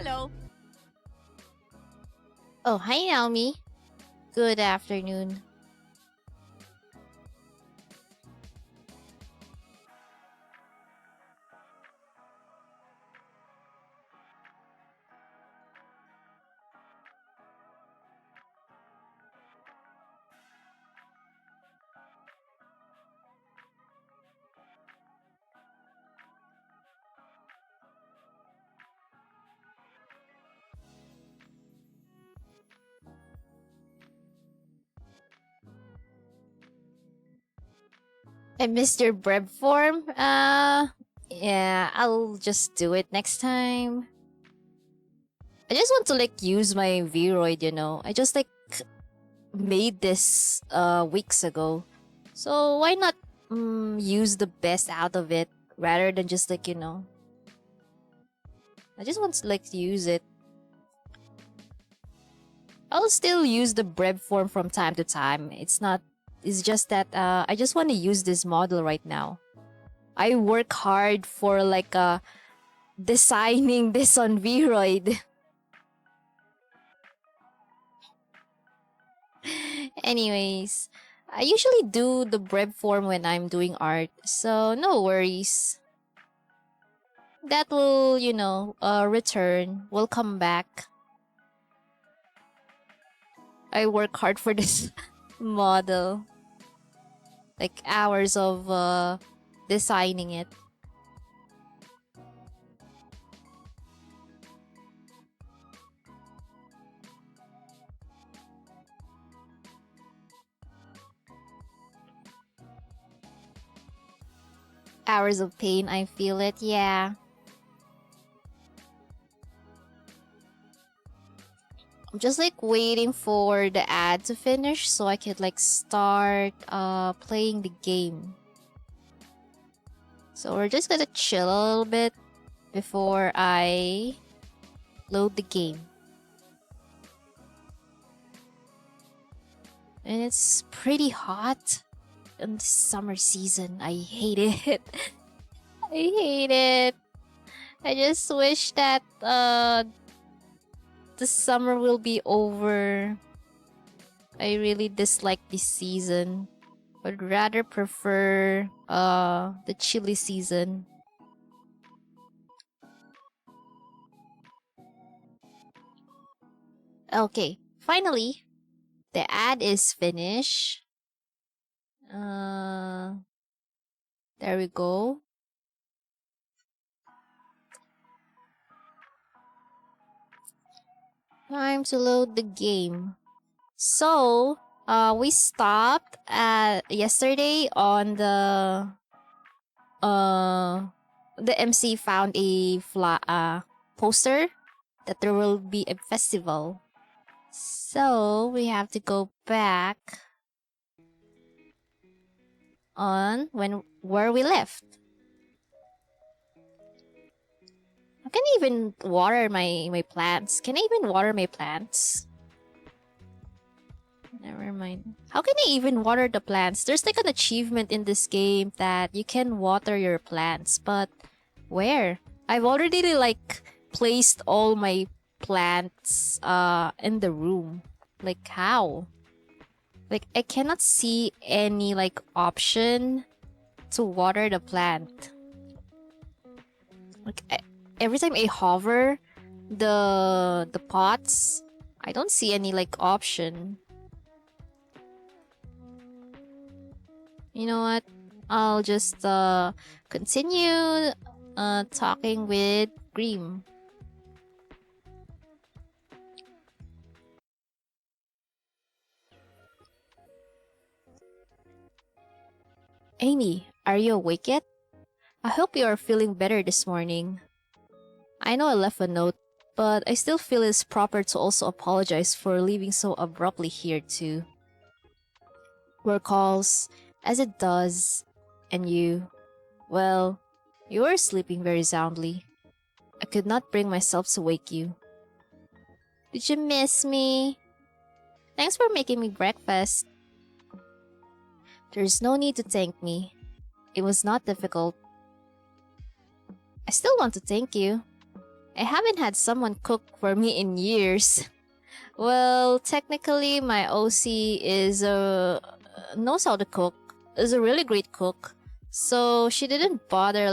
Hello. Oh, hi, Naomi. Good afternoon. I missed your bread form. Yeah, I'll just do it next time. I just want to use my Vroid. I just made this weeks ago. So why not use the best out of it rather than just I just want to use it. I'll still use the bread form from time to time. It's just that I just want to use this model right now. I work hard for designing this on Vroid. Anyways, I usually do the bread form when I'm doing art, so no worries. That will, return, will come back. I work hard for this model. Like hours of designing it. Hours of pain, I feel it, yeah. I'm just waiting for the ad to finish so I could start playing the game. So we're just gonna chill a little bit before I load the game. And it's pretty hot in the summer season. I hate it. I hate it. I just wish that the summer will be over. I really dislike this season. Would rather prefer the chilly season. Okay, finally, the ad is finished. There we go. Time to load the game. So, we stopped at yesterday on the MC found a poster that there will be a festival. So we have to go back on where we left. I can even water my plants. Can I even water my plants? Never mind. How can I even water the plants? There's an achievement in this game that you can water your plants, but where? I've already placed all my plants in the room. How? I cannot see any option to water the plant. Every time I hover the pots, I don't see any option. You know what? I'll just continue talking with Dream. Amy, are you awake yet? I hope you are feeling better this morning. I know I left a note, but I still feel it's proper to also apologize for leaving so abruptly here too. Work calls, as it does, and well, you were sleeping very soundly. I could not bring myself to wake you. Did you miss me? Thanks for making me breakfast. There's no need to thank me. It was not difficult. I still want to thank you. I haven't had someone cook for me in years. Well, technically, my OC is knows how to cook. Is a really great cook. So she didn't bother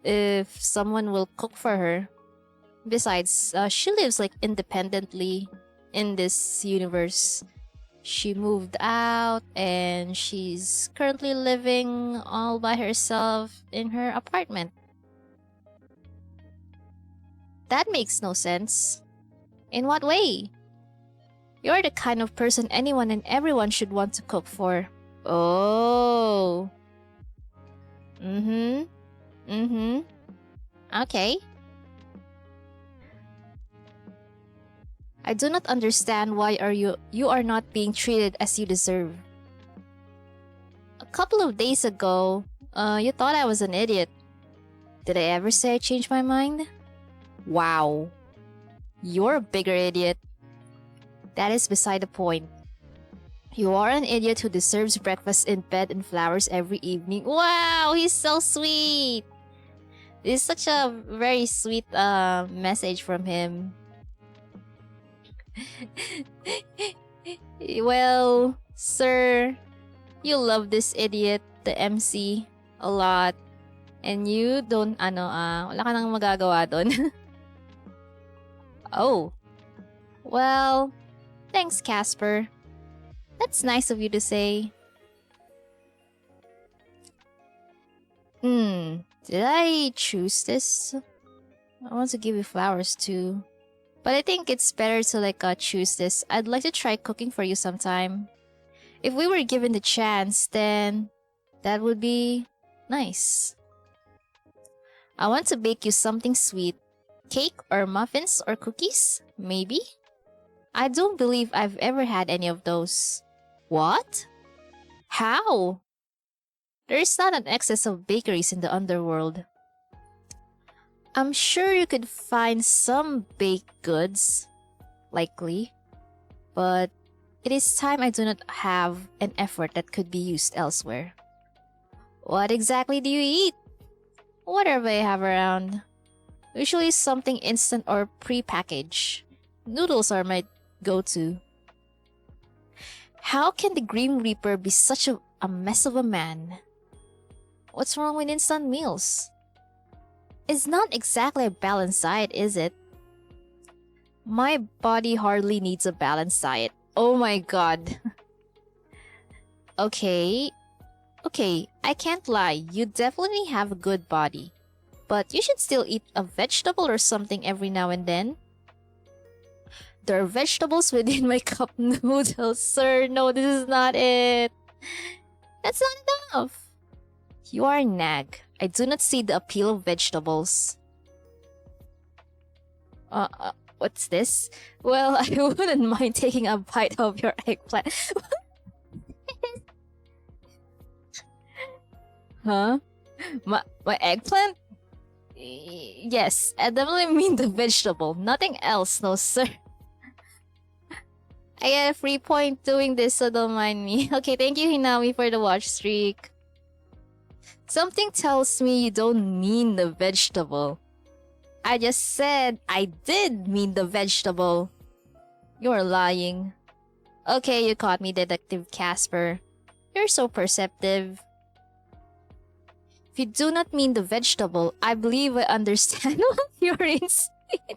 if someone will cook for her. Besides, she lives like independently in this universe. She moved out and she's currently living all by herself in her apartment. That makes no sense. In what way? You're the kind of person anyone and everyone should want to cook for. Oh. Mm-hmm. Mm-hmm. Okay. I do not understand why you are not being treated as you deserve. A couple of days ago, you thought I was an idiot. Did I ever say I changed my mind? Wow. You're a bigger idiot. That is beside the point. You are an idiot who deserves breakfast in bed and flowers every evening. Wow, he's so sweet. This is such a very sweet message from him. Well, sir, you love this idiot, the MC, a lot. And you don't, wala ka nang magagawa doon. Oh. Well, thanks, Casper. That's nice of you to say. Did I choose this? I want to give you flowers too. But I think it's better to choose this. I'd like to try cooking for you sometime. If we were given the chance, then that would be nice. I want to bake you something sweet. Cake or muffins or cookies? Maybe? I don't believe I've ever had any of those. What? How? There's not an excess of bakeries in the underworld. I'm sure you could find some baked goods. Likely. But it is time I do not have an effort that could be used elsewhere. What exactly do you eat? Whatever I have around. Usually something instant or pre-packaged. Noodles are my go-to. How can the Grim Reaper be such a mess of a man? What's wrong with instant meals? It's not exactly a balanced diet, is it? My body hardly needs a balanced diet. Oh my god. Okay, I can't lie. You definitely have a good body. But you should still eat a vegetable or something every now and then. There are vegetables within my cup noodles, sir. No, this is not it. That's not enough. You are a nag. I do not see the appeal of vegetables. What's this? Well, I wouldn't mind taking a bite of your eggplant. Huh? My eggplant? Yes, I definitely mean the vegetable. Nothing else, no sir. I get a free point doing this, so don't mind me. Okay, thank you Hinami for the watch streak. Something tells me you don't mean the vegetable. I just said I did mean the vegetable. You're lying. Okay, you caught me, Detective Casper. You're so perceptive. If you do not mean the vegetable, I believe I understand what you're insane.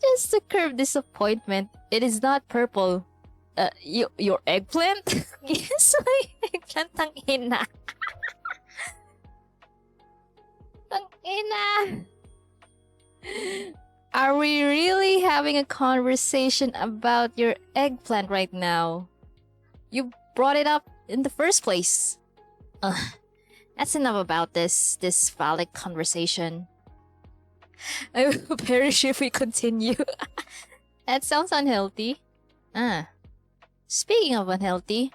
Just to curb disappointment, it is not purple. Your eggplant? Yes, my eggplant, tangina. Tangina. Are we really having a conversation about your eggplant right now? You brought it up in the first place. That's enough about this phallic conversation. I will perish if we continue. That sounds unhealthy. Speaking of unhealthy,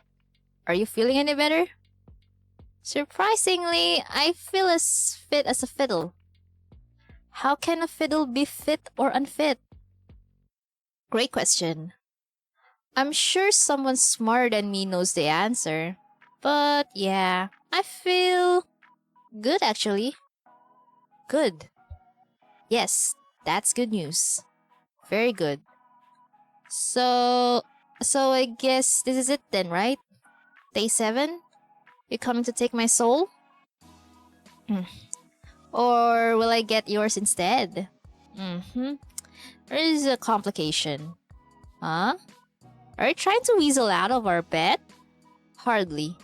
are you feeling any better? Surprisingly, I feel as fit as a fiddle. How can a fiddle be fit or unfit? Great question. I'm sure someone smarter than me knows the answer. But yeah, I feel good actually. Good. Yes, that's good news. Very good. So, so I guess this is it then, right? Day 7? You coming to take my soul? Hmm. Or will I get yours instead? Mm-hmm. There is a complication. Huh? Are you trying to weasel out of our bet? Hardly.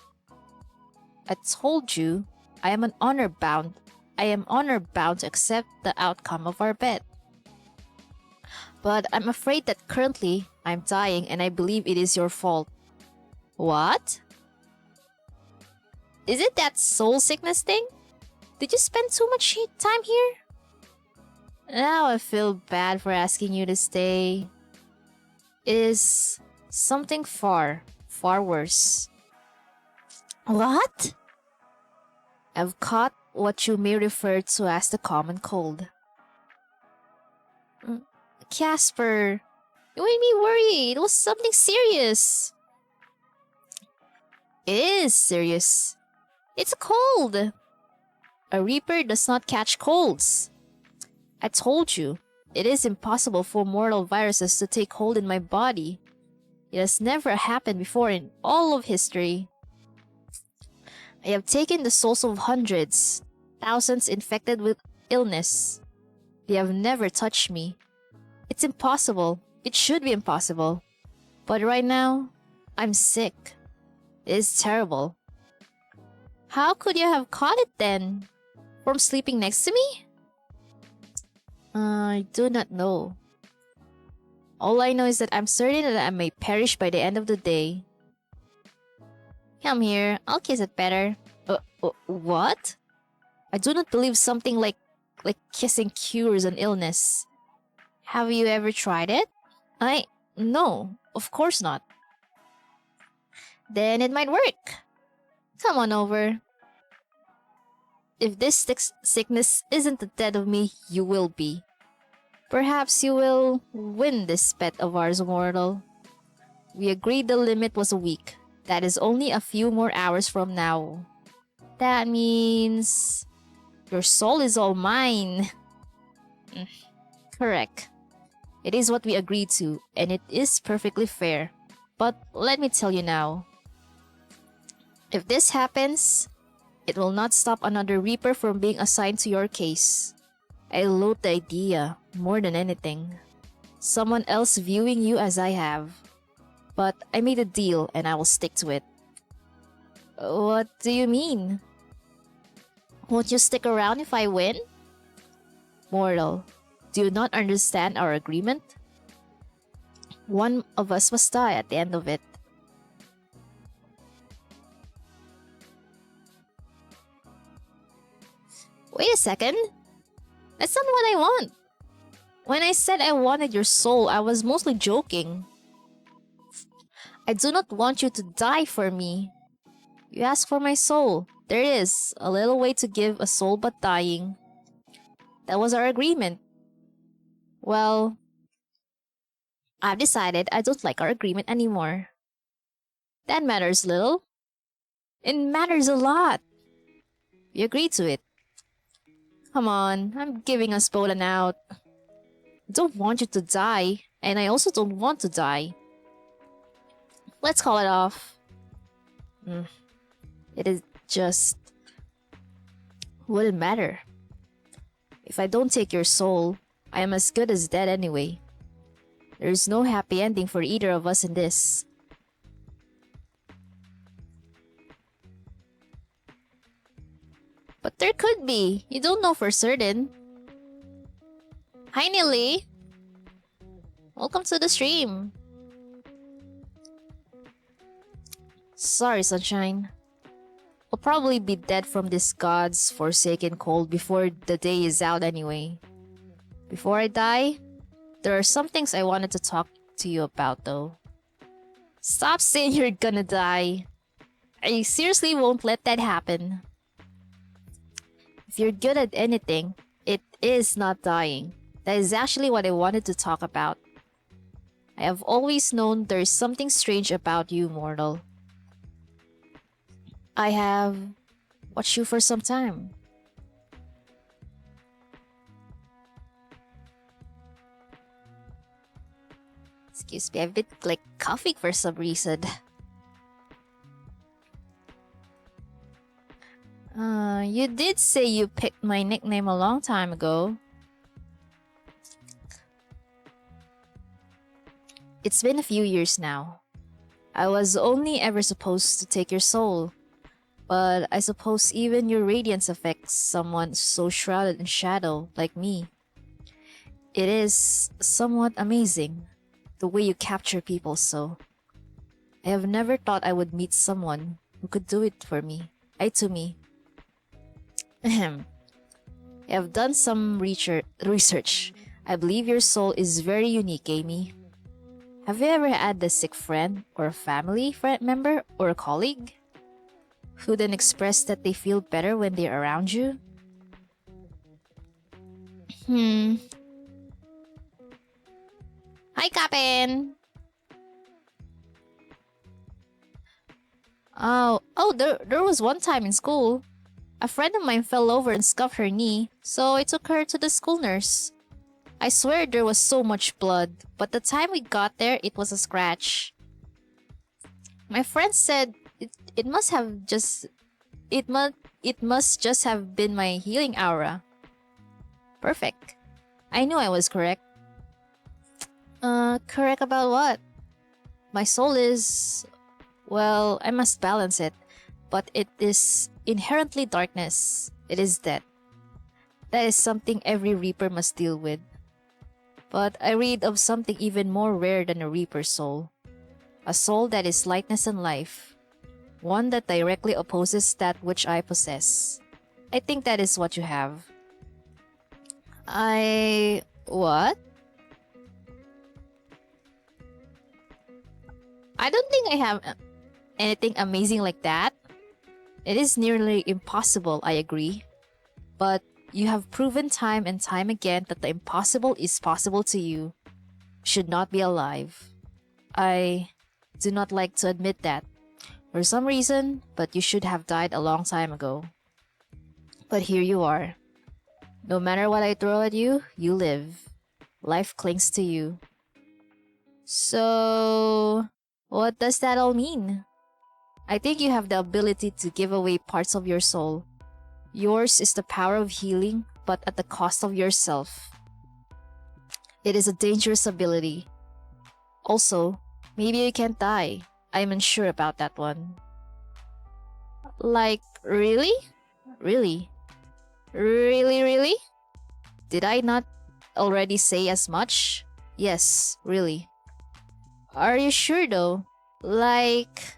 I told you, I am honor bound to accept the outcome of our bet. But I'm afraid that currently I'm dying and I believe it is your fault. What? Is it that soul sickness thing? Did you spend too much time here? Now I feel bad for asking you to stay. It is something far, far worse. What? I've caught what you may refer to as the common cold. Casper, you made me worry. It was something serious. It is serious. It's a cold. A reaper does not catch colds. I told you, it is impossible for mortal viruses to take hold in my body. It has never happened before in all of history. I have taken the souls of hundreds, thousands infected with illness. They have never touched me. It's impossible. It should be impossible. But right now, I'm sick. It is terrible. How could you have caught it then? From sleeping next to me? I do not know. All I know is that I'm certain that I may perish by the end of the day. Come here, I'll kiss it better. What? I do not believe something like kissing cures an illness. Have you ever tried it? No, of course not. Then it might work. Come on over. If this sickness isn't the death of me, you will be. Perhaps you will win this bet of ours, mortal. We agreed the limit was a week. That is only a few more hours from now. That means your soul is all mine. Correct. It is what we agreed to, and it is perfectly fair. But let me tell you now. If this happens, it will not stop another Reaper from being assigned to your case. I loathe the idea more than anything. Someone else viewing you as I have. But I made a deal and I will stick to it. What do you mean? Won't you stick around if I win? Mortal, do you not understand our agreement? One of us must die at the end of it. Wait a second. That's not what I want. When I said I wanted your soul, I was mostly joking. I do not want you to die for me. You ask for my soul. There is a little way to give a soul but dying. That was our agreement. Well, I've decided I don't like our agreement anymore. That matters little. It matters a lot. We agreed to it. Come on, I'm giving us both an out. I don't want you to die, and I also don't want to die. Let's call it off. It is just... wouldn't matter. If I don't take your soul, I am as good as dead anyway. There is no happy ending for either of us in this. But there could be. You don't know for certain. Hi, Nilly. Welcome to the stream. Sorry, Sunshine. I'll probably be dead from this god's forsaken cold before the day is out anyway. Before I die, there are some things I wanted to talk to you about though. Stop saying you're gonna die. I seriously won't let that happen. If you're good at anything, it is not dying. That is actually what I wanted to talk about. I have always known there is something strange about you, mortal. I have watched you for some time. Excuse me, I've been like coughing for some reason. You did say you picked my nickname a long time ago. It's been a few years now. I was only ever supposed to take your soul, but I suppose even your radiance affects someone so shrouded in shadow like me. It is somewhat amazing, the way you capture people so. I have never thought I would meet someone who could do it for me. To me. Ahem. I have done some research. I believe your soul is very unique, Amy. Have you ever had a sick friend or a family friend member or a colleague who then express that they feel better when they're around you? Hi, Captain! There was one time in school. A friend of mine fell over and scuffed her knee, so I took her to the school nurse. I swear there was so much blood, but the time we got there, it was a scratch. My friend said it must just have been my healing aura. Perfect. I knew I was correct. Correct about what? My soul is... Well, I must balance it, but it is inherently darkness. It is death. That is something every Reaper must deal with. But I read of something even more rare than a Reaper's soul. A soul that is lightness and life. One that directly opposes that which I possess. I think that is what you have. What? I don't think I have anything amazing like that. It is nearly impossible, I agree. But you have proven time and time again that the impossible is possible to you. Should not be alive. I do not like to admit that for some reason, but you should have died a long time ago. But here you are. No matter what I throw at you, you live. Life clings to you. So, what does that all mean? I think you have the ability to give away parts of your soul. Yours is the power of healing, but at the cost of yourself. It is a dangerous ability. Also, maybe you can't die. I'm unsure about that one. Like, really? Really? Really? Did I not already say as much? Yes, really. Are you sure though? Like,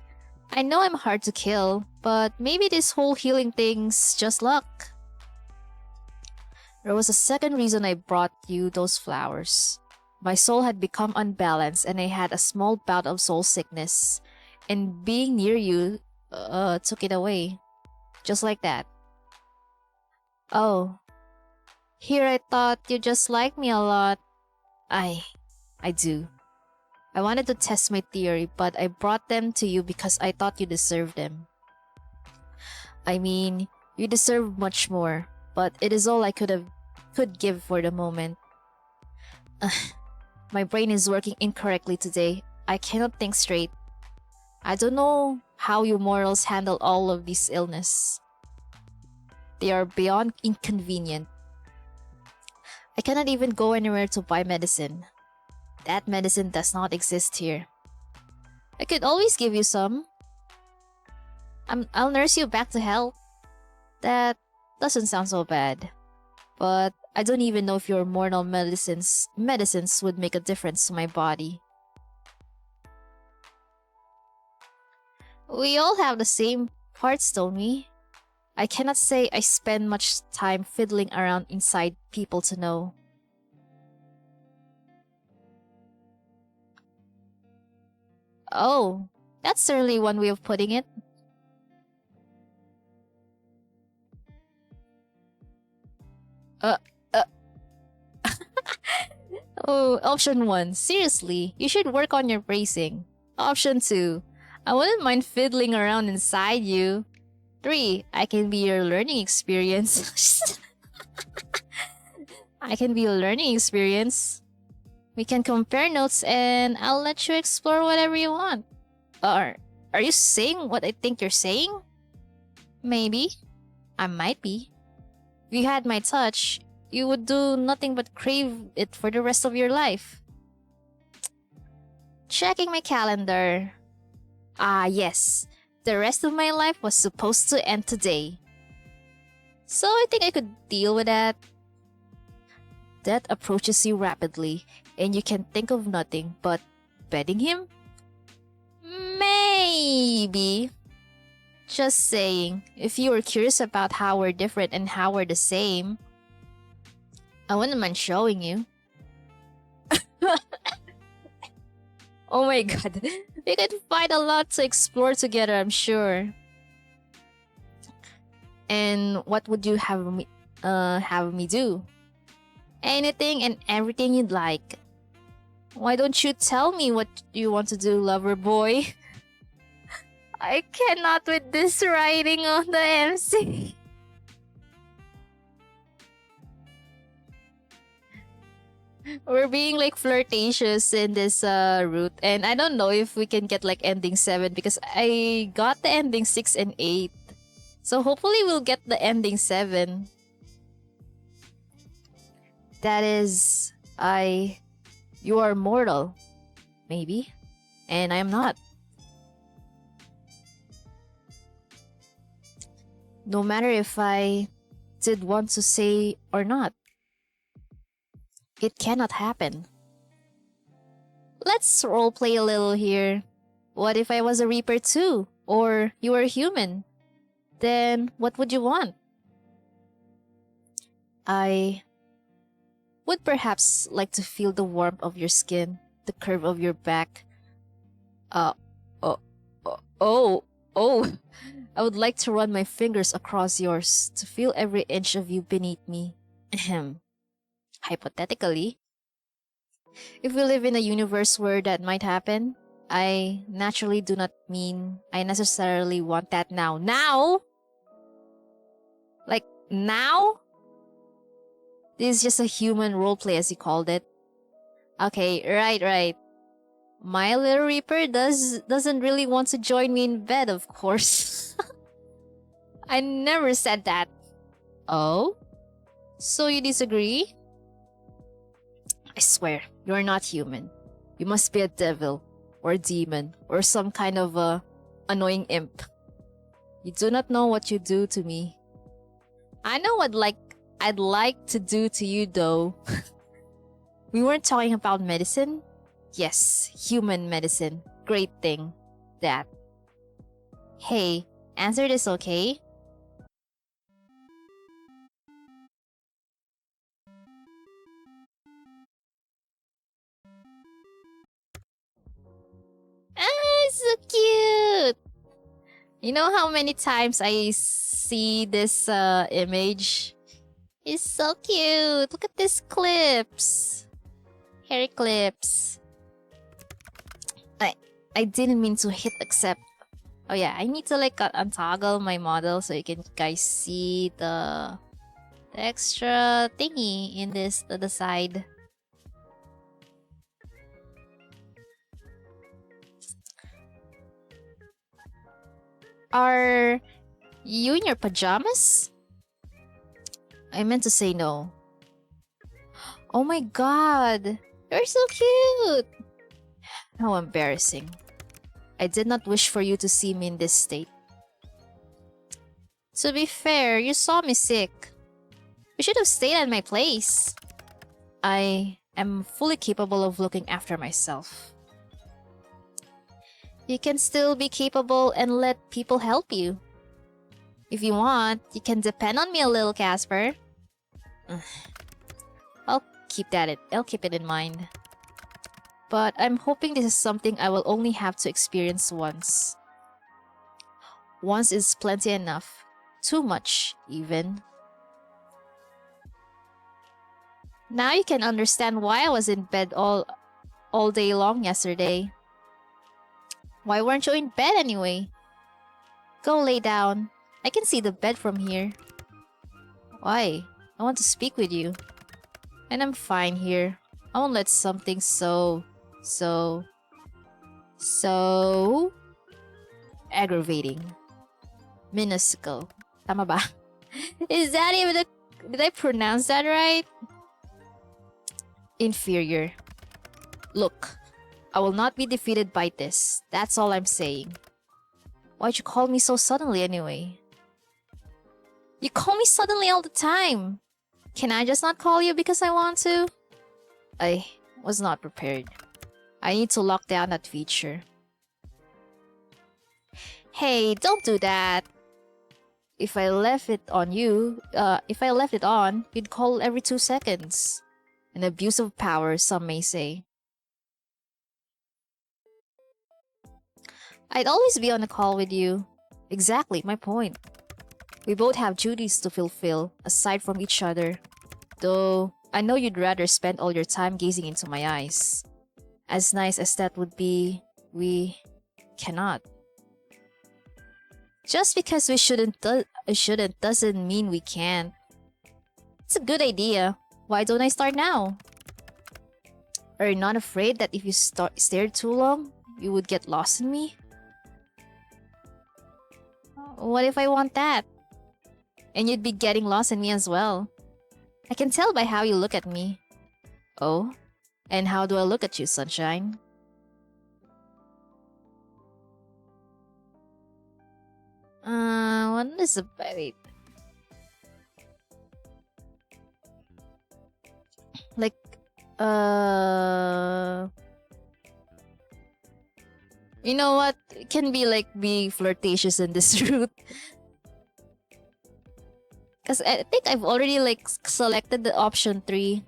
I know I'm hard to kill, but maybe this whole healing thing's just luck. There was a second reason I brought you those flowers. My soul had become unbalanced and I had a small bout of soul sickness. And being near you, took it away. Just like that. Oh. Here I thought you just liked me a lot. I do. I wanted to test my theory, but I brought them to you because I thought you deserved them. I mean, you deserve much more, but it is all I could give for the moment. My brain is working incorrectly today. I cannot think straight. I don't know how you mortals handle all of this illness. They are beyond inconvenient. I cannot even go anywhere to buy medicine. That medicine does not exist here. I could always give you some. I'll nurse you back to health. That doesn't sound so bad. But I don't even know if your mortal medicines would make a difference to my body. We all have the same parts, don't we? I cannot say I spend much time fiddling around inside people to know. Oh, that's certainly one way of putting it. Uh, uh. Oh, option 1. Seriously, you should work on your phrasing. Option 2. I wouldn't mind fiddling around inside you. 3. I can be your learning experience. I can be a learning experience. We can compare notes and I'll let you explore whatever you want. Or are you saying what I think you're saying? Maybe. I might be. If you had my touch, you would do nothing but crave it for the rest of your life. Checking my calendar. Ah, yes. The rest of my life was supposed to end today. So I think I could deal with that. Death approaches you rapidly, and you can think of nothing but bedding him? Maybe. Just saying, if you were curious about how we're different and how we're the same, I wouldn't mind showing you. Oh my god, we could find a lot to explore together, I'm sure. And what would you have me do? Anything and everything you'd like. Why don't you tell me what you want to do, lover boy? I cannot with this writing on the MC. We're being like flirtatious in this route, and I don't know if we can get like ending 7 because I got the ending 6 and 8. So hopefully we'll get the ending 7. That is, you are mortal, maybe, and I am not. No matter if I did want to say or not, it cannot happen. Let's roleplay a little here. What if I was a Reaper too? Or you were a human? Then what would you want? I would perhaps like to feel the warmth of your skin, the curve of your back. Uh, oh, oh, oh. I would like to run my fingers across yours to feel every inch of you beneath me. Ahem. Hypothetically, if we live in a universe where that might happen, I naturally do not mean I necessarily want that now. Now? Like, now? This is just a human roleplay as you called it. Okay, right. My little Reaper doesn't really want to join me in bed, of course. I never said that. Oh? So you disagree? I swear, you're not human. You must be a devil, or a demon, or some kind of annoying imp. You do not know what you do to me. I know what I'd like to do to you though. We weren't talking about medicine? Yes, human medicine. Great thing. That. Hey, answer this, okay? Ah, so cute! You know how many times I see this image? It's so cute! Look at these clips! Hair clips. I didn't mean to hit accept. Oh yeah, I need to like untoggle my model so you can guys see the extra thingy in this to the side. Are you in your pajamas? I meant to say no. Oh my god! You're so cute! How embarrassing. I did not wish for you to see me in this state. To be fair, you saw me sick. You should have stayed at my place. I am fully capable of looking after myself. You can still be capable and let people help you. If you want, you can depend on me a little, Casper. I'll keep it in mind. But I'm hoping this is something I will only have to experience once. Once is plenty enough. Too much, even. Now you can understand why I was in bed all day long yesterday. Why weren't you in bed anyway? Go lay down. I can see the bed from here. Why? I want to speak with you. And I'm fine here. I won't let something so aggravating, minuscule. Tama ba? Is that even a... Did I pronounce that right? Inferior. Look, I will not be defeated by this. That's all I'm saying. Why'd you call me so suddenly anyway? You call me suddenly all the time. Can I just not call you because I want to? I was not prepared. I need to lock down that feature. Hey, don't do that. If I left it on, you'd call every 2 seconds. An abuse of power, some may say. I'd always be on a call with you. Exactly, my point. We both have duties to fulfill, aside from each other. Though, I know you'd rather spend all your time gazing into my eyes. As nice as that would be, we cannot. Just because we shouldn't doesn't mean we can't. It's a good idea. Why don't I start now? Are you not afraid that if you stared too long, you would get lost in me? What if I want that? And you'd be getting lost in me as well. I can tell by how you look at me. Oh? And how do I look at you, sunshine? What is it? Wait. Like, you know what? It can be like be flirtatious in this route. Cause I think I've already like selected the option 3.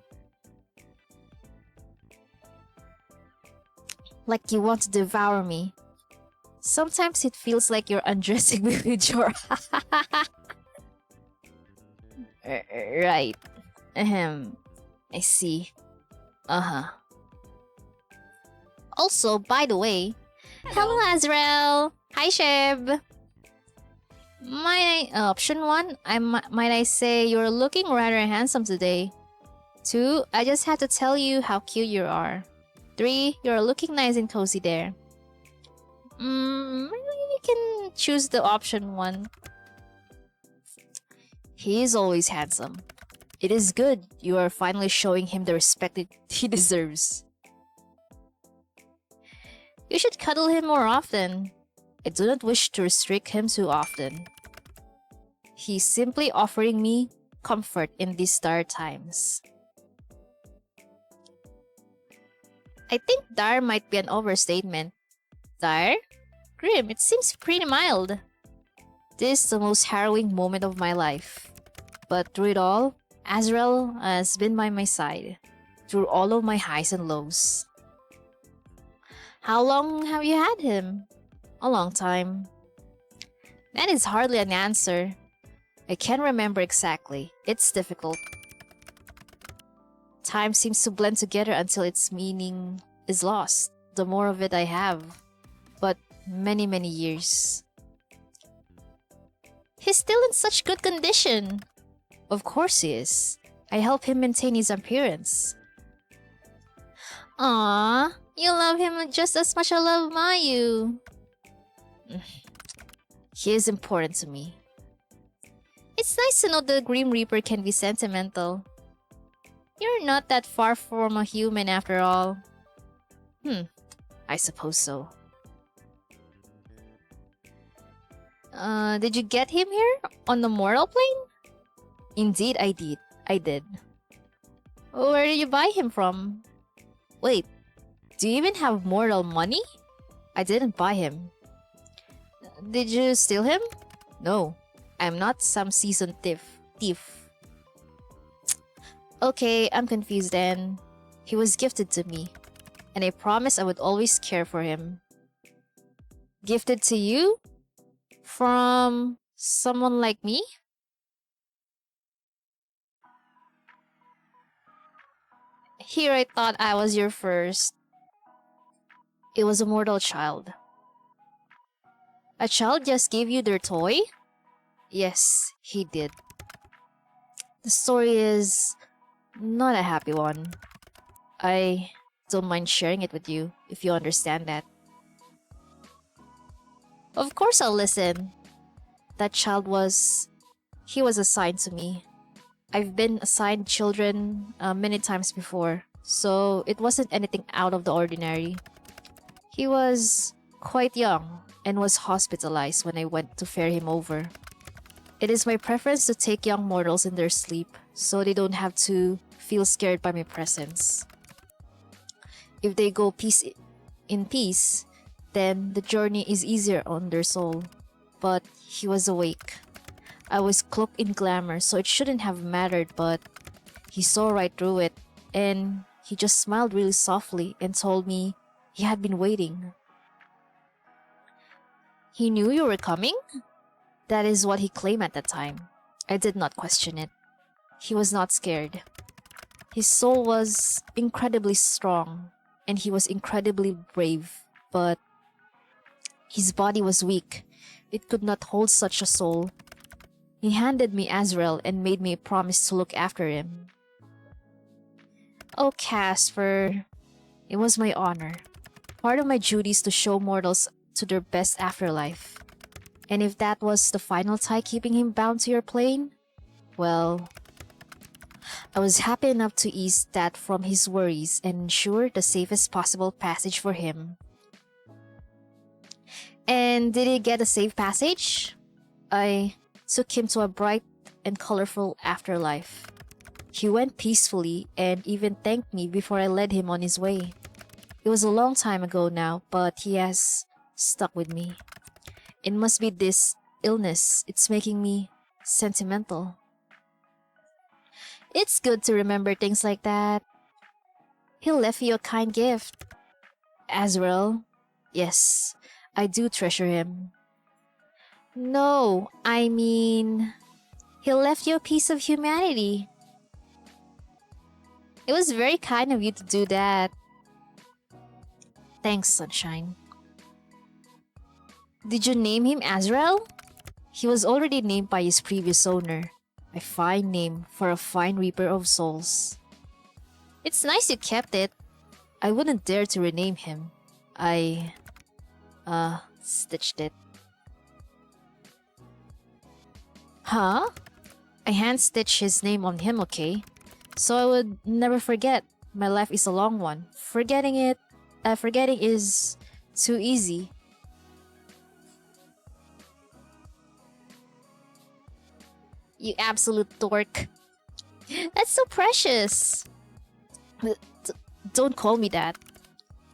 Like you want to devour me. Sometimes it feels like you're undressing me with your... Right. Ahem. I see. Uh-huh. Also, by the way... Hello, Azrael! Hi, Sheb! Option 1, might I say you're looking rather handsome today. 2, I just had to tell you how cute you are. 3, you're looking nice and cozy there. You can choose the option 1. He is always handsome. It is good you are finally showing him the respect he deserves. You should cuddle him more often. I do not wish to restrict him too often. He's simply offering me comfort in these dire times. I think dire might be an overstatement. Dire? Grim, it seems pretty mild. This is the most harrowing moment of my life. But through it all, Azrael has been by my side. Through all of my highs and lows. How long have you had him? A long time. That is hardly an answer. I can't remember exactly. It's difficult. Time seems to blend together until its meaning is lost. The more of it I have. But many, many years. He's still in such good condition. Of course he is. I help him maintain his appearance. Aww, you love him just as much as I love Mayu. He is important to me. It's nice to know the Grim Reaper can be sentimental. You're not that far from a human after all. I suppose so. Did you get him here? On the mortal plane? Indeed, I did. Where did you buy him from? Wait, do you even have mortal money? I didn't buy him. Did you steal him? No, I'm not some seasoned thief. Okay, I'm confused then. He was gifted to me, and I promised I would always care for him. Gifted to you? From someone like me? Here I thought I was your first. It was a mortal child. A child just gave you their toy? Yes, he did. The story is not a happy one. I don't mind sharing it with you if you understand that. Of course I'll listen. That child he was assigned to me. I've been assigned children many times before, so it wasn't anything out of the ordinary. He was quite young and was hospitalized when I went to fare him over. It is my preference to take young mortals in their sleep so they don't have to feel scared by my presence. If they go in peace, then the journey is easier on their soul. But he was awake. I was cloaked in glamour, so it shouldn't have mattered, but he saw right through it, and he just smiled really softly and told me he had been waiting. He knew you were coming? That is what he claimed at the time. I did not question it. He was not scared. His soul was incredibly strong, and he was incredibly brave, but his body was weak. It could not hold such a soul. He handed me Azrael and made me a promise to look after him. Oh, Casper, it was my honor. Part of my duty is to show mortals to their best afterlife. And if that was the final tie keeping him bound to your plane, well, I was happy enough to ease that from his worries and ensure the safest possible passage for him. And did he get a safe passage? I took him to a bright and colorful afterlife. He went peacefully and even thanked me before I led him on his way. It was a long time ago now, but he has stuck with me. It must be this illness. It's making me sentimental. It's good to remember things like that. He left you a kind gift. Azrael? Yes, I do treasure him. No, I mean, he left you a piece of humanity. It was very kind of you to do that. Thanks, Sunshine. Did you name him Azrael? He was already named by his previous owner. A fine name for a fine reaper of souls. It's nice you kept it. I wouldn't dare to rename him. I stitched it. Huh? I hand-stitched his name on him, okay? So I would never forget. My life is a long one. Forgetting is too easy. You absolute dork. That's so precious. Don't call me that.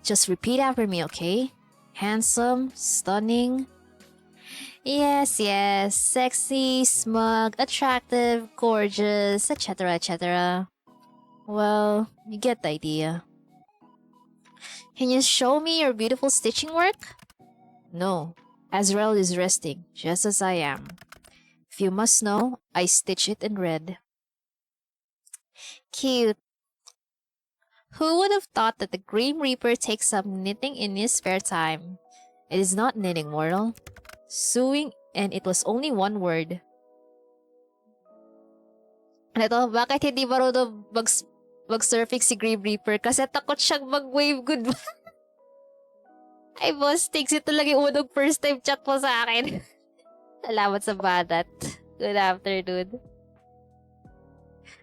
Just repeat after me, okay? Handsome, stunning. Yes, yes. Sexy, smug, attractive, gorgeous, etc., etc. Well, you get the idea. Can you show me your beautiful stitching work? No. Azrael is resting, just as I am. If you must know, I stitch it in red. Cute. Who would have thought that the Grim Reaper takes up knitting in his spare time? It is not knitting, mortal. Sewing, and it was only one word. Ano, bakit hindi marunong mag-surfing si Grim Reaper? Kasi takot siyang mag-wave goodbye. Ay, boss, thanks. Ito lang yung unang first time chat mo sa akin. Salamat sa badat. Good afternoon.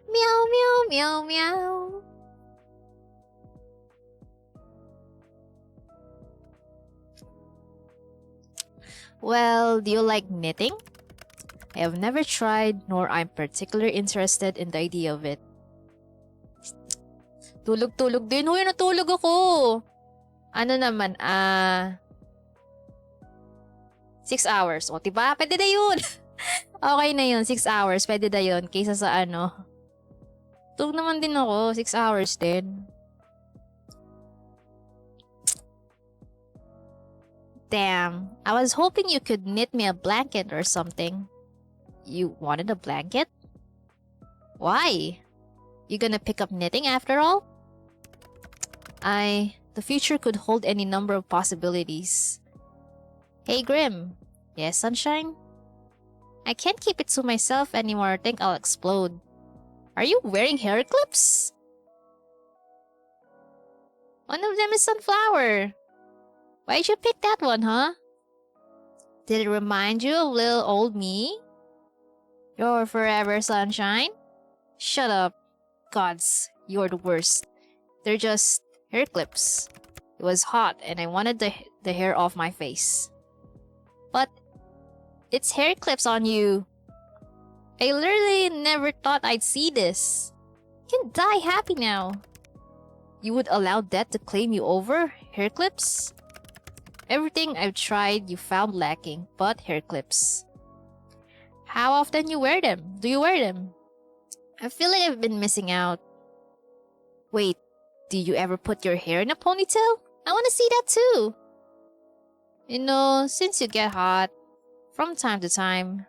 Meow, meow, meow, meow. Well, do you like knitting? I have never tried, nor I'm particularly interested in the idea of it. Tulog-tulog din. Huy, natulog ako. Ano naman, 6 hours. O, diba? Pwede na yun. Okay na yun, 6 hours. Pwede na yun. Kaysa sa ano. Tulog naman din ako. 6 hours din. Damn. I was hoping you could knit me a blanket or something. You wanted a blanket? Why? You gonna pick up knitting after all? The future could hold any number of possibilities. Hey, Grim. Yes, Sunshine? I can't keep it to myself anymore. I think I'll explode. Are you wearing hair clips? One of them is sunflower. Why'd you pick that one, huh? Did it remind you of little old me? You're forever sunshine? Shut up. Gods, you're the worst. They're just hair clips. It was hot and I wanted the hair off my face. But it's hair clips on you. I literally never thought I'd see this. You can die happy now. You would allow death to claim you over hair clips? Everything I've tried you found lacking but hair clips. How often you wear them? Do you wear them? I feel like I've been missing out. Wait, do you ever put your hair in a ponytail? I want to see that too. You know, since you get hot, from time to time,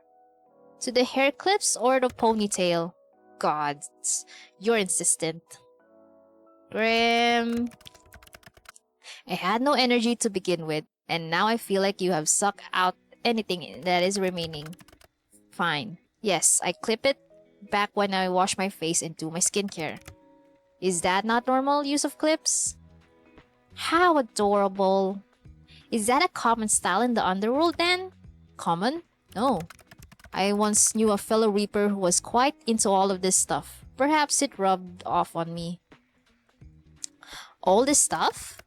to the hair clips or the ponytail? Gods, you're insistent. Grim. I had no energy to begin with, and now I feel like you have sucked out anything that is remaining. Fine. Yes, I clip it back when I wash my face and do my skincare. Is that not normal use of clips? How adorable. Is that a common style in the underworld then? Common? No. I once knew a fellow Reaper who was quite into all of this stuff. Perhaps it rubbed off on me. All this stuff?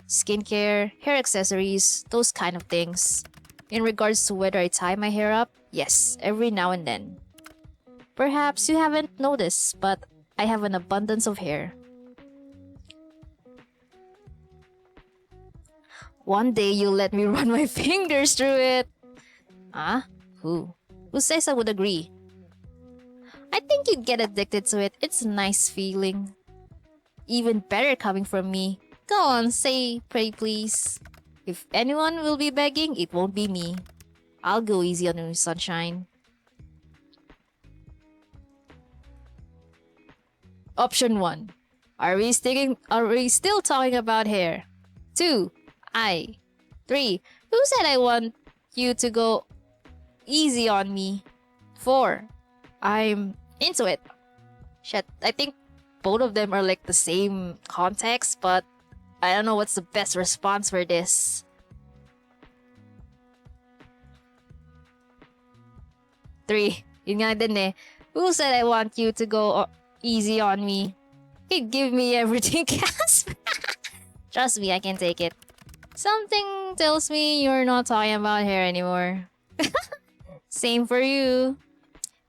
Skincare, hair accessories, those kind of things. In regards to whether I tie my hair up, yes, every now and then. Perhaps you haven't noticed, but I have an abundance of hair. One day you'll let me run my fingers through it. Ah? Who? Who says I would agree? I think you'd get addicted to it. It's a nice feeling. Even better coming from me. Go on, say pray please. If anyone will be begging, it won't be me. I'll go easy on you, sunshine. Option 1. Are we still talking about hair? 2. 3. Who said I want you to go easy on me? 4. I'm into it. Shit, I think both of them are like the same context, but I don't know what's the best response for this. 3. Yun nga din eh. Who said I want you to go easy on me? You give me everything, Casper. Trust me, I can take it. Something tells me you're not talking about hair anymore. Same for you.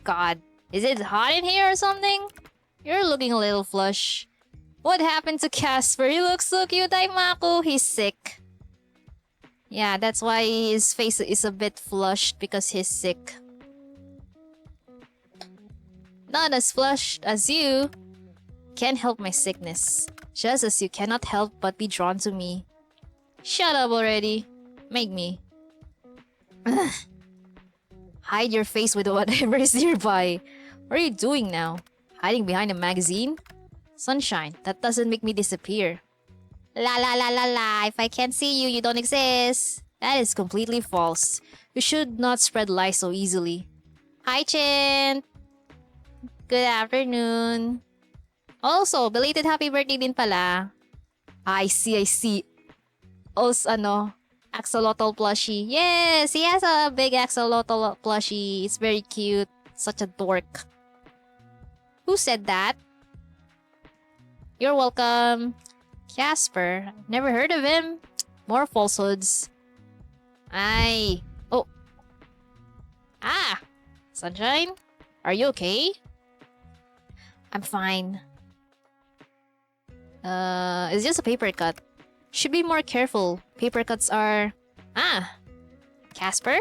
God, is it hot in here or something? You're looking a little flush. What happened to Casper? He looks so cute, Mako. He's sick. Yeah, that's why his face is a bit flushed because he's sick. Not as flushed as you. Can't help my sickness. Just as you cannot help but be drawn to me. Shut up already. Make me. Hide your face with whatever is nearby. What are you doing now? Hiding behind a magazine? Sunshine, that doesn't make me disappear. La la la la la, if I can't see you, you don't exist. That is completely false. You should not spread lies so easily. Hi, Chin! Good afternoon. Also, belated happy birthday din pala. I see. Also, axolotl plushie. Yes, he has a big axolotl plushie. It's very cute. Such a dork. Who said that? You're welcome. Casper. Never heard of him. More falsehoods. Oh. Ah! Sunshine? Are you okay? I'm fine. It's just a paper cut. Should be more careful. Paper cuts are... Ah! Casper?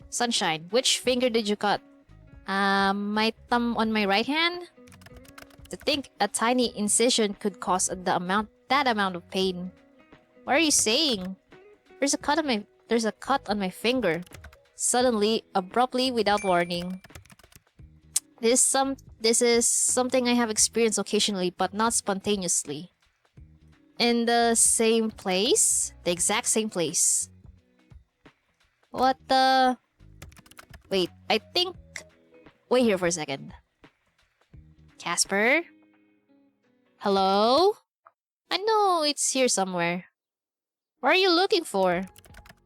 Sunshine, which finger did you cut? My thumb on my right hand? To think a tiny incision could cause that amount of pain. What are you saying? There's a cut on my finger. Suddenly, abruptly, without warning. This is something I have experienced occasionally, but not spontaneously. In the same place? The exact same place. What the... Wait, I think... Wait here for a second. Casper? Hello? I know know it's here somewhere. What are you looking for?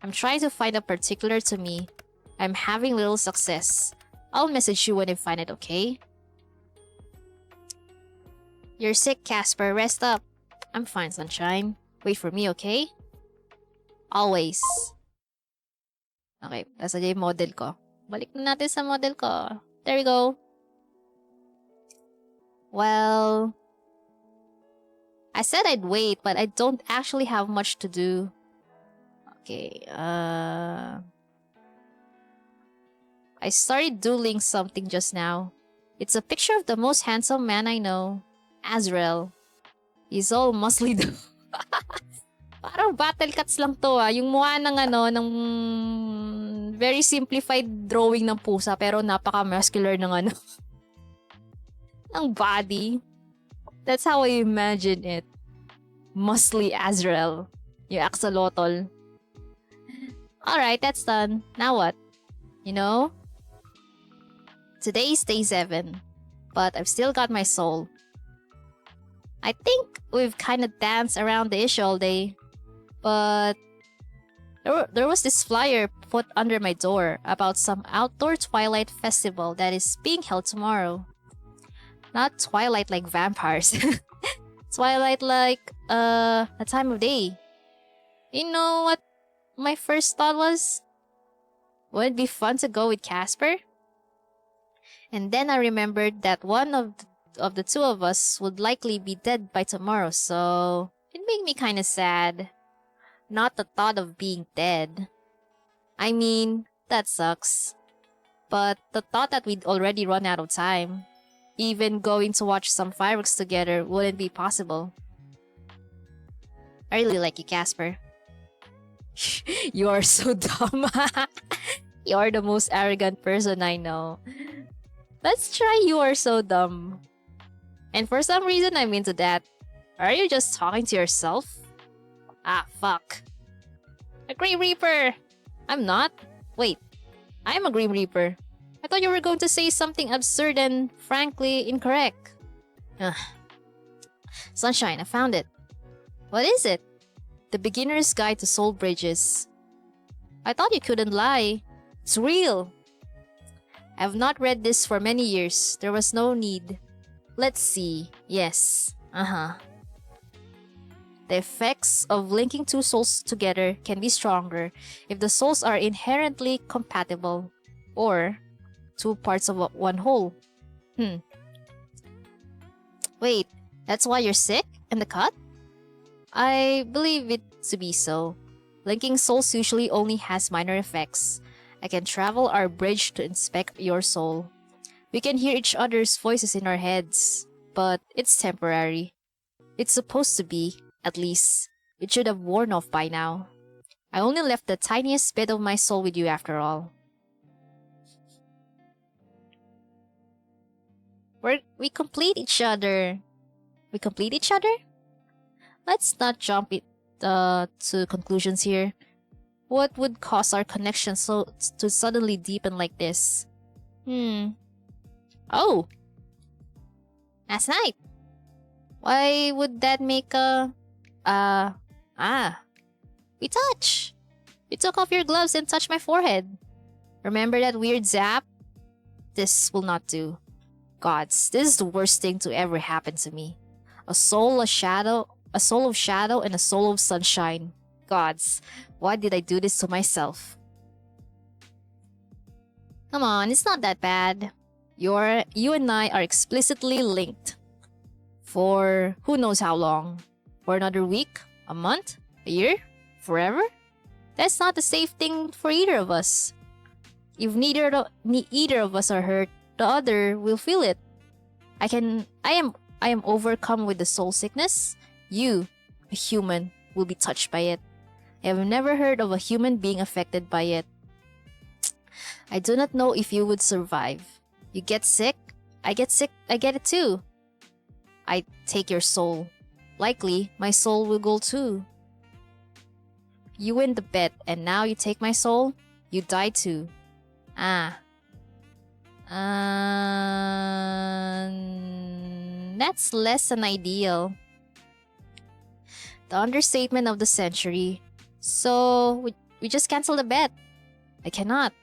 I'm trying to find a particular to me. I'm having little success. I'll message you when I find it, okay? You're sick, Casper. Rest up. I'm fine, sunshine. Wait for me, okay? Always. Okay, nasa yung model ko. Balik na natin sa model ko. There we go. Well, I said I'd wait, but I don't actually have much to do. Okay, I started doodling something just now. It's a picture of the most handsome man I know, Azrael. He's all muscly though. Parang battle cuts lang to yung mukha ng ng very simplified drawing ng pusa pero napaka-muscular ng ng body. That's how I imagine it. Muscly Azrael. Yung axolotl. Alright, that's done. Now what? You know? Today's day 7. But I've still got my soul. I think we've kind of danced around the issue all day. But there was this flyer put under my door about some outdoor Twilight festival that is being held tomorrow. Not Twilight like vampires. Twilight like a time of day. You know what my first thought was? Would it be fun to go with Casper? And then I remembered that one of the two of us would likely be dead by tomorrow, so it made me kind of sad. Not the thought of being dead. I mean, that sucks. But the thought that we'd already run out of time. Even going to watch some fireworks together wouldn't be possible. I really like you, Casper. You are so dumb. You are the most arrogant person I know. Let's try you are so dumb. And for some reason I'm into that. Are you just talking to yourself? Ah, fuck. A Grim Reaper! I'm not. Wait, I'm a Grim Reaper. I thought you were going to say something absurd and frankly incorrect. Ugh. Sunshine, I found it. What is it? The Beginner's Guide to Soul Bridges. I thought you couldn't lie. It's real. I have not read this for many years. There was no need. Let's see. Yes. The effects of linking two souls together can be stronger if the souls are inherently compatible, or two parts of one whole. Wait, that's why you're sick and the cut? I believe it to be so. Linking souls usually only has minor effects. I can travel our bridge to inspect your soul. We can hear each other's voices in our heads, but it's temporary. It's supposed to be, at least. It should have worn off by now. I only left the tiniest bit of my soul with you after all. We complete each other. We complete each other? Let's not jump to conclusions here. What would cause our connection to suddenly deepen like this? Oh! Last night! Why would that make we touch! You took off your gloves and touched my forehead. Remember that weird zap? This will not do. Gods, this is the worst thing to ever happen to me. A soul of shadow, and a soul of sunshine. Gods, why did I do this to myself? Come on, it's not that bad. You and I are explicitly linked. For who knows how long? For another week? A month? A year? Forever? That's not a safe thing for either of us. If neither of us are hurt, the other will feel it. I am overcome with the soul sickness. You, a human, will be touched by it. I have never heard of a human being affected by it. I do not know if you would survive. You get sick, I get it too. I take your soul. Likely, my soul will go too. You win the bet, and now you take my soul? You die too. That's less than ideal. The understatement of the century. So, we just cancel the bet. I cannot.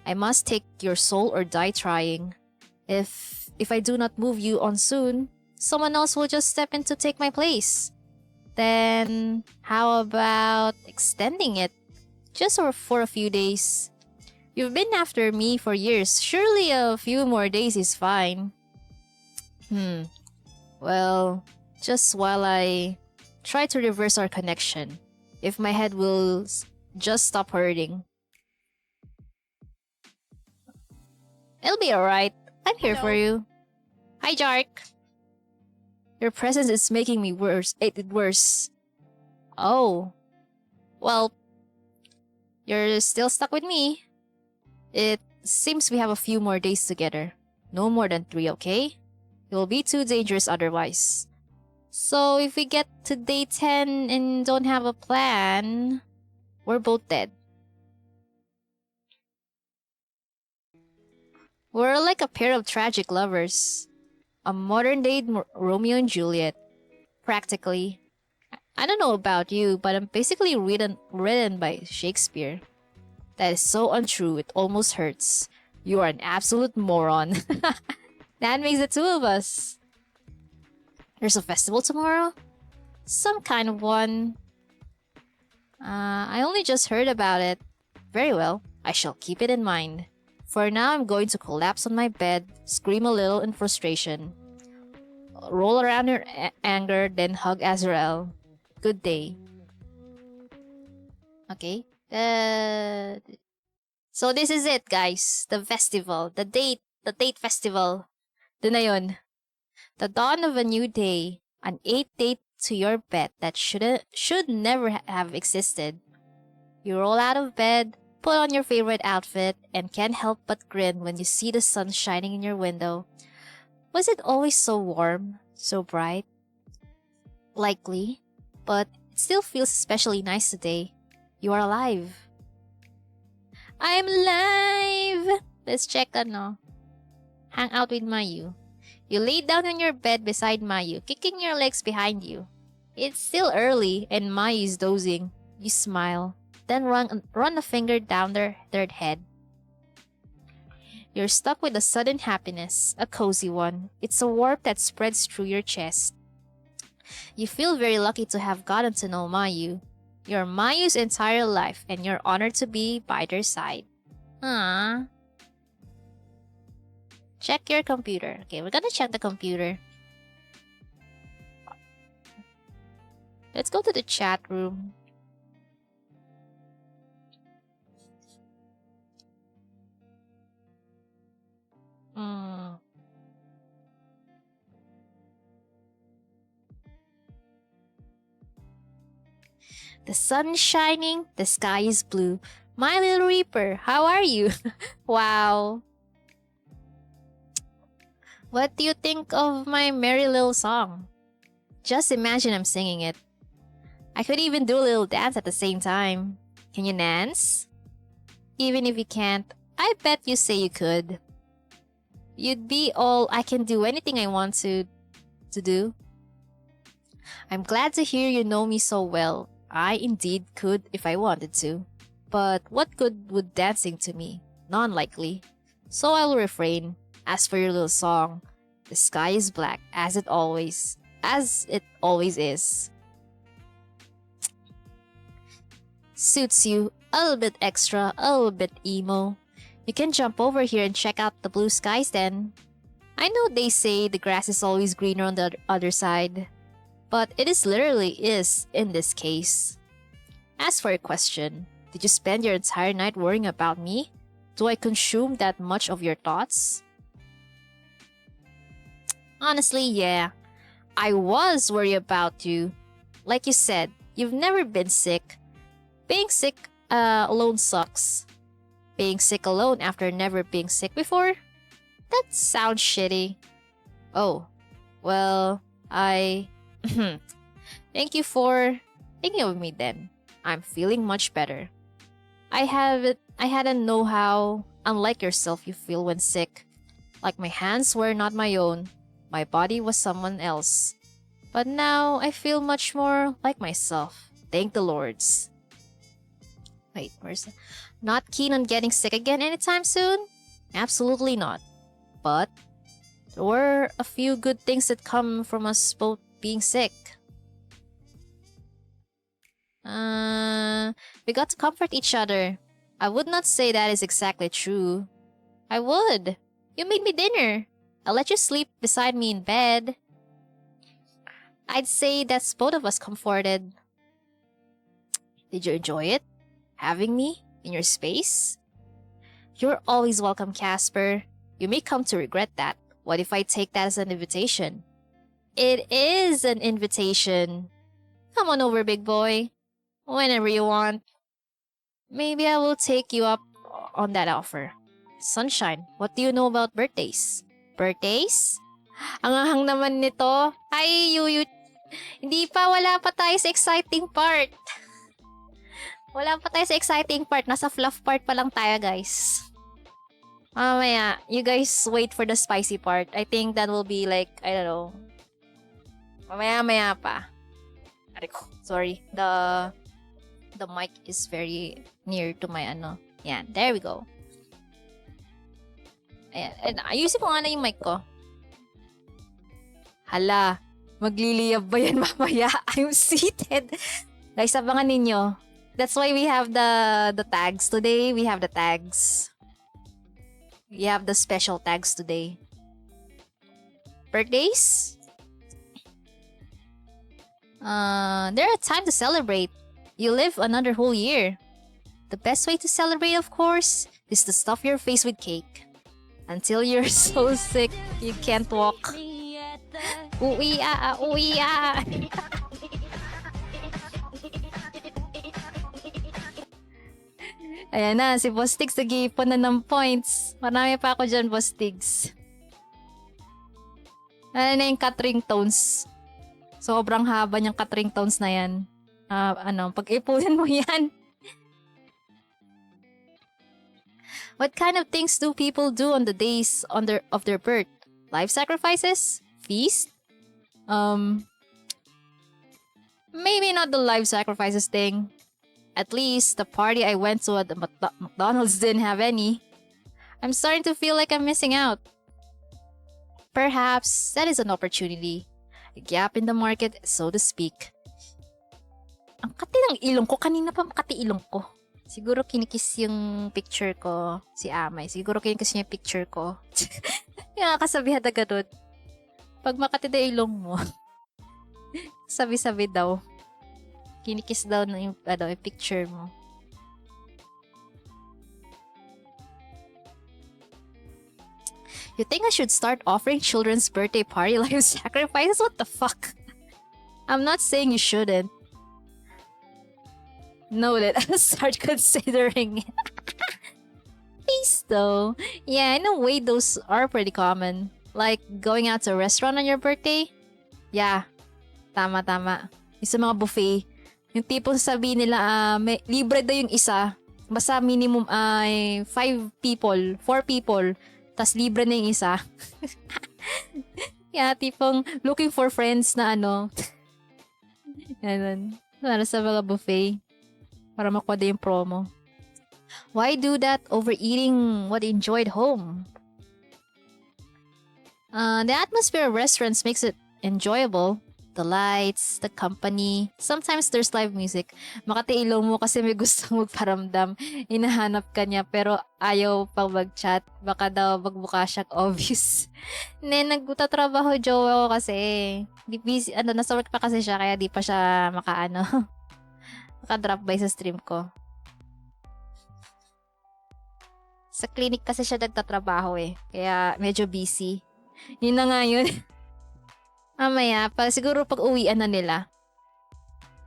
I must take your soul or die trying. If I do not move you on soon, someone else will just step in to take my place. Then, how about extending it? Just for a few days. You've been after me for years. Surely a few more days is fine. Well, just while I try to reverse our connection. If my head will just stop hurting. It'll be alright. I'm here for you. Hi, Jark. Your presence is making me worse. Oh. Well, you're still stuck with me. It seems we have a few more days together. No more than 3, okay? It will be too dangerous otherwise. So if we get to day 10 and don't have a plan, we're both dead. We're like a pair of tragic lovers. A modern-day Romeo and Juliet. Practically. I don't know about you, but I'm basically written by Shakespeare. That is so untrue, it almost hurts. You are an absolute moron. That makes the two of us. There's a festival tomorrow? Some kind of one. I only just heard about it. Very well, I shall keep it in mind. For now, I'm going to collapse on my bed, scream a little in frustration, roll around in anger, then hug Azrael. Good day. Okay. So this is it, guys. The festival. The date festival. Dun na yun. The dawn of a new day. An 8th date to your bet that should never have existed. You roll out of bed, put on your favorite outfit, and can't help but grin when you see the sun shining in your window. Was it always so warm? So bright? Likely. But it still feels especially nice today. You are alive. I'm alive! Let's check ano. Hang out with Mayu. You lay down on your bed beside Mayu, kicking your legs behind you. It's still early and Mayu is dozing. You smile, then run a finger down their head. You're stuck with a sudden happiness, a cozy one. It's a warmth that spreads through your chest. You feel very lucky to have gotten to know Mayu. You're Mayu's entire life, and you're honored to be by their side. Aww. Check your computer. Okay, we're gonna check the computer. Let's go to the chat room. The sun is shining, the sky is blue. My little reaper, how are you? Wow. What do you think of my merry little song? Just imagine I'm singing it. I could even do a little dance at the same time. Can you dance? Even if you can't, I bet you say you could. You'd be all I can do anything I want to do. I'm glad to hear you know me so well. I indeed could if I wanted to. But what good would dancing to me? None likely. So I'll refrain. As for your little song, the sky is black as it always is. Suits you, a little bit extra, a little bit emo. You can jump over here and check out the blue skies then. I know they say the grass is always greener on the other side, but it literally is in this case. As for your question, did you spend your entire night worrying about me? Do I consume that much of your thoughts? Honestly, yeah. I was worried about you. Like you said, you've never been sick. Being sick alone sucks. Being sick alone after never being sick before? That sounds shitty. Oh, well, Thank you for thinking of me then. I'm feeling much better. I hadn't know how unlike yourself you feel when sick. Like my hands were not my own. My body was someone else. But now I feel much more like myself. Thank the Lords. Wait, where's... Not keen on getting sick again anytime soon? Absolutely not. But there were a few good things that come from us both being sick. We got to comfort each other. I would not say that is exactly true. I would. You made me dinner. I let you sleep beside me in bed. I'd say that's both of us comforted. Did you enjoy it? Having me in your space? You're always welcome, Casper. You may come to regret that. What if I take that as an invitation? It is an invitation. Come on over, big boy. Whenever you want. Maybe I will take you up on that offer. Sunshine, what do you know about birthdays? Birthdays? Ang ahang naman nito. Ay, yuyu. Hindi pa, wala pa tayo sa exciting part. Wala pa tayo sa exciting part. Nasa fluff part pa lang tayo, guys. Mamaya, you guys wait for the spicy part. I think that will be like, I don't know. Mamaya pa. Sorry. The mic is very near to my ano. Yan, there we go. Ayan, ayusin ko nga na yung mic ko. Hala, magliliyab ba yan mamaya? I'm seated. Guys, abangan ninyo. That's why we have the tags today. We have the tags. We have the special tags today. Birthdays? They're a time to celebrate. You live another whole year. The best way to celebrate, of course, is to stuff your face with cake. Until you're so sick, you can't walk. Uwi-a, uwi-a. Ayan na, si Boss Tiggs nag-iipon na ng points. Marami pa ako dyan, Boss Tiggs. Ano na yung cut ringtones? Sobrang haba niyang cut ringtones na yan. Pag-ipunin mo yan. What kind of things do people do on the days of their birth? Life sacrifices? Feast? Maybe not the life sacrifices thing. At least, the party I went to at the McDonald's didn't have any. I'm starting to feel like I'm missing out. Perhaps that is an opportunity. A gap in the market, so to speak. Ang kati ng ilong ko. Kanina pa makati ilong ko. Siguro kinikis yung picture ko. Si Amay. Siguro kinikis niya yung picture ko. Yung kasabihan na ganun. Pag makati na ilong mo, sabi-sabi daw. Kinikis daw na yung picture mo. You think I should start offering children's birthday party life sacrifices? What the fuck? I'm not saying you shouldn't. Noted. I'll start considering it. Peace though. Yeah, in a way those are pretty common. Like going out to a restaurant on your birthday? Yeah. Tama. Yung sa mga buffet. Yung tipong sabihin nila, may, libre daw yung isa. Basta minimum ay 5 people, 4 people. Tas libre na yung isa. Yeah, tipong looking for friends na ano. Yan. Para sa mga buffet. Para makuha yung promo. Why do that over eating what enjoyed home? The atmosphere of restaurants makes it enjoyable. The lights, the company. Sometimes there's live music. Makati ilong mo kasi may gustong magparamdam. Hinahanap ka niya pero ayaw pang mag-chat. Baka daw magbuka siyang obvious. Nagtatrabaho jowa ko kasi. Di busy, nasa work pa kasi siya kaya di pa siya maka-drop by sa stream ko. Sa clinic kasi siya nagtatrabaho eh. Kaya medyo busy. Yun na nga yun. Mamaya, siguro pag uwian na nila.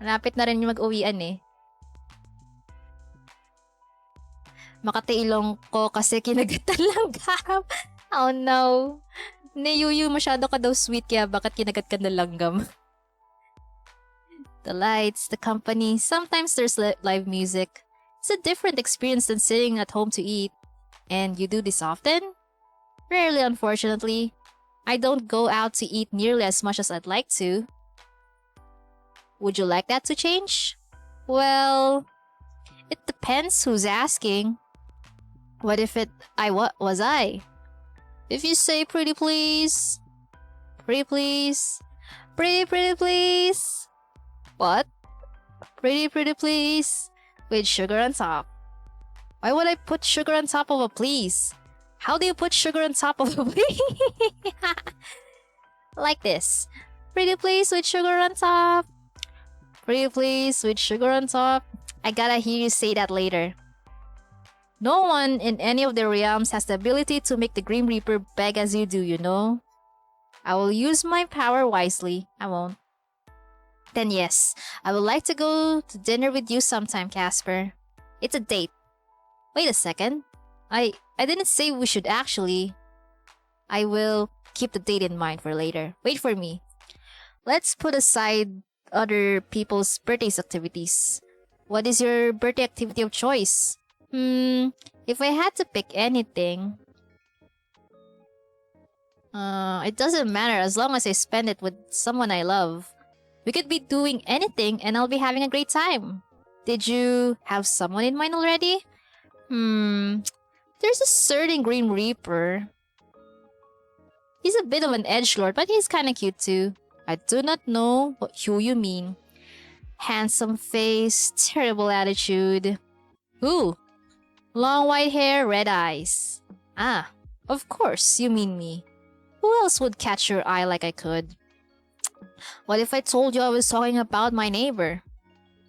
Malapit na rin yung mag-uwian eh. Makatiilong ko kasi kinagatan lang gam. Oh no. Yuyu, masyado ka daw sweet kaya bakit kinagat ka na langgam? The lights, the company, sometimes there's live music. It's a different experience than sitting at home to eat. And you do this often? Rarely, unfortunately. I don't go out to eat nearly as much as I'd like to. Would you like that to change? Well, it depends who's asking. What if what was I? If you say pretty please, pretty please, pretty please. What? Pretty please, with sugar on top. Why would I put sugar on top of a please? How do you put sugar on top of a please? Like this. Pretty please with sugar on top. Pretty please with sugar on top. I gotta hear you say that later. No one in any of the realms has the ability to make the Grim Reaper beg as you do, you know? I will use my power wisely. I won't. Then yes, I would like to go to dinner with you sometime, Casper. It's a date. Wait a second. I didn't say we should actually. I will keep the date in mind for later. Wait for me. Let's put aside other people's birthdays activities. What is your birthday activity of choice? If I had to pick anything, it doesn't matter as long as I spend it with someone I love. We could be doing anything and I'll be having a great time. Did you have someone in mind already? There's a certain Grim Reaper. He's a bit of an edgelord, but he's kinda cute too. I do not know who you mean. Handsome face, terrible attitude. Ooh, long white hair, red eyes. Ah, of course, you mean me. Who else would catch your eye like I could? What if I told you I was talking about my neighbor?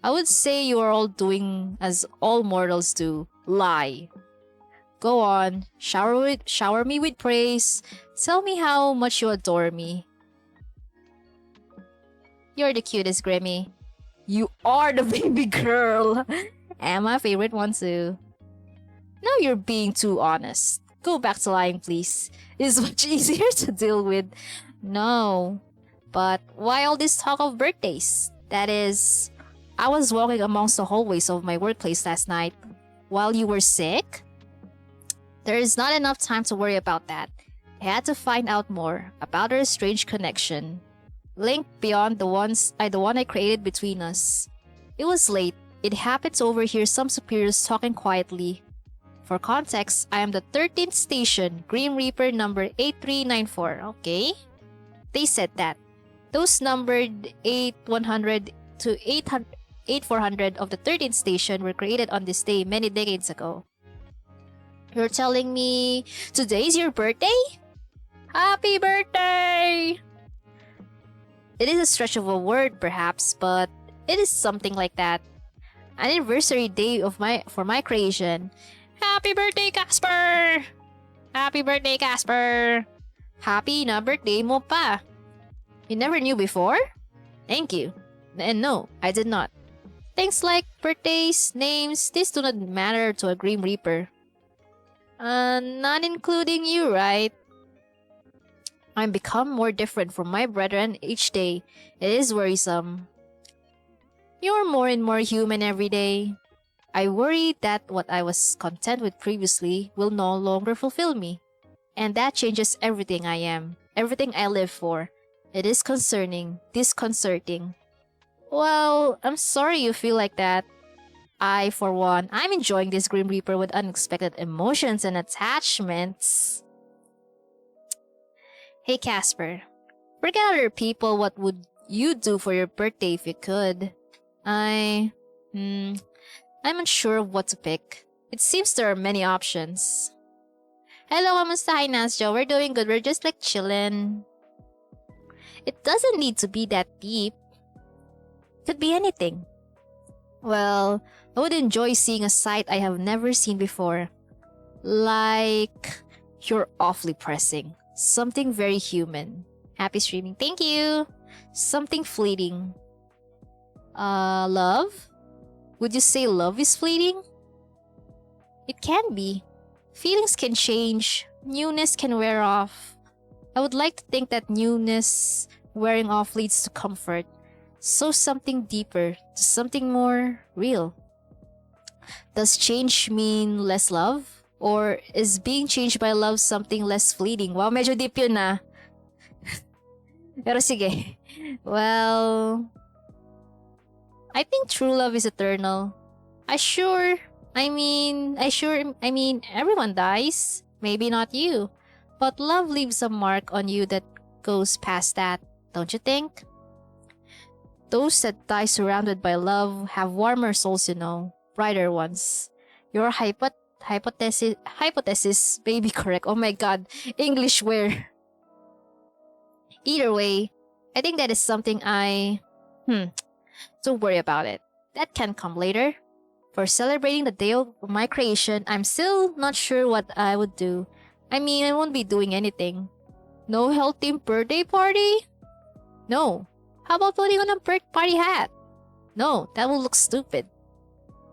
I would say you are all doing as all mortals do. Lie. Go on, shower me with praise. Tell me how much you adore me. You're the cutest, Grimmy. You are the baby girl. And my favorite one too. Now you're being too honest. Go back to lying, please. It's much easier to deal with. No. But why all this talk of birthdays? That is, I was walking amongst the hallways of my workplace last night while you were sick. There is not enough time to worry about that. I had to find out more about our strange connection. Link beyond the one I created between us. It was late. It happened to overhear some superiors talking quietly. For context, I am the 13th station, Grim Reaper number 8394, okay? They said that. Those numbered 8100 to 8400 of the 13th station were created on this day many decades ago. You're telling me today's your birthday? Happy birthday! It is a stretch of a word perhaps, but it is something like that. Anniversary day for my creation. Happy birthday, Casper! Happy birthday, Casper! Happy na birthday mo pa. You never knew before? Thank you. And no, I did not. Things like birthdays, names, these do not matter to a Grim Reaper. Not including you, right? I'm become more different from my brethren each day. It is worrisome. You're more and more human every day. I worry that what I was content with previously will no longer fulfill me. And that changes everything I am, everything I live for. It is disconcerting. Well, I'm sorry you feel like that. For one, I'm enjoying this Grim Reaper with unexpected emotions and attachments. Hey Casper, forget other people, what would you do for your birthday if you could? I'm unsure of what to pick. It seems there are many options. Hello, kamusta? Hi Nasjo, we're doing good, we're just like chillin'. It doesn't need to be that deep. Could be anything. Well, I would enjoy seeing a sight I have never seen before. Like, you're awfully pressing. Something very human. Happy streaming. Thank you. Something fleeting. Love? Would you say love is fleeting? It can be. Feelings can change. Newness can wear off. I would like to think that newness wearing off leads to comfort. So something deeper, to something more real. Does change mean less love? Or is being changed by love something less fleeting? Wow, medyo deep yun na. Pero sige. Well, I think true love is eternal. I mean, everyone dies. Maybe not you. But love leaves a mark on you that goes past that, don't you think? Those that die surrounded by love have warmer souls, you know. Brighter ones. Your hypothesis may be correct. Oh my god. English where? Either way, I think that is something don't worry about it. That can come later. For celebrating the day of my creation, I'm still not sure what I would do. I mean, I won't be doing anything. No healthy birthday party? No. How about putting on a party hat? No, that will look stupid.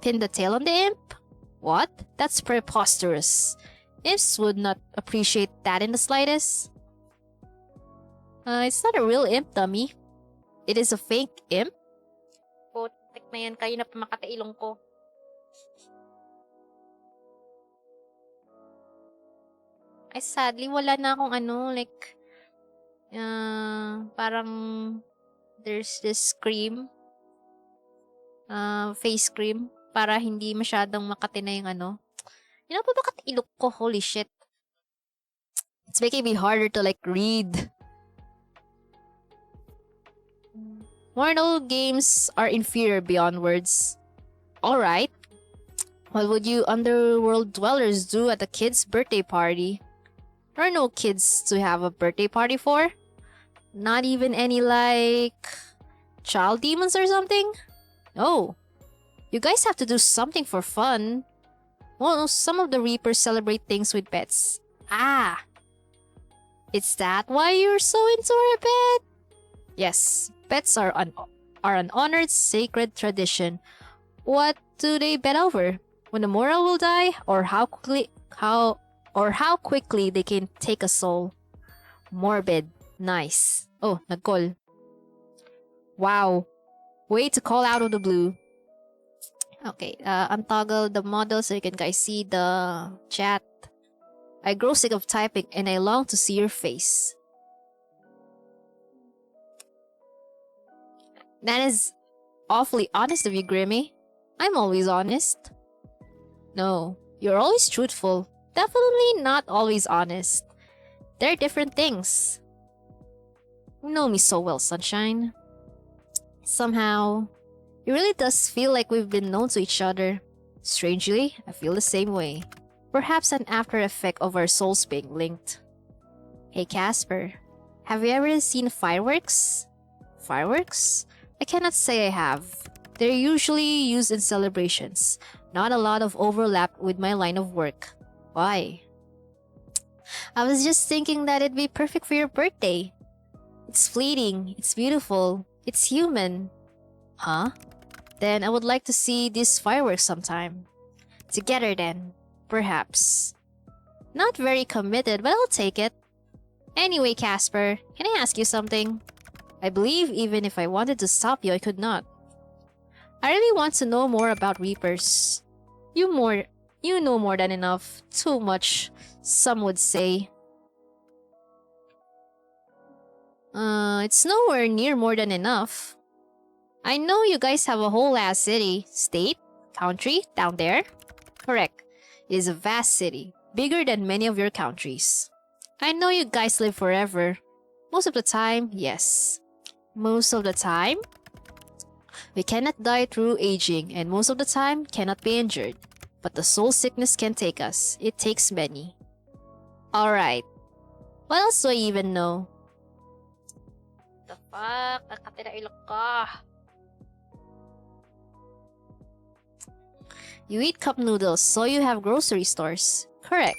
Pin the tail on the imp? What? That's preposterous. Imps would not appreciate that in the slightest. It's not a real imp, dummy. It is a fake imp. Putik na yan, kayo na pa makatailong ko. Ay, sadly, wala na akong parang there's this cream, face cream, para hindi masyadong makati na yung Yun pa bakit ilok ko? Holy shit. It's making me harder to read. Mortal games are inferior beyond words. Alright. What would you underworld dwellers do at a kid's birthday party? There are no kids to have a birthday party for. Not even any child demons or something? No. You guys have to do something for fun. Well, some of the Reapers celebrate things with pets. Ah! Is that why you're so into our pet? Yes, pets are an honored sacred tradition. What do they bet over? When the moral will die, or how quickly they can take a soul? Morbid. Nice. Oh, nag-call. Wow. Way to call out of the blue. Okay, untoggle the model so you can guys see the chat. I grow sick of typing and I long to see your face. That is awfully honest of you, Grimmy. I'm always honest. No, you're always truthful. Definitely not always honest. They're different things. You know me so well, Sunshine. Somehow, it really does feel like we've been known to each other. Strangely, I feel the same way. Perhaps an after effect of our souls being linked. Hey Casper, have you ever seen fireworks? Fireworks? I cannot say I have. They're usually used in celebrations. Not a lot of overlap with my line of work. Why? I was just thinking that it'd be perfect for your birthday. It's fleeting, it's beautiful, it's human. Huh? Then I would like to see these fireworks sometime. Together then, perhaps. Not very committed, but I'll take it. Anyway, Casper, can I ask you something? I believe even if I wanted to stop you, I could not. I really want to know more about Reapers. You know more than enough. Too much, some would say. It's nowhere near more than enough. I know you guys have a whole ass city, state, country, down there. Correct. It is a vast city, bigger than many of your countries. I know you guys live forever. Most of the time, yes. Most of the time, we cannot die through aging, and most of the time, cannot be injured. But the soul sickness can take us. It takes many. Alright. What else do I even know? The fuck? Nakatira ilok ka. You eat cup noodles, so you have grocery stores. Correct.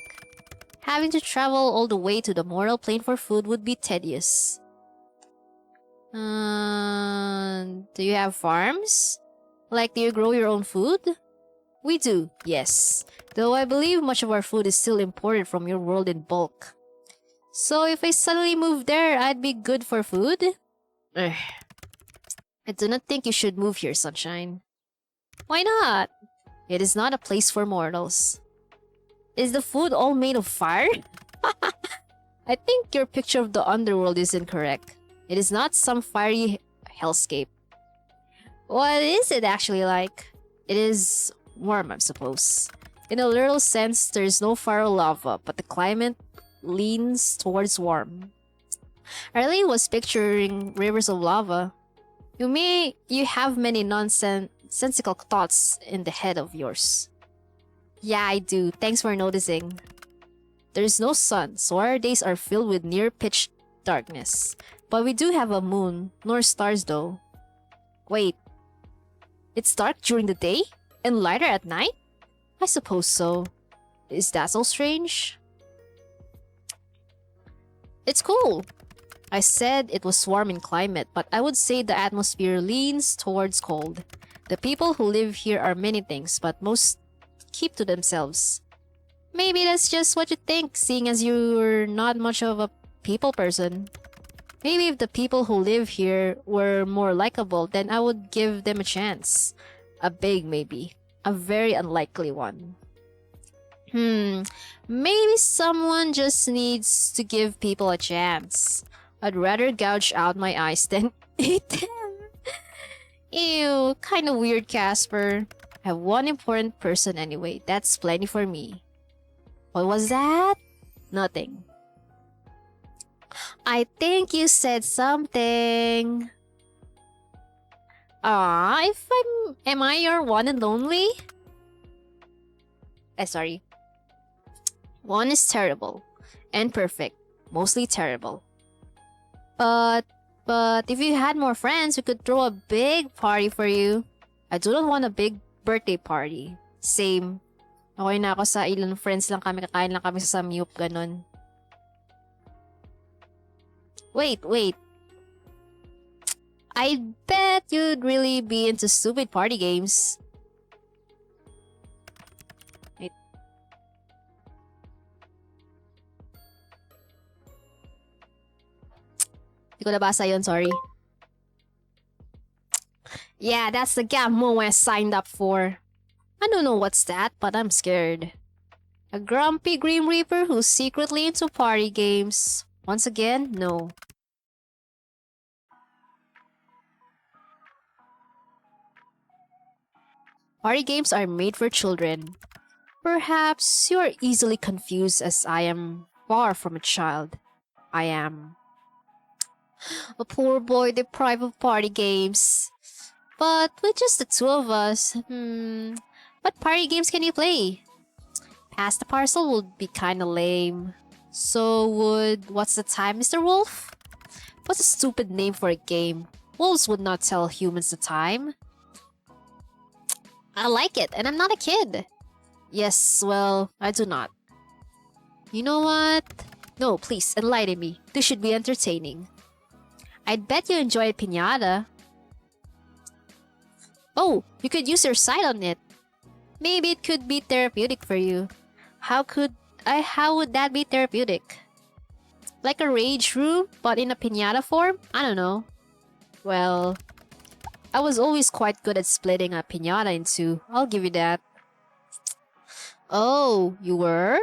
Having to travel all the way to the moral plane for food would be tedious. Do you have farms? Do you grow your own food? We do, yes. Though I believe much of our food is still imported from your world in bulk. So if I suddenly moved there, I'd be good for food? Ugh. I do not think you should move here, Sunshine. Why not? It is not a place for mortals. Is the food all made of fire? I think your picture of the underworld is incorrect. It is not some fiery hellscape. What is it actually like? It is warm, I suppose. In a literal sense, there's no fire or lava, but the climate leans towards warm. I really was picturing rivers of lava. You have many nonsensical thoughts in the head of yours. Yeah, I do. Thanks for noticing. There's no sun, so our days are filled with near pitch darkness. But we do have a moon, nor stars though. Wait, it's dark during the day? And lighter at night? I suppose so. Is that so strange? It's cool. I said it was warm in climate, but I would say the atmosphere leans towards cold. The people who live here are many things, but most keep to themselves. Maybe that's just what you think, seeing as you're not much of a people person. Maybe if the people who live here were more likable, then I would give them a chance. A big maybe. A very unlikely one. Maybe someone just needs to give people a chance. I'd rather gouge out my eyes than eat them. Ew, kinda weird, Casper. I have one important person anyway. That's plenty for me. What was that? Nothing. I think you said something. Am I your one and only? Sorry. One is terrible. And perfect. Mostly terrible. But if you had more friends, we could throw a big party for you. I do not want a big birthday party. Same. Okay na ako sa ilang friends lang kami, kakain lang kami sa samyup, ganun. Wait. I bet you'd really be into stupid party games. Wait. Di ko nabasa yun, sorry. Yeah, that's the gammo I signed up for. I don't know what's that, but I'm scared. A grumpy Grim Reaper who's secretly into party games. Once again, no. Party games are made for children. Perhaps you are easily confused as I am far from a child. I am. A poor boy deprived of party games. But with just the two of us, what party games can you play? Pass the parcel would be kinda lame. So would What's the Time, Mr. Wolf? What's a stupid name for a game? Wolves would not tell humans the time. I like it, and I'm not a kid. Yes, well, I do not. You know what? No, please, enlighten me. This should be entertaining. I'd bet you enjoy a piñata. Oh, you could use your sight on it. Maybe it could be therapeutic for you. How would that be therapeutic? Like a rage room, but in a piñata form? I don't know. Well, I was always quite good at splitting a piñata in two. I'll give you that. Oh, you were?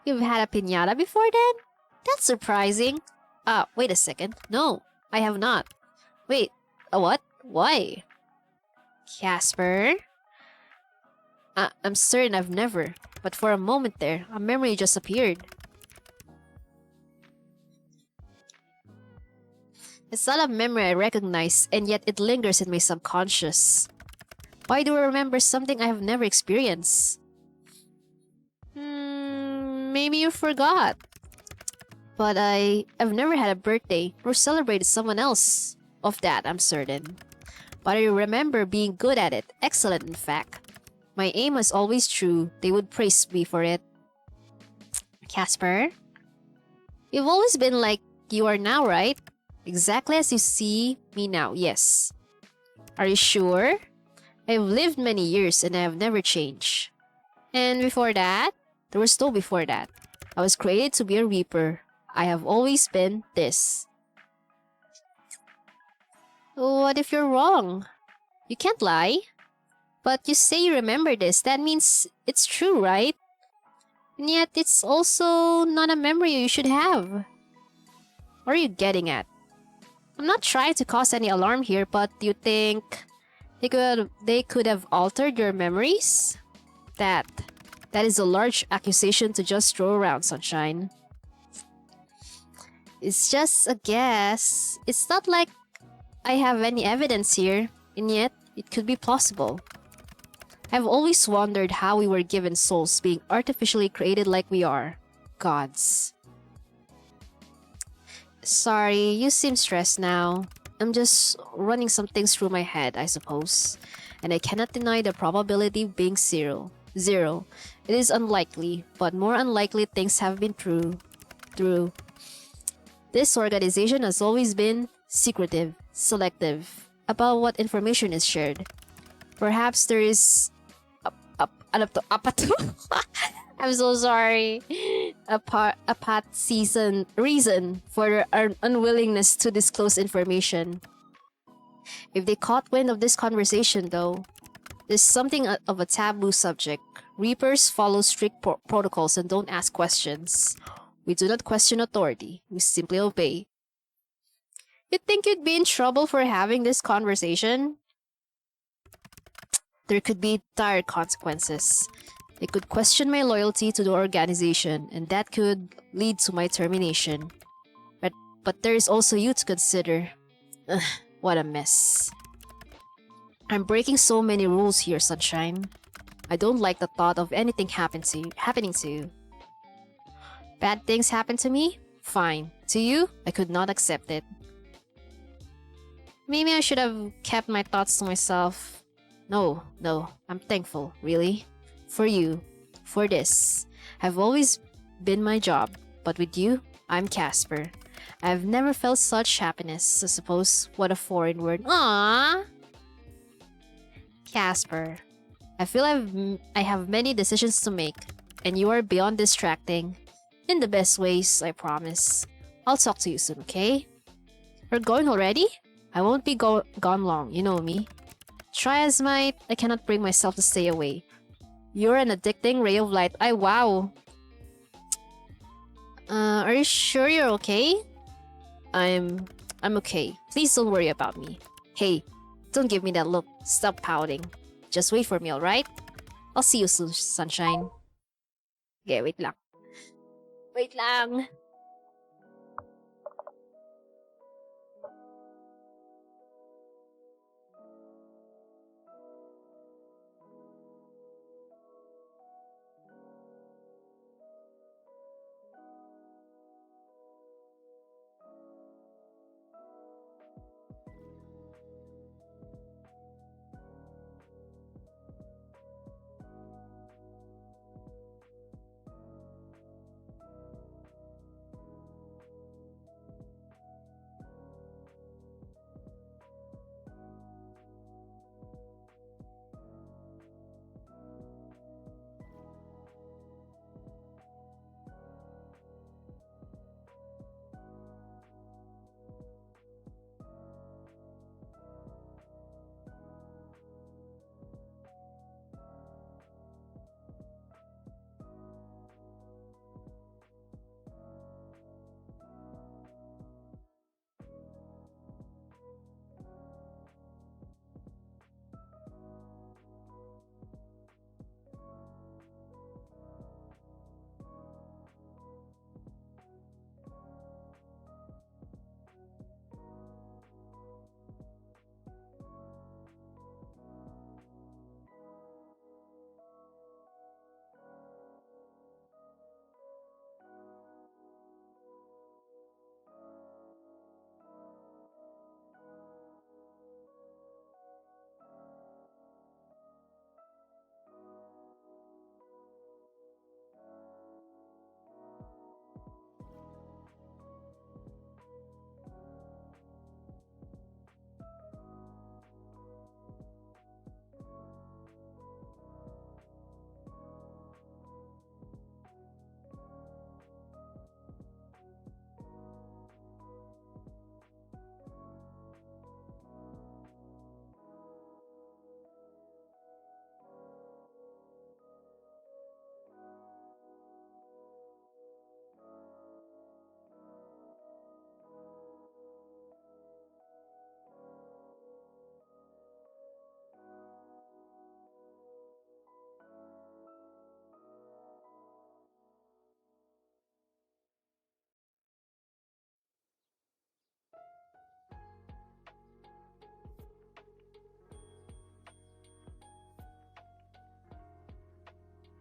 You've had a piñata before then? That's surprising. Wait a second. No, I have not. Wait, a what? Why? Casper? I'm certain I've never. But for a moment there, a memory just appeared. It's not a memory I recognize, and yet it lingers in my subconscious. Why do I remember something I have never experienced? Maybe you forgot. But I've never had a birthday or celebrated someone else. Of that, I'm certain. But I remember being good at it. Excellent, in fact. My aim was always true. They would praise me for it. Casper? You've always been like you are now, right? Exactly as you see me now, yes. Are you sure? I've lived many years and I have never changed. And before that? There was no before that. I was created to be a reaper. I have always been this. What if you're wrong? You can't lie. But you say you remember this. That means it's true, right? And yet it's also not a memory you should have. What are you getting at? I'm not trying to cause any alarm here, but do you think They could have altered your memories? That that is a large accusation to just throw around, Sunshine. It's just a guess. It's not like I have any evidence here, and yet it could be plausible. I've always wondered how we were given souls being artificially created like we are. Gods. Sorry, you seem stressed now. I'm just running some things through my head, I suppose. And I cannot deny the probability being zero. Zero. It is unlikely, but more unlikely things have been true. This organization has always been secretive, selective about what information is shared. Perhaps there is I'm so sorry. A pat season reason for their unwillingness to disclose information. If they caught wind of this conversation, though, there's something of a taboo subject. Reapers follow strict protocols and don't ask questions. We do not question authority. We simply obey. You'd think you'd be in trouble for having this conversation? There could be dire consequences. They could question my loyalty to the organization, and that could lead to my termination. But there is also you to consider. Ugh, what a mess. I'm breaking so many rules here, Sunshine. I don't like the thought of anything happening to you. Bad things happen to me? Fine. To you, I could not accept it. Maybe I should have kept my thoughts to myself. No, I'm thankful, really. For you. For this. I've always been my job, but with you, I'm Casper. I've never felt such happiness, I suppose. What a foreign word. Aww! Casper. I feel I have many decisions to make, and you are beyond distracting. In the best ways, I promise. I'll talk to you soon, okay? We're going already? I won't be gone long, you know me. Try as might, I cannot bring myself to stay away. You're an addicting ray of light. Wow. Are you sure you're okay? I'm okay. Please don't worry about me. Hey, don't give me that look. Stop pouting. Just wait for me, alright? I'll see you soon, Sunshine. Okay, wait lang. Wait lang.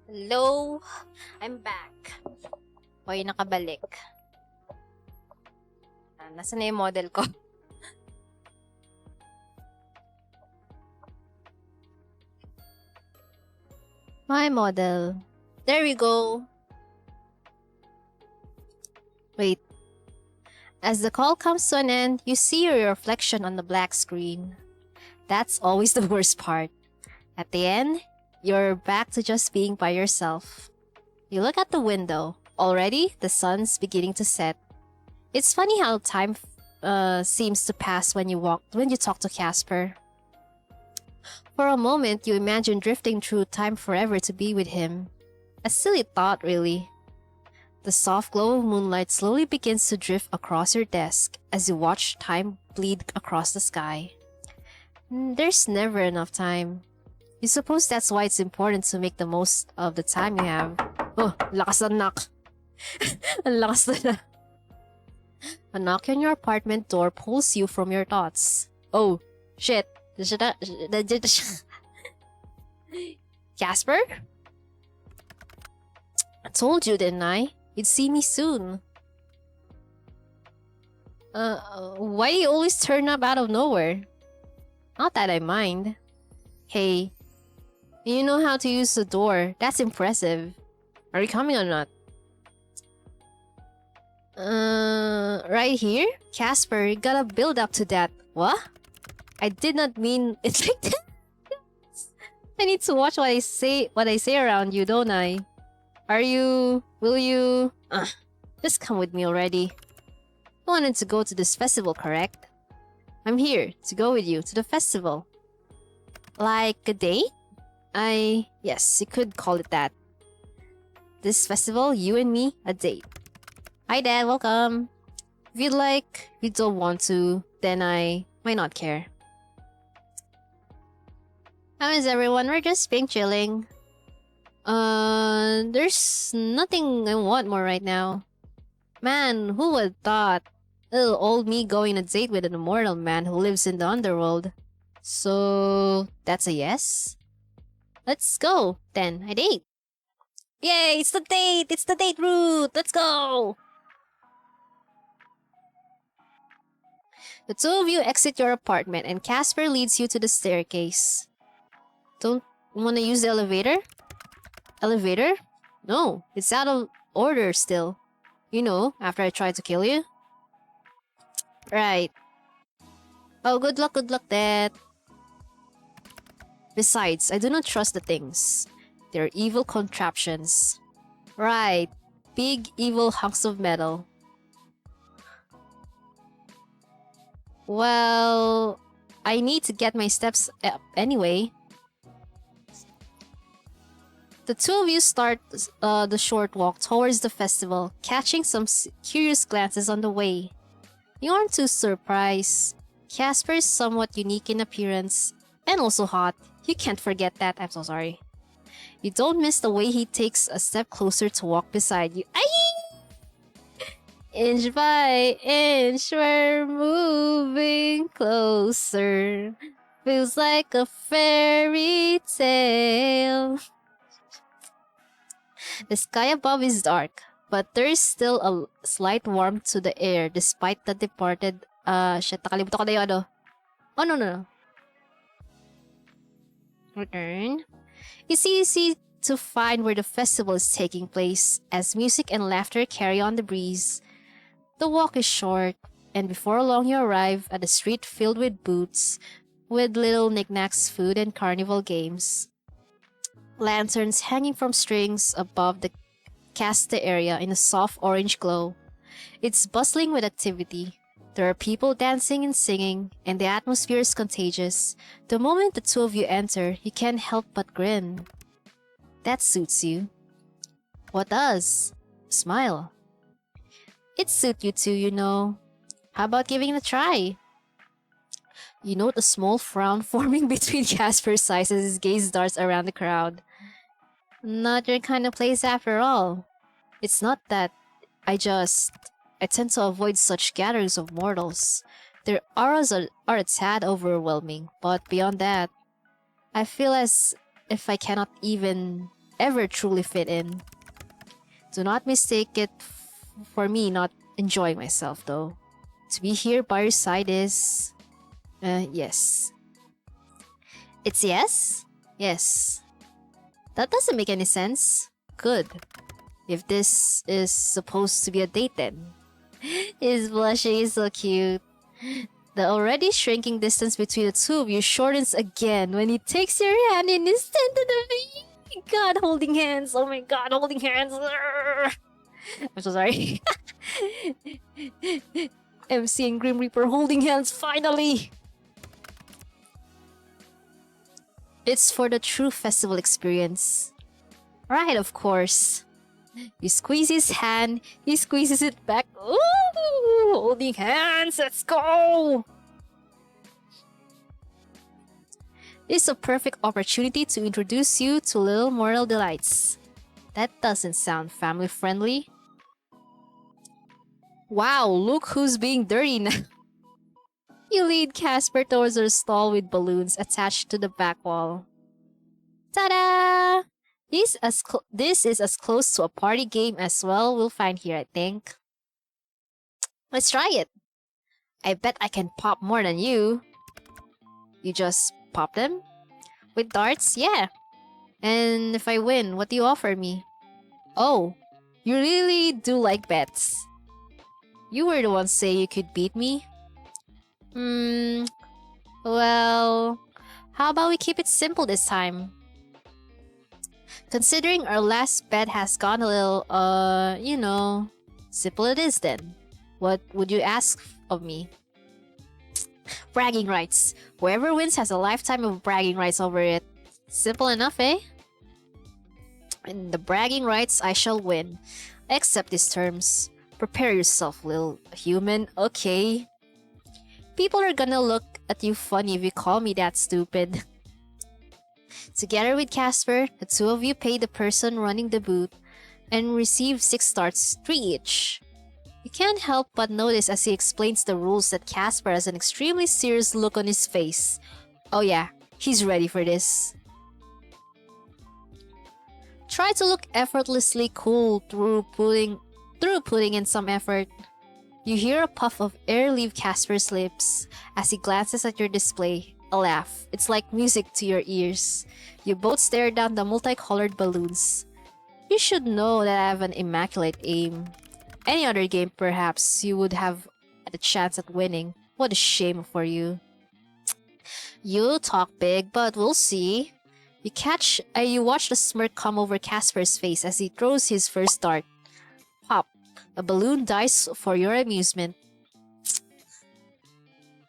Hello? I'm back. Hoy, nakabalik. Nasaan na yung model ko? My model. There we go. Wait. As the call comes to an end, you see your reflection on the black screen. That's always the worst part. At the end, you're back to just being by yourself. You look at the window. Already, the sun's beginning to set. It's funny how time seems to pass when you talk to Casper. For a moment, you imagine drifting through time forever to be with him. A silly thought, really. The soft glow of moonlight slowly begins to drift across your desk as you watch time bleed across the sky. There's never enough time. You suppose that's why it's important to make the most of the time you have. Oh, lakas na knock. Ang lakas na. A knock on your apartment door pulls you from your thoughts. Oh, shit. Casper? I told you, didn't I? You'd see me soon. Why do you always turn up out of nowhere? Not that I mind. Hey, you know how to use the door. That's impressive. Are you coming or not? Right here? Casper, you gotta build up to that. What? I did not mean it like that. I need to watch what I say around you, don't I? Will you? Just come with me already. You wanted to go to this festival, correct? I'm here to go with you to the festival. Like a date? Yes, you could call it that. This festival, you and me, a date. Hi Dad, welcome. If you'd like, you don't want to, then I might not care. How is everyone? We're just being chilling. There's nothing I want more right now. Man, who would thought? Little old me going on a date with an immortal man who lives in the underworld. So, that's a yes? Let's go, then. A date. Yay, it's the date! It's the date route! Let's go! The two of you exit your apartment and Casper leads you to the staircase. Don't want to use the elevator? Elevator? No, it's out of order still. You know, after I tried to kill you? Right. Oh, good luck, Dad. Besides, I do not trust the things. They're evil contraptions. Right. Big evil hunks of metal. Well, I need to get my steps up anyway. The two of you start the short walk towards the festival, catching some curious glances on the way. You aren't too surprised. Casper is somewhat unique in appearance, and also hot. You can't forget that, I'm so sorry. You don't miss the way he takes a step closer to walk beside you. Aye! Inch by inch, we're moving closer. Feels like a fairy tale. The sky above is dark, but there is still a slight warmth to the air despite the departed... shit, nakalimutan ko na yung ano. Oh, no. Return. It's easy to find where the festival is taking place, as music and laughter carry on the breeze. The walk is short, and before long you arrive at a street filled with booths, with little knickknacks, food, and carnival games. Lanterns hanging from strings above cast the area in a soft orange glow. It's bustling with activity. There are people dancing and singing, and the atmosphere is contagious. The moment the two of you enter, you can't help but grin. That suits you. What does? Smile. It suits you too, you know. How about giving it a try? You note a small frown forming between Casper's eyes as his gaze darts around the crowd. Not your kind of place after all. It's not that. I tend to avoid such gatherings of mortals. Their auras are a tad overwhelming, but beyond that, I feel as if I cannot even ever truly fit in. Do not mistake it for me not enjoying myself, though. To be here by your side is... yes. It's yes? Yes. That doesn't make any sense. Good. If this is supposed to be a date then. He's blushing, he's so cute. The already shrinking distance between the two of you shortens again when he takes your hand in his tentative. God, holding hands. Oh my god, holding hands. I'm so sorry. MC and Grim Reaper holding hands, finally! It's for the true festival experience. Right, of course. You squeeze his hand, he squeezes it back. Ooh, holding hands, let's go! It's a perfect opportunity to introduce you to little mortal delights. That doesn't sound family friendly. Wow, look who's being dirty now. You lead Casper towards her stall with balloons attached to the back wall. Ta-da! This is as close to a party game as we'll find here, I think. Let's try it. I bet I can pop more than you. You just pop them? With darts? Yeah. And if I win, what do you offer me? Oh, you really do like bets. You were the one saying you could beat me? Well, how about we keep it simple this time? Considering our last bet has gone a little, simple it is then. What would you ask of me? Bragging rights. Whoever wins has a lifetime of bragging rights over it. Simple enough, eh? In the bragging rights, I shall win. I accept these terms. Prepare yourself, little human, okay? People are gonna look at you funny if you call me that stupid. Together with Casper, the two of you pay the person running the booth and receive 6 darts, 3 each. You can't help but notice as he explains the rules that Casper has an extremely serious look on his face. Oh yeah, he's ready for this. Try to look effortlessly cool through putting in some effort. You hear a puff of air leave Casper's lips as he glances at your display. A laugh. It's like music to your ears. You both stare down the multicolored balloons. You should know that I have an immaculate aim. Any other game, perhaps, you would have a chance at winning. What a shame for you. You talk big, but we'll see. You watch the smirk come over Casper's face as he throws his first dart. Pop. A balloon dies for your amusement.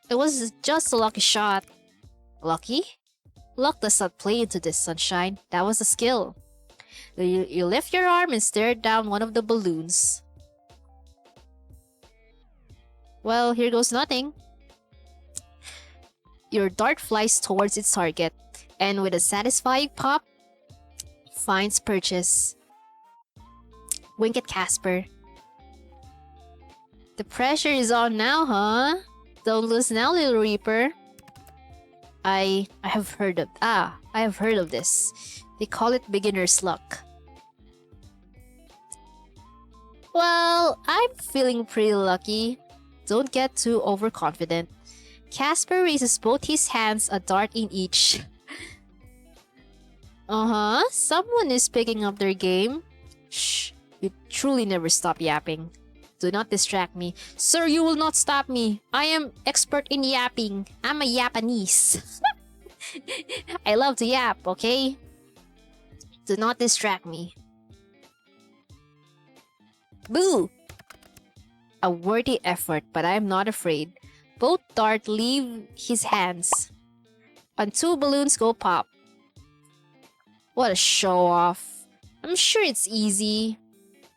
It was just a lucky shot. Lucky? Luck does not play into this, sunshine. That was a skill. You lift your arm and stare down one of the balloons. Well, here goes nothing. Your dart flies towards its target, and with a satisfying pop, finds purchase. Wink at Casper. The pressure is on now, huh? Don't lose now, little Reaper. I have heard of this. They call it beginner's luck. Well, I'm feeling pretty lucky. Don't get too overconfident. Casper raises both his hands, a dart in each. Someone is picking up their game. Shh, you truly never stop yapping. Do not distract me. Sir, you will not stop me. I am expert in yapping. I'm a Japanese. I love to yap, okay? Do not distract me. Boo! A worthy effort, but I am not afraid. Both dart leave his hands. And 2 balloons go pop. What a show-off. I'm sure it's easy.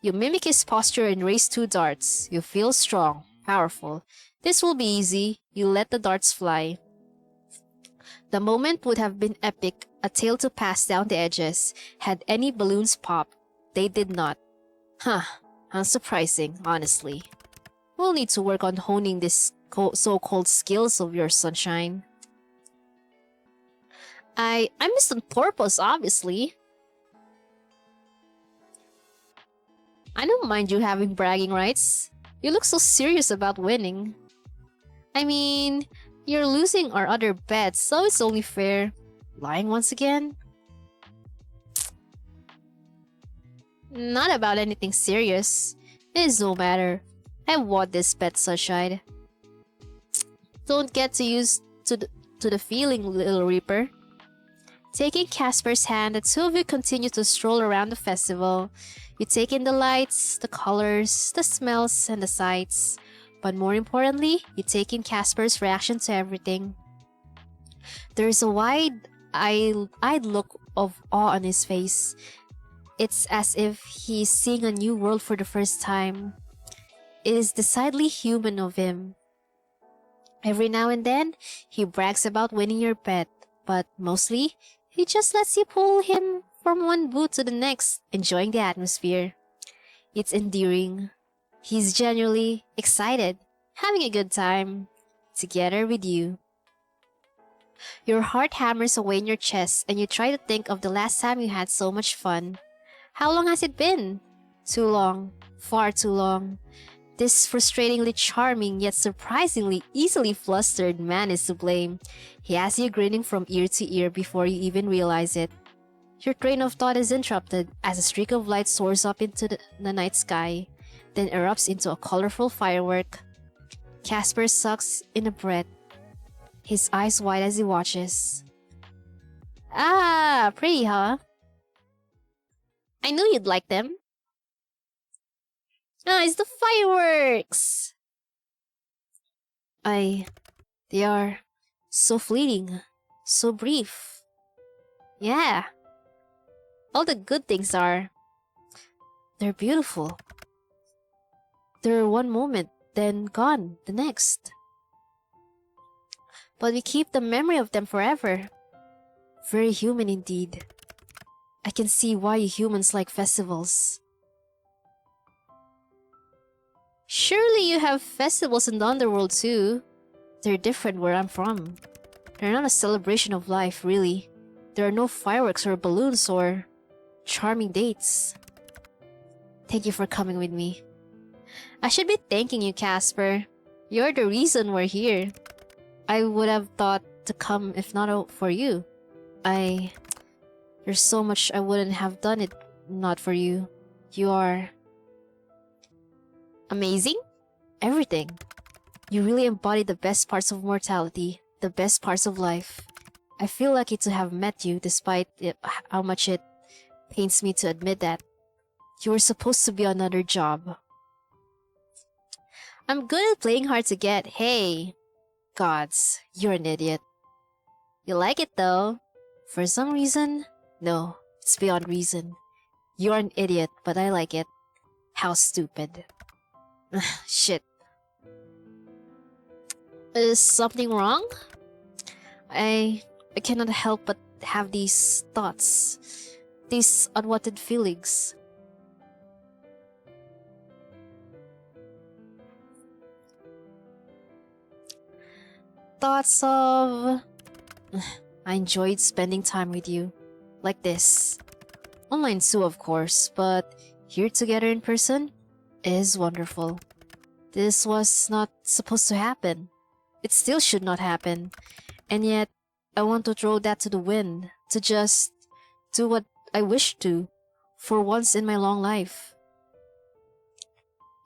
You mimic his posture and raise 2 darts. You feel strong, powerful. This will be easy. You let the darts fly. The moment would have been epic, a tale to pass down the edges, had any balloons popped. They did not. Huh, unsurprising, honestly. We'll need to work on honing this so-called skills of yours, sunshine. I missed on purpose, obviously. I don't mind you having bragging rights. You look so serious about winning. I mean, you're losing our other bets, so it's only fair. Lying once again? Not about anything serious. It is no matter. I want this bet, Sunshine. Don't get too used to the feeling, Little Reaper. Taking Casper's hand, the two of you continue to stroll around the festival. You take in the lights, the colors, the smells, and the sights. But more importantly, you take in Casper's reaction to everything. There's a wide-eyed look of awe on his face. It's as if he's seeing a new world for the first time. It is decidedly human of him. Every now and then, he brags about winning your bet, but mostly, he just lets you pull him from one booth to the next, enjoying the atmosphere. It's endearing. He's genuinely excited, having a good time, together with you. Your heart hammers away in your chest and you try to think of the last time you had so much fun. How long has it been? Too long. Far too long. This frustratingly charming yet surprisingly easily flustered man is to blame. He has you grinning from ear to ear before you even realize it. Your train of thought is interrupted as a streak of light soars up into the night sky, then erupts into a colorful firework. Casper sucks in a breath, his eyes wide as he watches. Ah, pretty, huh? I knew you'd like them. Ah, it's the fireworks! They are so fleeting, so brief. Yeah, all the good things are. They're beautiful. They're one moment, then gone the next. But we keep the memory of them forever. Very human indeed. I can see why you humans like festivals. Surely you have festivals in the underworld too. They're different where I'm from. They're not a celebration of life, really. There are no fireworks or balloons or charming dates. Thank you for coming with me. I should be thanking you, Casper. You're the reason we're here. I would have thought to come if not for you. There's so much I wouldn't have done it not for you. You are amazing? Everything. You really embody the best parts of mortality, the best parts of life. I feel lucky to have met you despite how much it pains me to admit that. You were supposed to be on another job. I'm good at playing hard to get. Hey! Gods, you're an idiot. You like it though. For some reason? No, it's beyond reason. You're an idiot, but I like it. How stupid. Shit. Is something wrong? I cannot help but have these thoughts. These unwanted feelings. Thoughts of... I enjoyed spending time with you. Like this. Online too, of course, but here together in person is wonderful. This was not supposed to happen. It still should not happen. And yet, I want to throw that to the wind, to just do what I wish to, for once in my long life.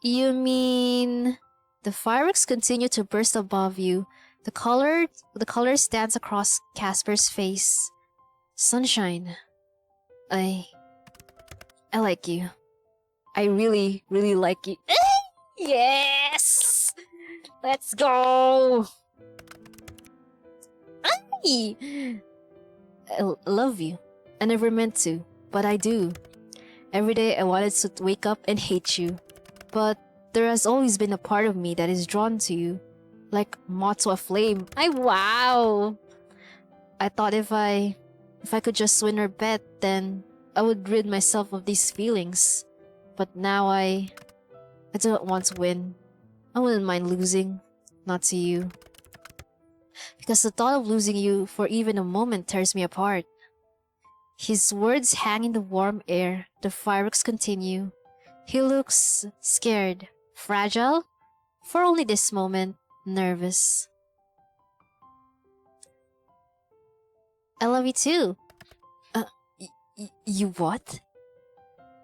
You mean... The fireworks continue to burst above you. The colors dance across Casper's face. Sunshine. I like you. I really, really like you. Yes! Let's go! I love you. I never meant to, but I do. Every day I wanted to wake up and hate you. But there has always been a part of me that is drawn to you. Like moth to a flame. Wow! I thought if I could just win her bet, then I would rid myself of these feelings. But now I don't want to win. I wouldn't mind losing. Not to you. Because the thought of losing you for even a moment tears me apart. His words hang in the warm air. The fireworks continue. He looks scared, fragile, for only this moment, nervous. I love you too. Uh, you what?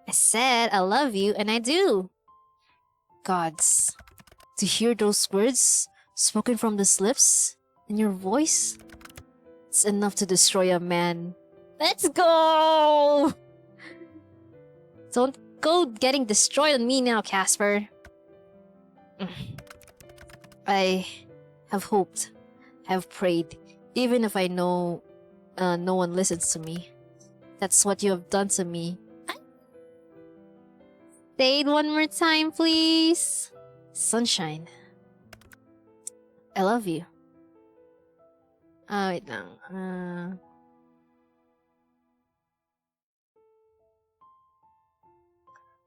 I said I love you, and I do. Gods, to hear those words spoken from these lips and your voice, it's enough to destroy a man. Let's go! Don't go getting destroyed on me now, Casper. I have hoped, have prayed, even if I know no one listens to me. That's what you have done to me. Say it one more time, please. Sunshine. I love you. Wait lang.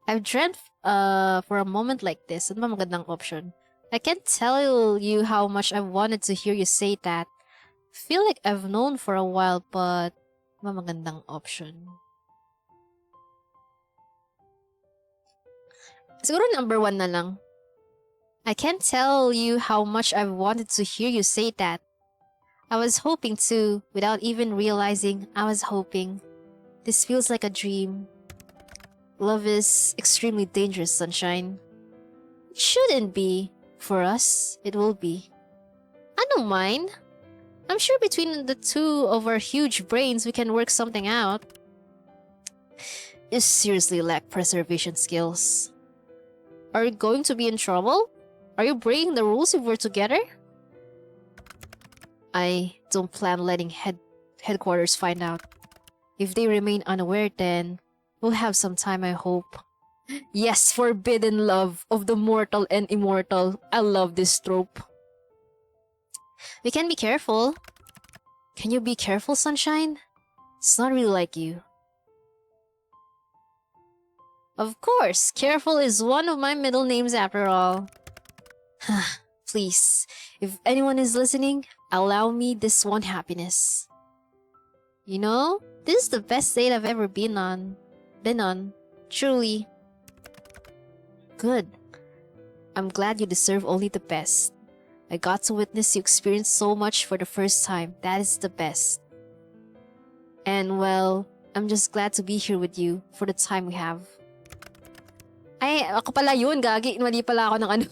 I've dreamt for a moment like this. Ano ba magandang option? I can't tell you how much I wanted to hear you say that. Feel like I've known for a while, but magandang option. Siguro number 1 na lang. I can't tell you how much I've wanted to hear you say that. I was hoping to, without even realizing I was hoping. This feels like a dream. Love is extremely dangerous, Sunshine. It shouldn't be. For us, it will be. I don't mind. I'm sure between the two of our huge brains we can work something out. You seriously lack preservation skills. Are you going to be in trouble? Are you breaking the rules if we're together? I don't plan letting headquarters find out. If they remain unaware, then we'll have some time, I hope. Yes, forbidden love of the mortal and immortal. I love this trope. We can be careful. Can you be careful, Sunshine? It's not really like you. Of course, careful is one of my middle names after all. Please, if anyone is listening, allow me this one happiness. You know, this is the best date I've ever been on. Truly. Good. I'm glad you deserve only the best. I got to witness you experience so much for the first time. That is the best. And well, I'm just glad to be here with you for the time we have. Ay, ako pala yun, gagi. Mali pala ako ng ano.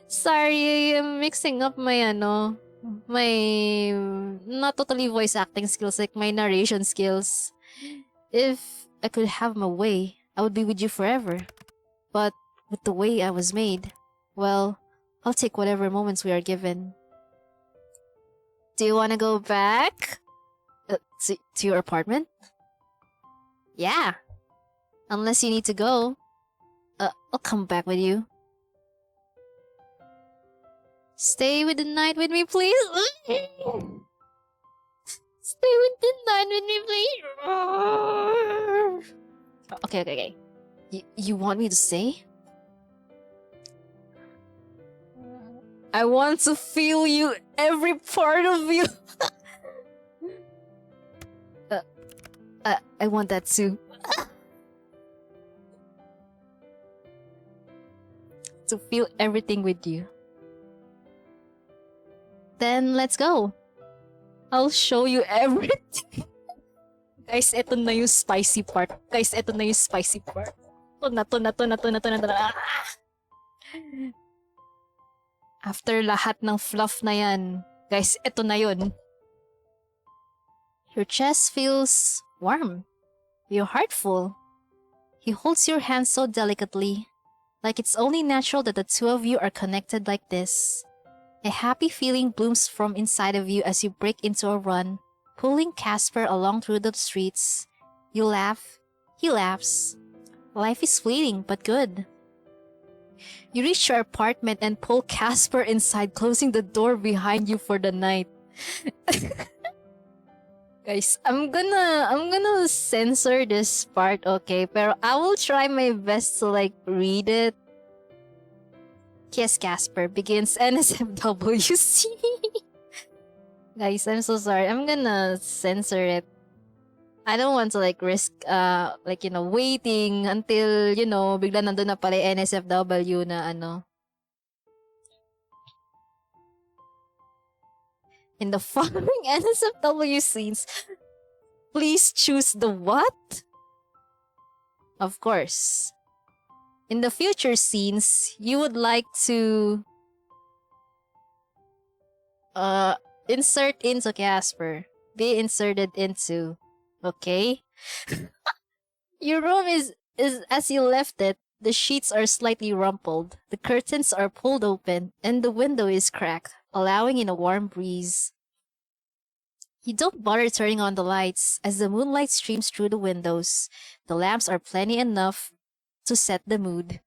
Sorry, I'm mixing up my not totally voice acting skills, like my narration skills. If I could have my way, I would be with you forever. But with the way I was made, well, I'll take whatever moments we are given. Do you want to go back? To your apartment? Yeah. Unless you need to go. I'll come back with you. Stay with the night with me, please. Stay with the night with me, please. Okay. You want me to stay? I want to feel you, every part of you. I want that too. To feel everything with you. Then let's go. I'll show you everything. Guys, eto na yung spicy part. To na. After lahat ng fluff na yan, guys, eto na yun. Your chest feels warm. Your heart full. He holds your hand so delicately, like it's only natural that the two of you are connected like this. A happy feeling blooms from inside of you as you break into a run, pulling Casper along through the streets. You laugh. He laughs. Life is fleeting, but good. You reach your apartment and pull Casper inside, closing the door behind you for the night. Guys, I'm gonna censor this part, okay? Pero I will try my best to read it. Kiss Casper begins NSFWC. Guys, I'm so sorry. I'm gonna censor it. I don't want to like risk like waiting until bigla nandun na pala yung NSFW na ano. In the following NSFW scenes, please choose the what? Of course. In the future scenes, you would like to insert into Casper. Be inserted into. Okay? Your room is as you left it. The sheets are slightly rumpled, the curtains are pulled open, and the window is cracked, allowing in a warm breeze. You don't bother turning on the lights as the moonlight streams through the windows. The lamps are plenty enough to set the mood.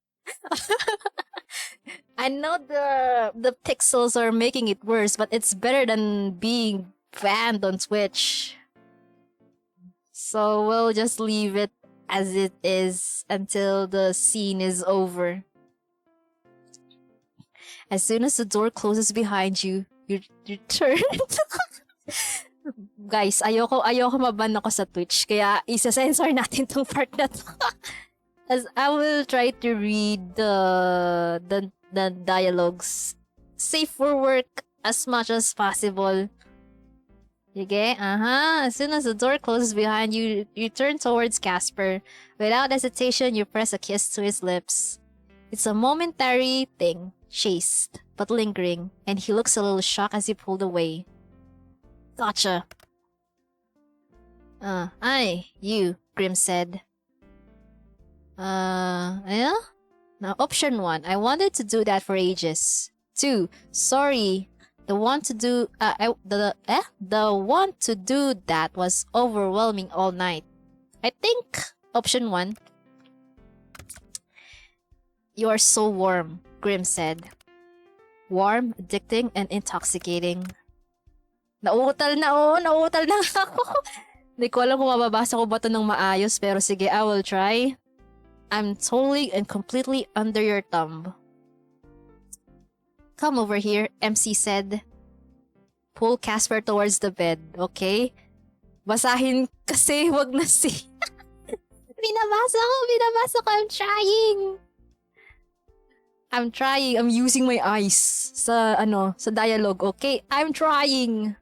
I know the pixels are making it worse, but it's better than being banned on Twitch. So we'll just leave it as it is until the scene is over. As soon as the door closes behind you, you turn. Guys, ayoko maban ako sa Twitch, kaya isa-censor natin tong part na to. As I will try to read the dialogues safe for work as much as possible. Okay, As soon as the door closes behind you, you turn towards Casper. Without hesitation, you press a kiss to his lips. It's a momentary thing, chaste, but lingering, and he looks a little shocked as he pulled away. Gotcha. Aye, you, Grim said. Yeah? Now, option 1, I wanted to do that for ages. 2, sorry. The want to do that was overwhelming all night. I think option 1. You are so warm, Grim said. Warm, addicting, and intoxicating. Nauutal na ako. Hindi ko alam kung mababasa ko ba ito ng maayos, pero sige, I will try. I'm totally and completely under your thumb. Come over here, MC said. Pull Casper towards the bed, okay? Basahin kasi, wag na si... Binabasa ko, I'm trying, I'm using my eyes sa dialogue, okay? I'm trying.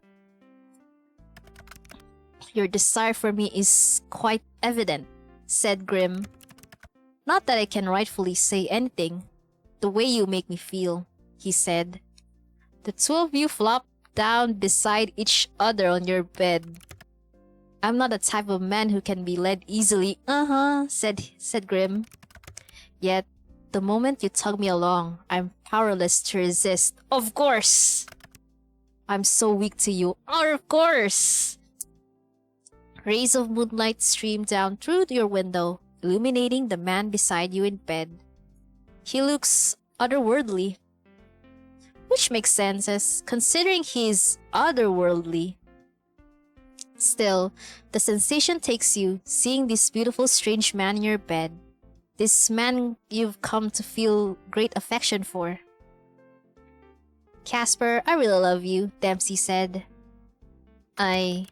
Your desire for me is quite evident, said Grim. Not that I can rightfully say anything. The way you make me feel, he said. The two of you flopped down beside each other on your bed. I'm not the type of man who can be led easily, said Grim. Yet, the moment you tug me along, I'm powerless to resist. Of course! I'm so weak to you. Of course! Rays of moonlight stream down through your window, illuminating the man beside you in bed. He looks otherworldly. Which makes sense as considering he's otherworldly. Still, the sensation takes you, seeing this beautiful strange man in your bed. This man you've come to feel great affection for. Casper, I really love you, Dempsey said. I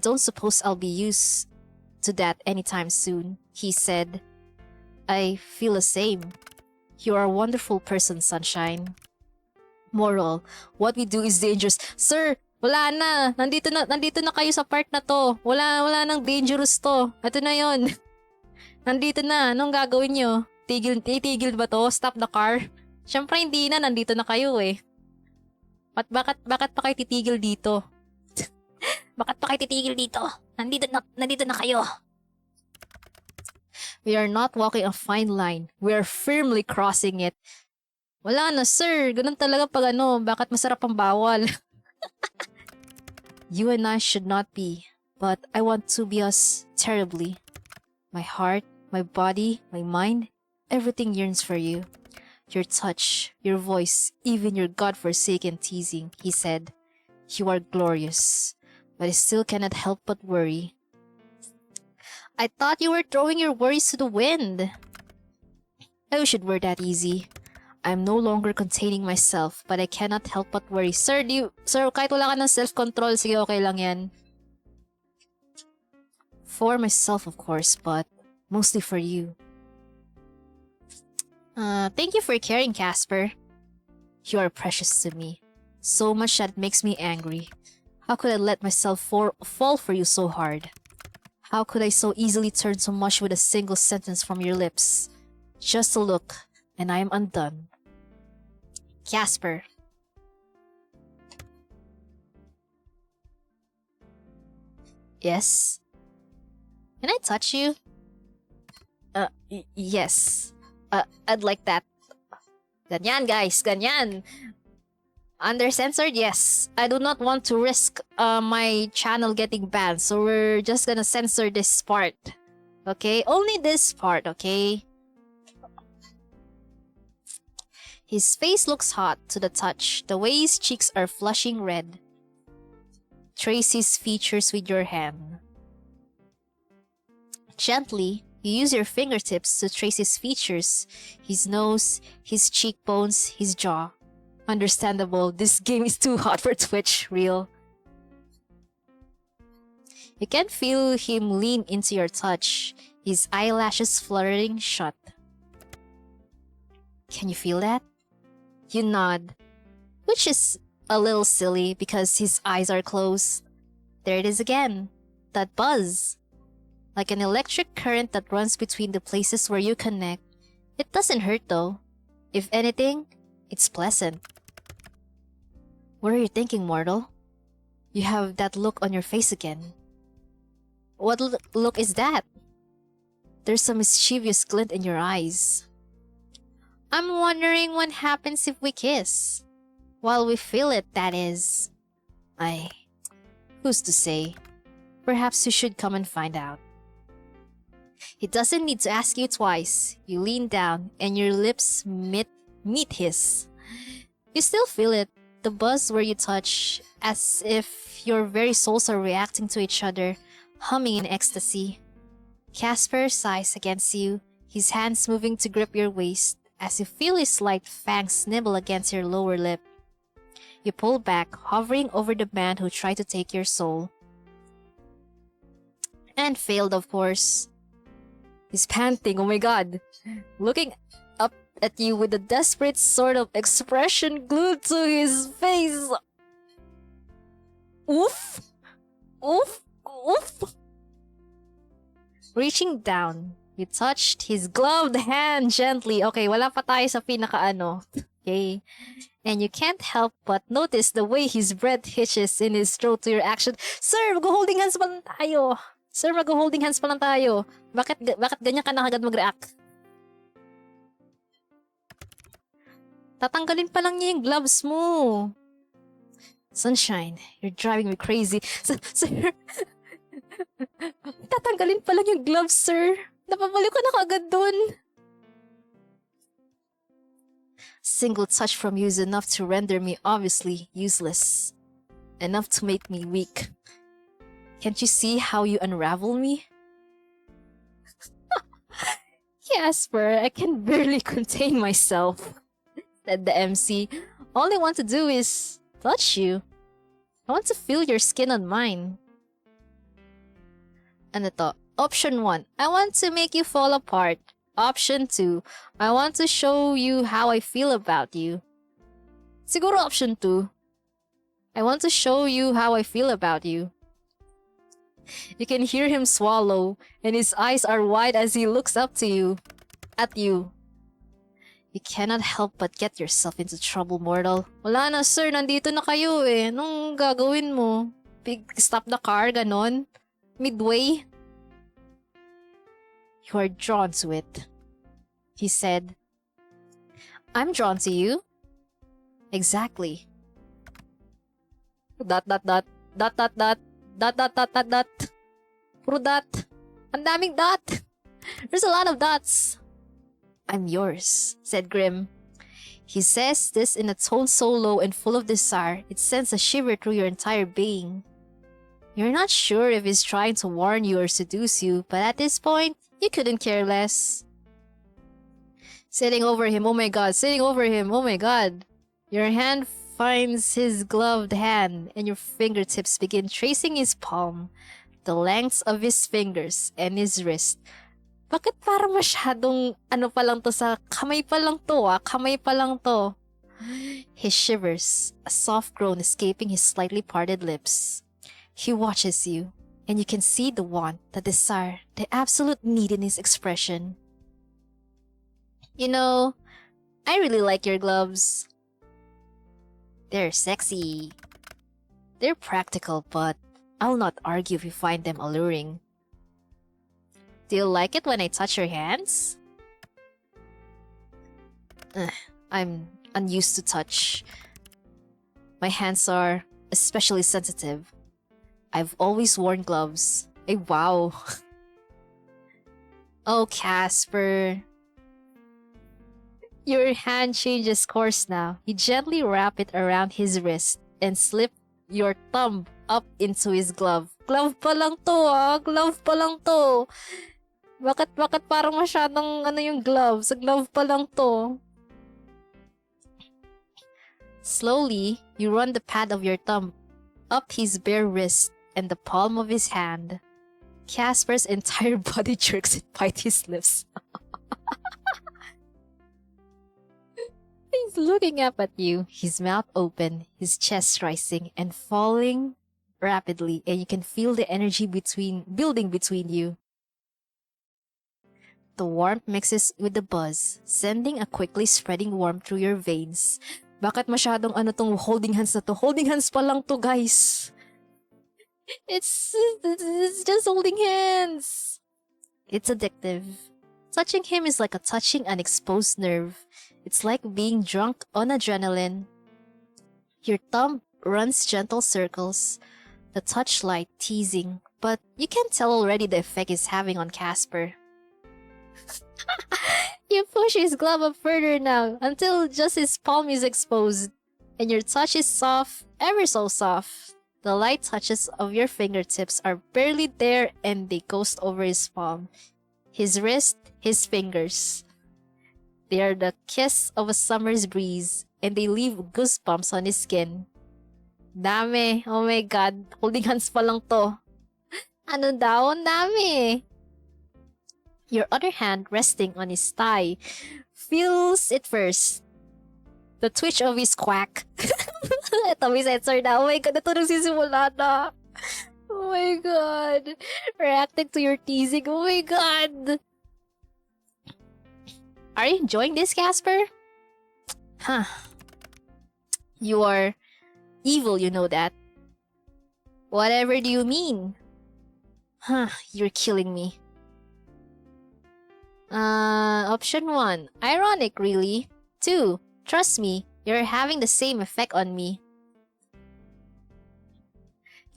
don't suppose I'll be used to that anytime soon, he said. I feel the same. You are a wonderful person, Sunshine. Moral, what we do is dangerous. Sir, wala na. Nandito na kayo sa part na to. Wala nang dangerous to. Ito na yon. Nandito na. Anong gagawin nyo? Titigil ba to? Stop the car? Siyempre hindi na. Nandito na kayo eh. Bakit pa kayo titigil dito? Bakit pa kayo titigil dito? Nandito na kayo. We are not walking a fine line. We are firmly crossing it. Wala na, sir. Ganun talaga pag bakit masarap ang bawal? You and I should not be, but I want to be us terribly. My heart, my body, my mind, everything yearns for you. Your touch, your voice, even your godforsaken teasing, he said. You are glorious, but I still cannot help but worry. I thought you were throwing your worries to the wind. I wish it were that easy. I'm no longer containing myself, but I cannot help but worry. Sir, kahit wala ka ng self-control, sige, okay lang yan. For myself, of course, but mostly for you. Thank you for caring, Casper. You are precious to me. So much that it makes me angry. How could I let myself fall for you so hard? How could I so easily turn so much with a single sentence from your lips? Just a look, and I am undone. Casper. Yes? Can I touch you? Yes. I'd like that. Ganyan, guys. Ganyan. Under censored? Yes. I do not want to risk my channel getting banned, so we're just gonna censor this part. Okay? Only this part, okay? His face looks hot to the touch, the way his cheeks are flushing red. Trace his features with your hand. Gently, you use your fingertips to trace his features, his nose, his cheekbones, his jaw. Understandable, this game is too hot for Twitch, real. You can feel him lean into your touch, his eyelashes fluttering shut. Can you feel that? You nod, which is a little silly because his eyes are closed. There it is again, that buzz. Like an electric current that runs between the places where you connect. It doesn't hurt though. If anything, it's pleasant. What are you thinking, mortal? You have that look on your face again. What look is that? There's a mischievous glint in your eyes. I'm wondering what happens if we kiss. While we feel it, that is. Who's to say? Perhaps you should come and find out. He doesn't need to ask you twice. You lean down and your lips meet his. You still feel it, the buzz where you touch, as if your very souls are reacting to each other, humming in ecstasy. Casper sighs against you, his hands moving to grip your waist, as you feel his light fangs nibble against your lower lip. You pull back, hovering over the man who tried to take your soul. And failed, of course. He's panting, oh my god, looking up at you with a desperate sort of expression glued to his face. Oof! Oof! Oof! Reaching down, you touched his gloved hand gently. Okay, wala pa tayo sa pinaka-ano. Okay? And you can't help but notice the way his breath hitches in his throat to your action. Sir, mag-holding hands pa lang tayo. Sir, mag-holding hands pa lang tayo. Bakit ganyan ka na agad mag-react? Tatanggalin pa lang niya yung gloves mo. Sunshine, you're driving me crazy. Sir, tatanggalin pa lang yung gloves, sir. Napabalik ko na kagad dun. Single touch from you is enough to render me obviously useless. Enough to make me weak. Can't you see how you unravel me? Casper, I can barely contain myself, said the MC. All I want to do is touch you. I want to feel your skin on mine. Ano to? Option 1, I want to make you fall apart. Option 2, I want to show you how I feel about you. Siguro option 2, I want to show you how I feel about you. You can hear him swallow, and his eyes are wide as he looks up to you. At you. You cannot help but get yourself into trouble, mortal. Wala na, sir. Nandito na kayo eh. Anong gagawin mo? Stop the car, ganon? Midway? You are drawn to it. He said. I'm drawn to you. Exactly. Dot. Puro dot. Ang daming dot. There's a lot of dots. I'm yours, said Grim. He says this in a tone so low and full of desire, it sends a shiver through your entire being. You're not sure if he's trying to warn you or seduce you, but at this point, you couldn't care less. Sitting over him, oh my god, sitting over him, oh my god. Your hand finds his gloved hand, and your fingertips begin tracing his palm. the lengths of his fingers and his wrist. Bakit parang masyadong ano pa lang to sa kamay pa lang to kamay pa lang to. He shivers, a soft groan escaping his slightly parted lips. He watches you, and you can see the want, the desire, the absolute need in his expression. You know, I really like your gloves. They're sexy. They're practical, but I'll not argue if you find them alluring. Do you like it when I touch your hands? I'm unused to touch. My hands are especially sensitive. I've always worn gloves. Wow. Oh, Casper. Your hand changes course now. You gently wrap it around his wrist and slip your thumb up into his glove. Glove pa lang to Glove pa lang to. Bakit parang masyadong yung glove? Sa glove pa lang to. Slowly, you run the pad of your thumb up his bare wrist and the palm of his hand. Casper's entire body jerks and bites his lips. He's looking up at you, his mouth open, his chest rising and falling rapidly, and you can feel the energy building between you. The warmth mixes with the buzz, sending a quickly spreading warmth through your veins. Bakit masyadong tong holding hands na to? Holding hands pa lang to, guys. It's just holding hands. It's addictive. Touching him is like touching an exposed nerve. It's like being drunk on adrenaline. Your thumb runs gentle circles, the touch light teasing, but you can tell already the effect it's having on Casper. You push his glove up further now until just his palm is exposed, and your touch is soft, ever so soft. The light touches of your fingertips are barely there and they coast over his palm, his wrist, his fingers. They are the kiss of a summer's breeze, and they leave goosebumps on his skin. Dami. Oh my God. Holding hands pa lang to. Ano daw? Ang dami. Your other hand resting on his thigh feels it first. The twitch of his quack. Ito may sensor na. Oh my God. Ito nagsisimula na. Oh my God. Reacting to your teasing. Oh my God. Are you enjoying this, Casper? Huh. You are evil, you know that. Whatever do you mean? Huh, you're killing me. Option 1. Ironic, really. 2. Trust me, you're having the same effect on me.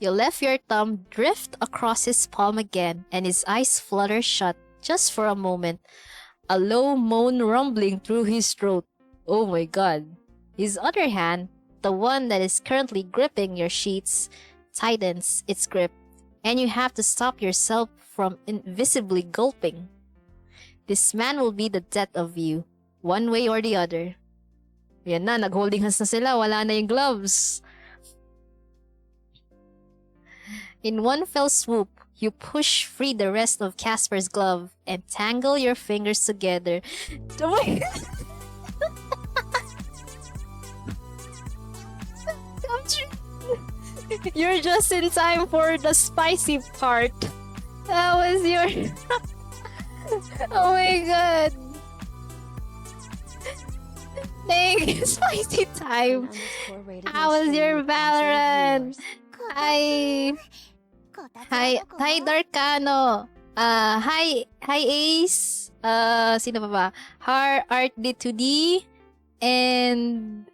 You let your thumb drift across his palm again, and his eyes flutter shut just for a moment. A low moan rumbling through his throat. Oh my God. His other hand, the one that is currently gripping your sheets, tightens its grip, and you have to stop yourself from invisibly gulping. This man will be the death of you, one way or the other. Yan na, nag-holding hands na sila, wala na yung gloves. In one fell swoop, you push free the rest of Casper's glove and tangle your fingers together. Oh my You're just in time for the spicy part. That was your... Oh my God. Thank you, spicy time. How was your Valorant? Hi, Darkano. Hi Ace. Sino pa ba? Art D2D and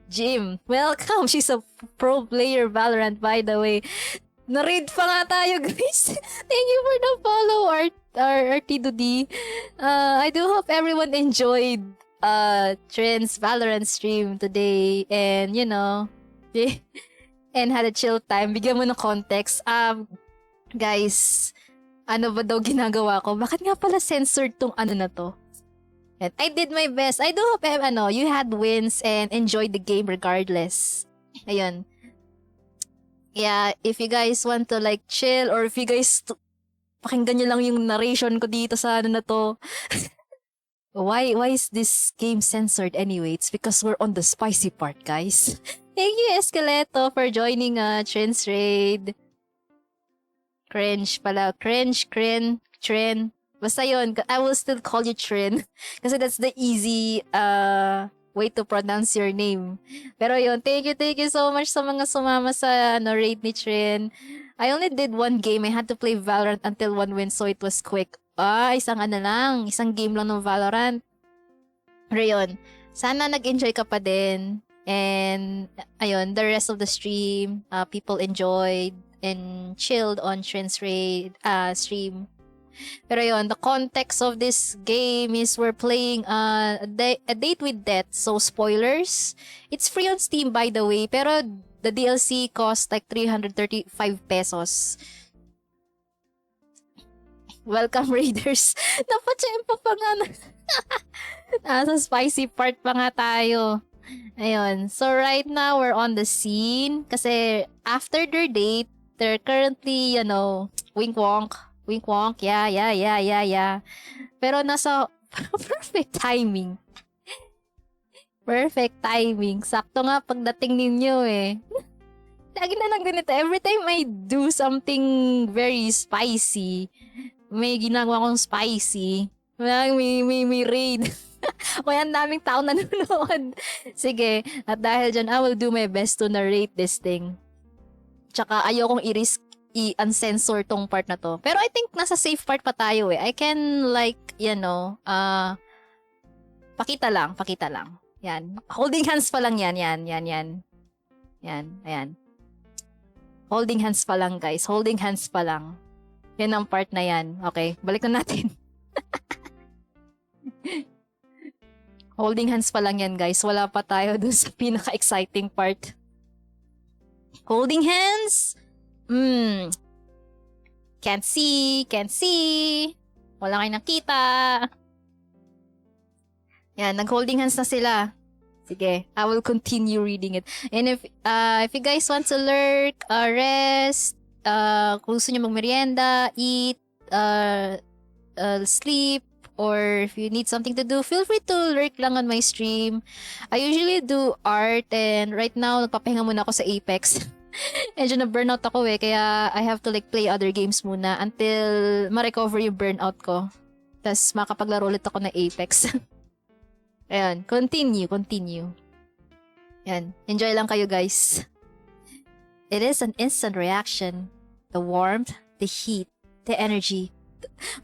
Jim. Welcome. She's a pro player Valorant, by the way. Na-read pa nga tayo, guys. Thank you for the follow, RT2D. I do hope everyone enjoyed Trent's Valorant stream today, and you know, and had a chill time. Bigyan mo ng context. Guys, ano ba daw ginagawa ko? Bakit nga pala censored tong ano na to? And I did my best. I do hope you had wins and enjoyed the game regardless. Ayun. Yeah, if you guys want to like chill or if you guys pakinggan nyo lang yung narration ko dito sa ano na to. Why is this game censored anyway? It's because we're on the spicy part, guys. Thank you, Esqueleto, for joining Trends Raid. Cringe pala. Trin. Basta yun, I will still call you Trin. Kasi that's the easy way to pronounce your name. Pero yun, thank you so much sa mga sumama sa raid ni Trin. I only did one game. I had to play Valorant until one win, so it was quick. Isang game lang ng Valorant. Pero yun, sana nag-enjoy ka pa din. And, ayun, the rest of the stream, people enjoyed and chilled on Trent's Raid stream. Pero yun, the context of this game is we're playing a date with death. So, spoilers. It's free on Steam, by the way. Pero, the DLC cost like 335 pesos. Welcome, Raiders. Napachempo pa nga na. Nasa spicy part pa nga tayo. Ayun. So, right now, we're on the scene. Kasi, after their date, they're currently, wink-wonk. Wink-wonk. Yeah. Pero nasa perfect timing. Perfect timing. Sakto nga pagdating ninyo eh. Lagi na lang ganito. Every time I do something very spicy, may ginagawa kong spicy. May raid. Kaya ang daming tao nanonood. Sige, at dahil dyan, I will do my best to narrate this thing. Tsaka ayokong i-risk i-uncensor tong part na to. Pero I think nasa safe part pa tayo eh. I can like, pakita lang. Yan. Holding hands pa lang yan. Yan. Ayan. Holding hands pa lang, guys. Holding hands pa lang. Yan ang part na yan. Okay, balik na natin. Holding hands pa lang yan, guys. Wala pa tayo dun sa pinaka-exciting part. Holding hands? Can't see. Wala kayo nakita. Yan, nag-holding hands na sila. Sige, I will continue reading it. And if you guys want to lurk, rest, kung gusto nyo magmerienda, eat, sleep, or if you need something to do, feel free to lurk lang on my stream. I usually do art and right now, nagpapahinga muna ako sa Apex. Medyo na-burnout ako eh, kaya I have to like play other games muna until ma-recover yung burnout ko. Tapos makapaglaro ulit ako ng Apex. Ayan, continue. Ayan, enjoy lang kayo guys. It is an instant reaction. The warmth, the heat, the energy.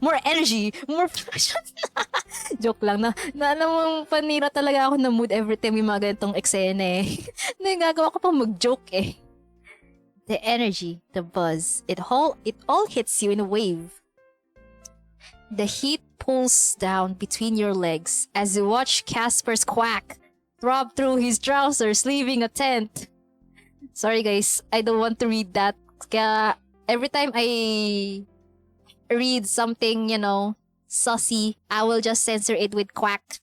More energy, more passion. Joke lang na alam mong panira talaga ako ng mood every time yung mga ganitong eksena eh. Nagagawa ko pang mag-joke eh. The energy, the buzz, it all hits you in a wave. The heat pulls down between your legs as you watch Casper's quack throb through his trousers, leaving a tent. Sorry guys, I don't want to read that. Kaya every time I read something, saucy, I will just censor it with quack.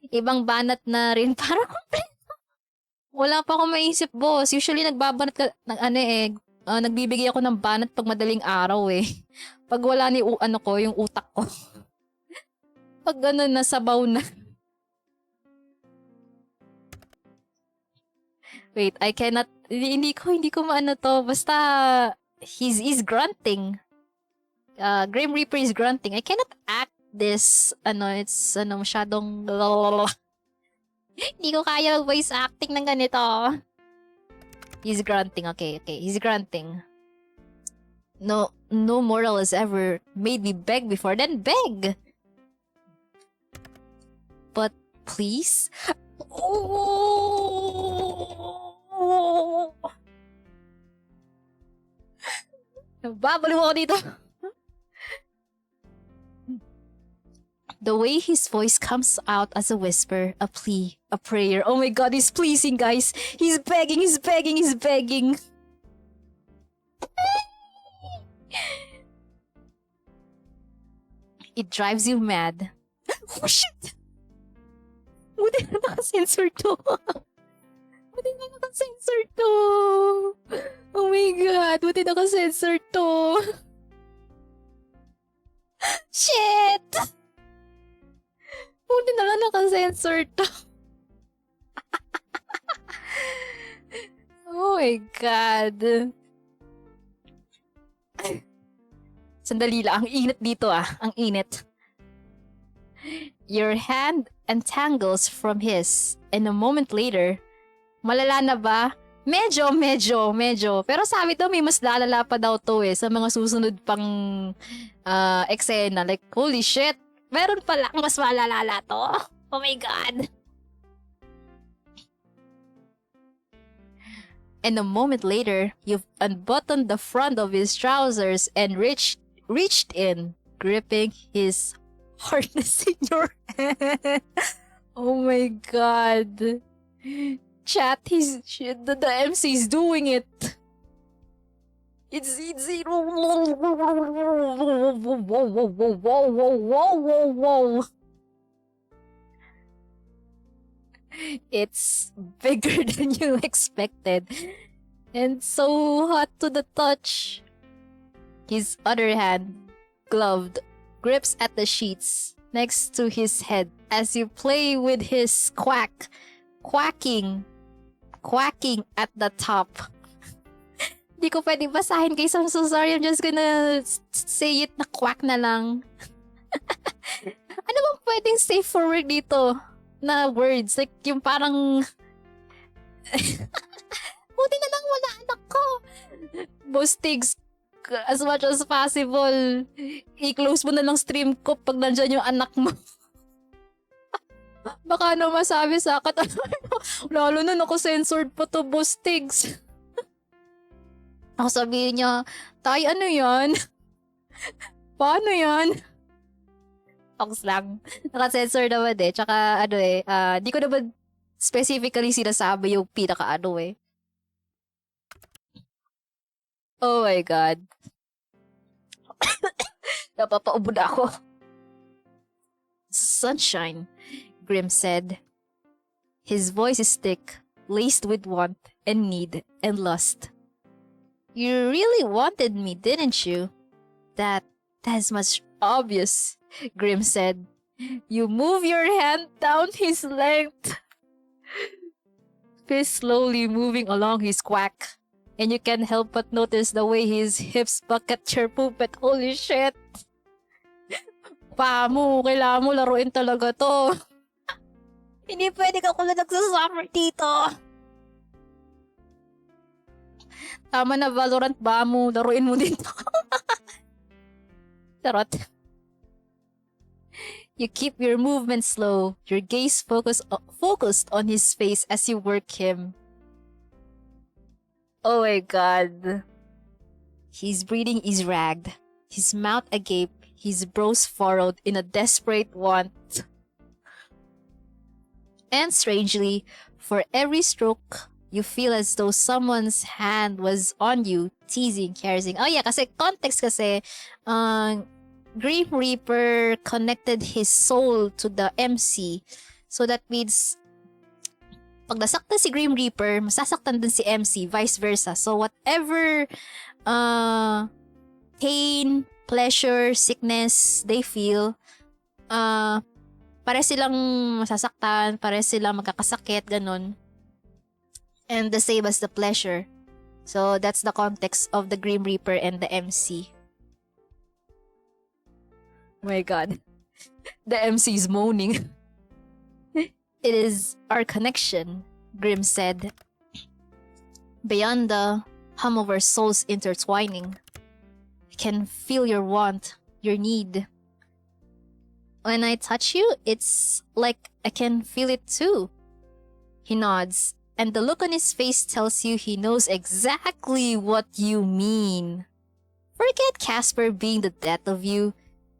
Ibang banat na rin para kompleto. Wala pa akong maisip, boss. Usually nagbabanat ka, nagbibigay ako ng banat pag madaling araw eh. Pag wala ni yung utak ko. Pag nasabaw na. Wait, I cannot, hindi ko maano to. Basta, he's grunting. Grim Reaper is grunting. I cannot act this, it's, masyadong, hindi ko kaya voice acting ng ganito. He's grunting, okay, he's grunting. No mortal has ever made me beg before, then beg! But, please? Oh! Babaliw ako dito. The way his voice comes out as a whisper, a plea, a prayer. Oh my god, he's pleasing, guys. He's begging. It drives you mad. Oh shit! Buti na naka-sensor to. Buti na naka-sensor to. Oh my God, buti naka-sensor to. Shit! Buti na lang naka-sensor to. Oh my God. Sandali lang, ang init dito ang init. Your hand entangles from his, and a moment later, malala na ba? Medyo. Pero sabi daw may mas lalala pa daw to sa mga susunod pang eksena. Like, holy shit, meron pala mas malalala to. Oh my God. And a moment later, you've unbuttoned the front of his trousers and reached in, gripping his harness in your hand. Oh my God. Chat, the MC is doing it. It's whoa. It's bigger than you expected, and so hot to the touch. His other hand, gloved, grips at the sheets next to his head as you play with his quacking at the top. Di ko pwede basahin guys, I'm so sorry, I'm just gonna say it na quack na lang. Ano bang pwedeng safe for work dito na words? Like yung parang buti na lang wala anak ko. Bostigs, as much as possible, i-close mo na lang stream ko pag nandyan yung anak mo. Baka ano masabi sa akin, lalo na nako-censored pa to, Bostigs. Ako sabihin niya, tay, ano yan? Paano yan? Ox lang. Naka-censor naman Tsaka di ko naman specifically sinasabi yung pinaka-ano Oh my God. Napapaubod ako. Sunshine, Grim said. His voice is thick, laced with want and need and lust. You really wanted me, didn't you? That's much obvious, Grim said. You move your hand down his length, fist slowly moving along his quack, and you can't help but notice the way his hips bucket your poopet. Holy shit! Pa mo, kailangan mo laruin talaga to. Hindi pwede ka kung nagsasuffer dito. Tama na, Valorant ba mo? Laruin mo din to. Charot. You keep your movement slow, your gaze focused on his face as you work him. Oh my God. His breathing is ragged, his mouth agape, his brows furrowed in a desperate want. And strangely, for every stroke, you feel as though someone's hand was on you, teasing, caressing. Oh yeah, kasi context kasi, Grim Reaper connected his soul to the MC. So that means, pag nasaktan si Grim Reaper, masasaktan din si MC, vice versa. So whatever pain, pleasure, sickness they feel, pare silang masasaktan, pare silang magkakasakit, ganun. And the same as the pleasure. So that's the context of the Grim Reaper and the MC. Oh my God. The MC is moaning. It is our connection, Grim said. Beyond the hum of our souls intertwining, I can feel your want, your need. When I touch you, it's like I can feel it too. He nods, and the look on his face tells you he knows exactly what you mean. Forget Casper being the death of you.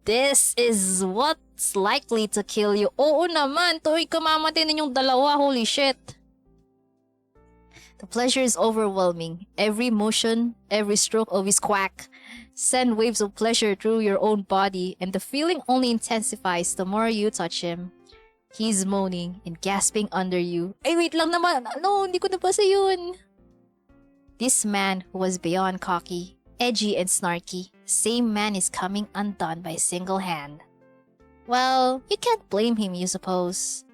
This is what's likely to kill you. Oo naman, tuwing kamamatay ninyong dalawa, holy shit. The pleasure is overwhelming. Every motion, every stroke of his quack send waves of pleasure through your own body, and the feeling only intensifies the more you touch him. He's moaning and gasping under you. Ay, wait lang naman. No, hindi ko nabasa yun. This man who was beyond cocky, edgy and snarky, same man is coming undone by a single hand. Well, you can't blame him, you suppose.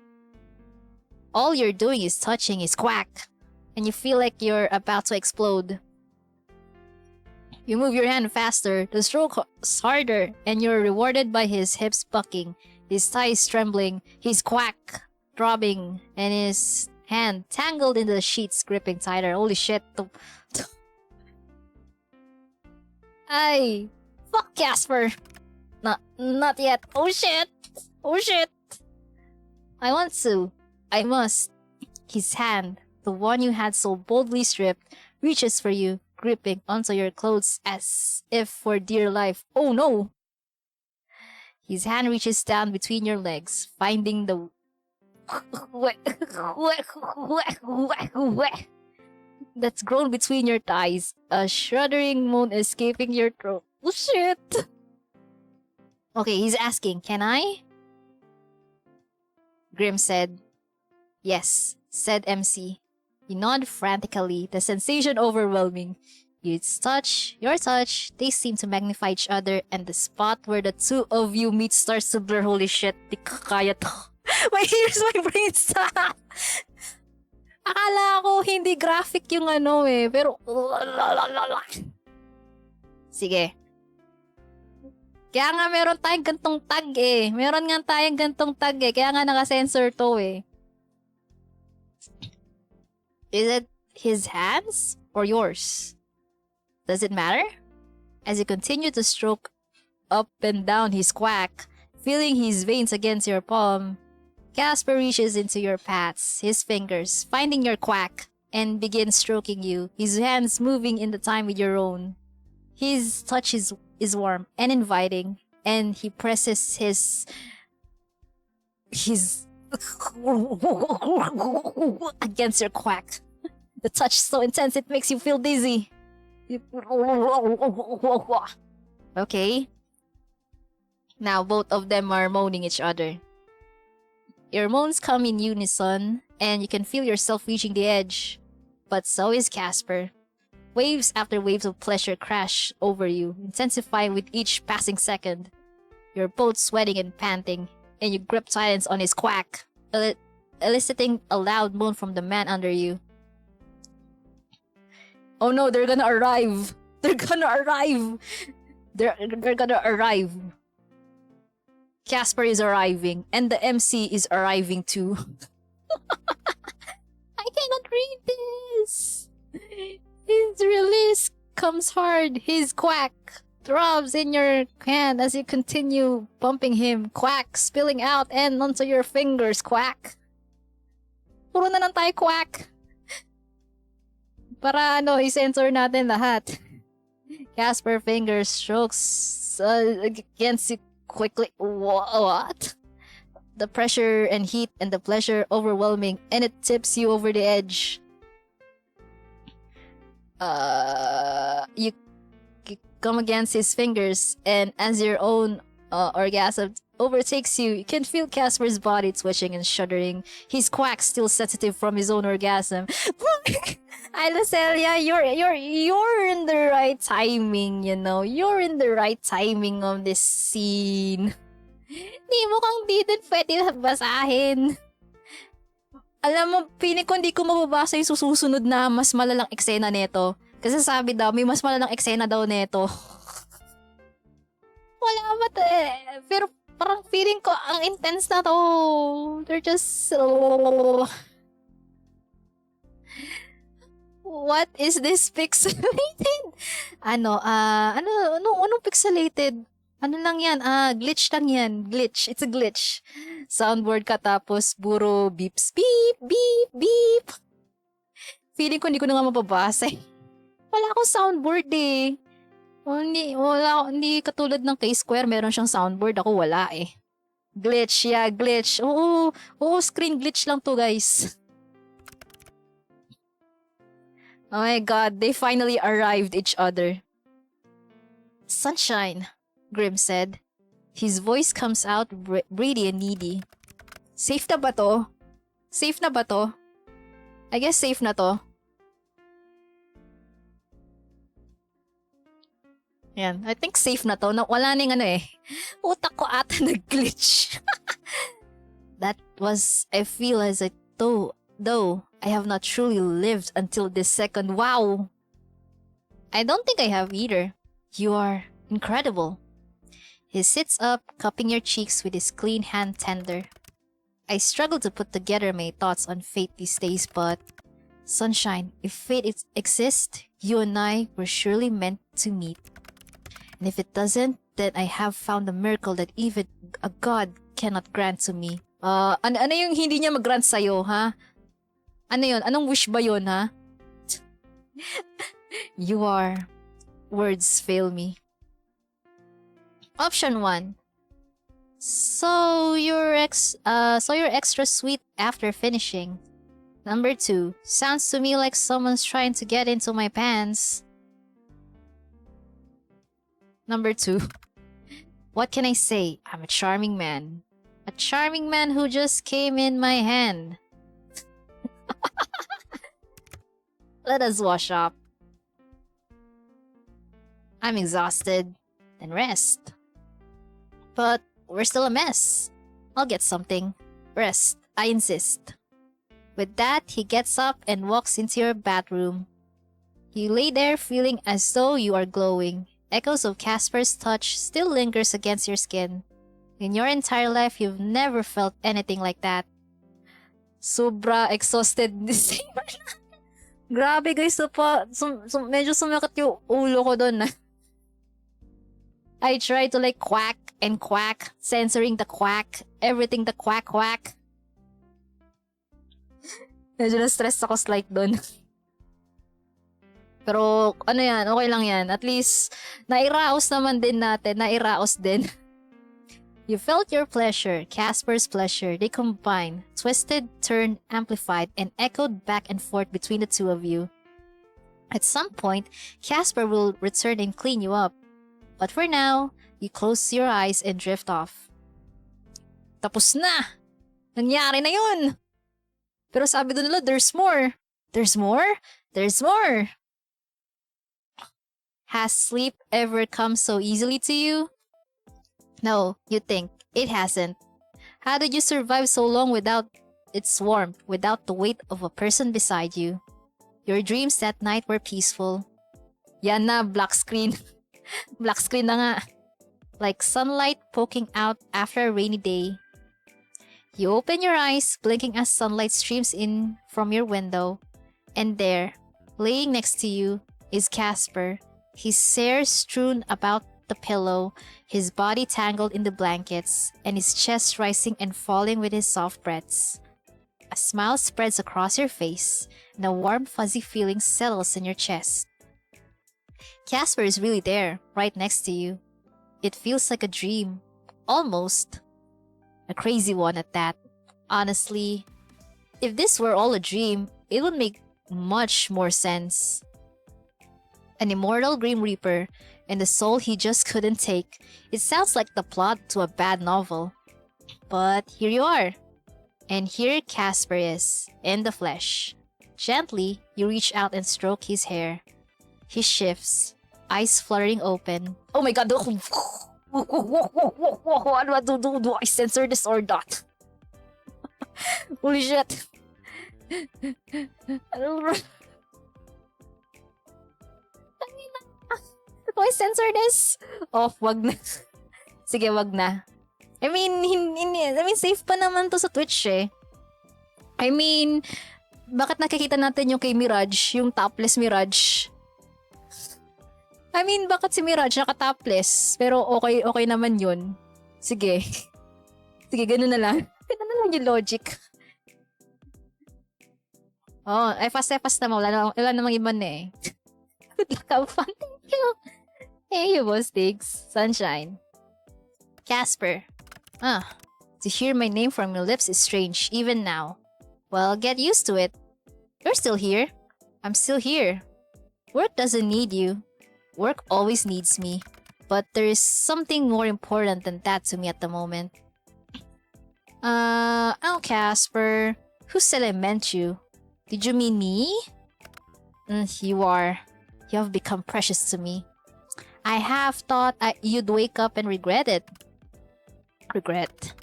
All you're doing is touching his quack, and you feel like you're about to explode. You move your hand faster, the stroke harder, and you're rewarded by his hips bucking, his thighs trembling, his quack throbbing, and his hand tangled in the sheets gripping tighter. Holy shit. Ay, fuck Casper. Not yet. Oh shit. Oh shit. I want to. I must. His hand, the one you had so boldly stripped, reaches for you, gripping onto your clothes as if for dear life. Oh no! His hand reaches down between your legs, finding the that's grown between your thighs, a shuddering moan escaping your throat. Oh shit! Okay, he's asking, can I? Grim said. Yes, said MC. You nod frantically, the sensation overwhelming. Your touch, they seem to magnify each other, and the spot where the two of you meet starts to blur. Holy shit, di ko kaya to. My ears, my brain stop! Akala ko hindi graphic yung ano eh, pero... Sige. Kaya nga meron tayong gantong tag eh. Meron nga tayong gantong tag eh, kaya nga naka-sensor to eh. Is it his hands or yours? Does it matter? As you continue to stroke up and down his quack, feeling his veins against your palm, Casper reaches into your pats, his fingers, finding your quack, and begins stroking you, his hands moving in the time with your own. His touch is warm and inviting, and he presses his against your quack. The touch is so intense it makes you feel dizzy. Okay. Now both of them are moaning each other. Your moans come in unison, and you can feel yourself reaching the edge. But so is Casper. Waves after waves of pleasure crash over you, intensifying with each passing second. You're both sweating and panting, and you grip silence on his quack, eliciting a loud moan from the man under you. Oh no, they're gonna arrive! They're gonna arrive! They're gonna arrive. Casper is arriving, and the MC is arriving too. I cannot read this! His release comes hard. His quack throbs in your hand as you continue bumping him. Quack spilling out and onto your fingers. Quack. Puro na lang tayo quack. Para i-censor natin lahat. Casper fingers strokes against you quickly. What? The pressure and heat and the pleasure overwhelming, and it tips you over the edge. You come against his fingers, and as your own orgasm overtakes you, you can feel Casper's body twitching and shuddering. His quack still sensitive from his own orgasm. Celia, you're in the right timing, you know. You're in the right timing of this scene. Di mo kang di din pwede basahin. Alam mo, piling ko hindi ko mababasa yung susunod na mas malalang eksena neto. Kasi sabi daw, may mas malalang eksena daw neto. Wala ba pero parang feeling ko, ang intense na to. They're just... What is this pixelated? Anong pixelated? Ano lang yan? Glitch lang yan. Glitch. It's a glitch. Soundboard ka tapos buro beeps. Beep, beep, beep. Feeling ko hindi ko na nga mababasa. Wala akong soundboard eh. Hindi katulad ng K-Square, meron siyang soundboard. Ako wala eh. Glitch, yeah, glitch. Oo, screen glitch lang to, guys. Oh my god, they finally arrived each other. Sunshine, Grim said. His voice comes out breathy and needy. Safe na ba to? Safe na ba to? I guess safe na to. Yan. I think safe na to. Wala ning ano eh. Utak ko ata nag-glitch. That was, I feel as I though I have not truly lived until this second. Wow! I don't think I have either. You are incredible. He sits up, cupping your cheeks with his clean hand tender. I struggle to put together my thoughts on fate these days, but Sunshine, if fate exists, you and I were surely meant to meet. And if it doesn't, then I have found a miracle that even a god cannot grant to me. Ano yung hindi niya mag-grant sa'yo, ha? Ano yun? Anong wish ba yun, ha? You are... Words fail me. Option 1. So you're extra sweet after finishing. Number 2. Sounds to me like someone's trying to get into my pants. Number 2. What can I say? I'm a charming man. A charming man who just came in my hand. Let us wash up. I'm exhausted. Then rest. But we're still a mess. I'll get something. Rest. I insist. With that, he gets up and walks into your bathroom. You lay there feeling as though you are glowing. Echoes of Casper's touch still lingers against your skin. In your entire life, you've never felt anything like that. Sobra exhausted. Grabe guys, medyo sumakit yung ulo ko doon. I try to like quack and quack, censoring the quack, everything the quack quack. Medyo na-stress ako slight doon. Pero ano yan, okay lang yan. At least, nairaos naman din natin, nairaos din. You felt your pleasure, Casper's pleasure. They combined, twisted, turned, amplified, and echoed back and forth between the two of you. At some point, Casper will return and clean you up. But for now, you close your eyes and drift off. Tapos na! Nangyari na yun! Pero sabi doon nila, there's more. There's more? There's more! Has sleep ever come so easily to you? No, you think. It hasn't. How did you survive so long without its warmth, without the weight of a person beside you? Your dreams that night were peaceful. Yan na, black screen. Black screen na nga. Like sunlight poking out after a rainy day. You open your eyes, blinking as sunlight streams in from your window. And there, laying next to you, is Casper. His hair strewn about the pillow, his body tangled in the blankets, and his chest rising and falling with his soft breaths. A smile spreads across your face, and a warm fuzzy feeling settles in your chest. Casper is really there, right next to you. It feels like a dream. Almost. A crazy one at that. Honestly, if this were all a dream, it would make much more sense. An immortal Grim Reaper, and the soul he just couldn't take. It sounds like the plot to a bad novel. But here you are. And here Casper is, in the flesh. Gently, you reach out and stroke his hair. He shifts, eyes fluttering open. Oh my god! What do I censor this or not? Holy shit! Do I censor this? Oh, wag na. Sige, wag na. I mean, safe pa naman to sa Twitch eh. I mean, bakit nakikita natin yung kay Mirage, yung topless Mirage? I mean, bakit si Mirage naka-topless? Pero okay naman yun. Sige. Sige, ganun na lang. Ganun na lang yung logic. Oh, ay fast na mo. Wala namang iba na eh. Good luck, have fun. Thank you. Hey, you boss Diggs. Sunshine. Casper. To hear my name from your lips is strange, even now. Well, get used to it. You're still here. I'm still here. Work doesn't need you. Work always needs me. But there is something more important than that to me at the moment. Oh, Casper. Who said I meant you? Did you mean me? You are. You have become precious to me. I have thought you'd wake up and regret it. Regret.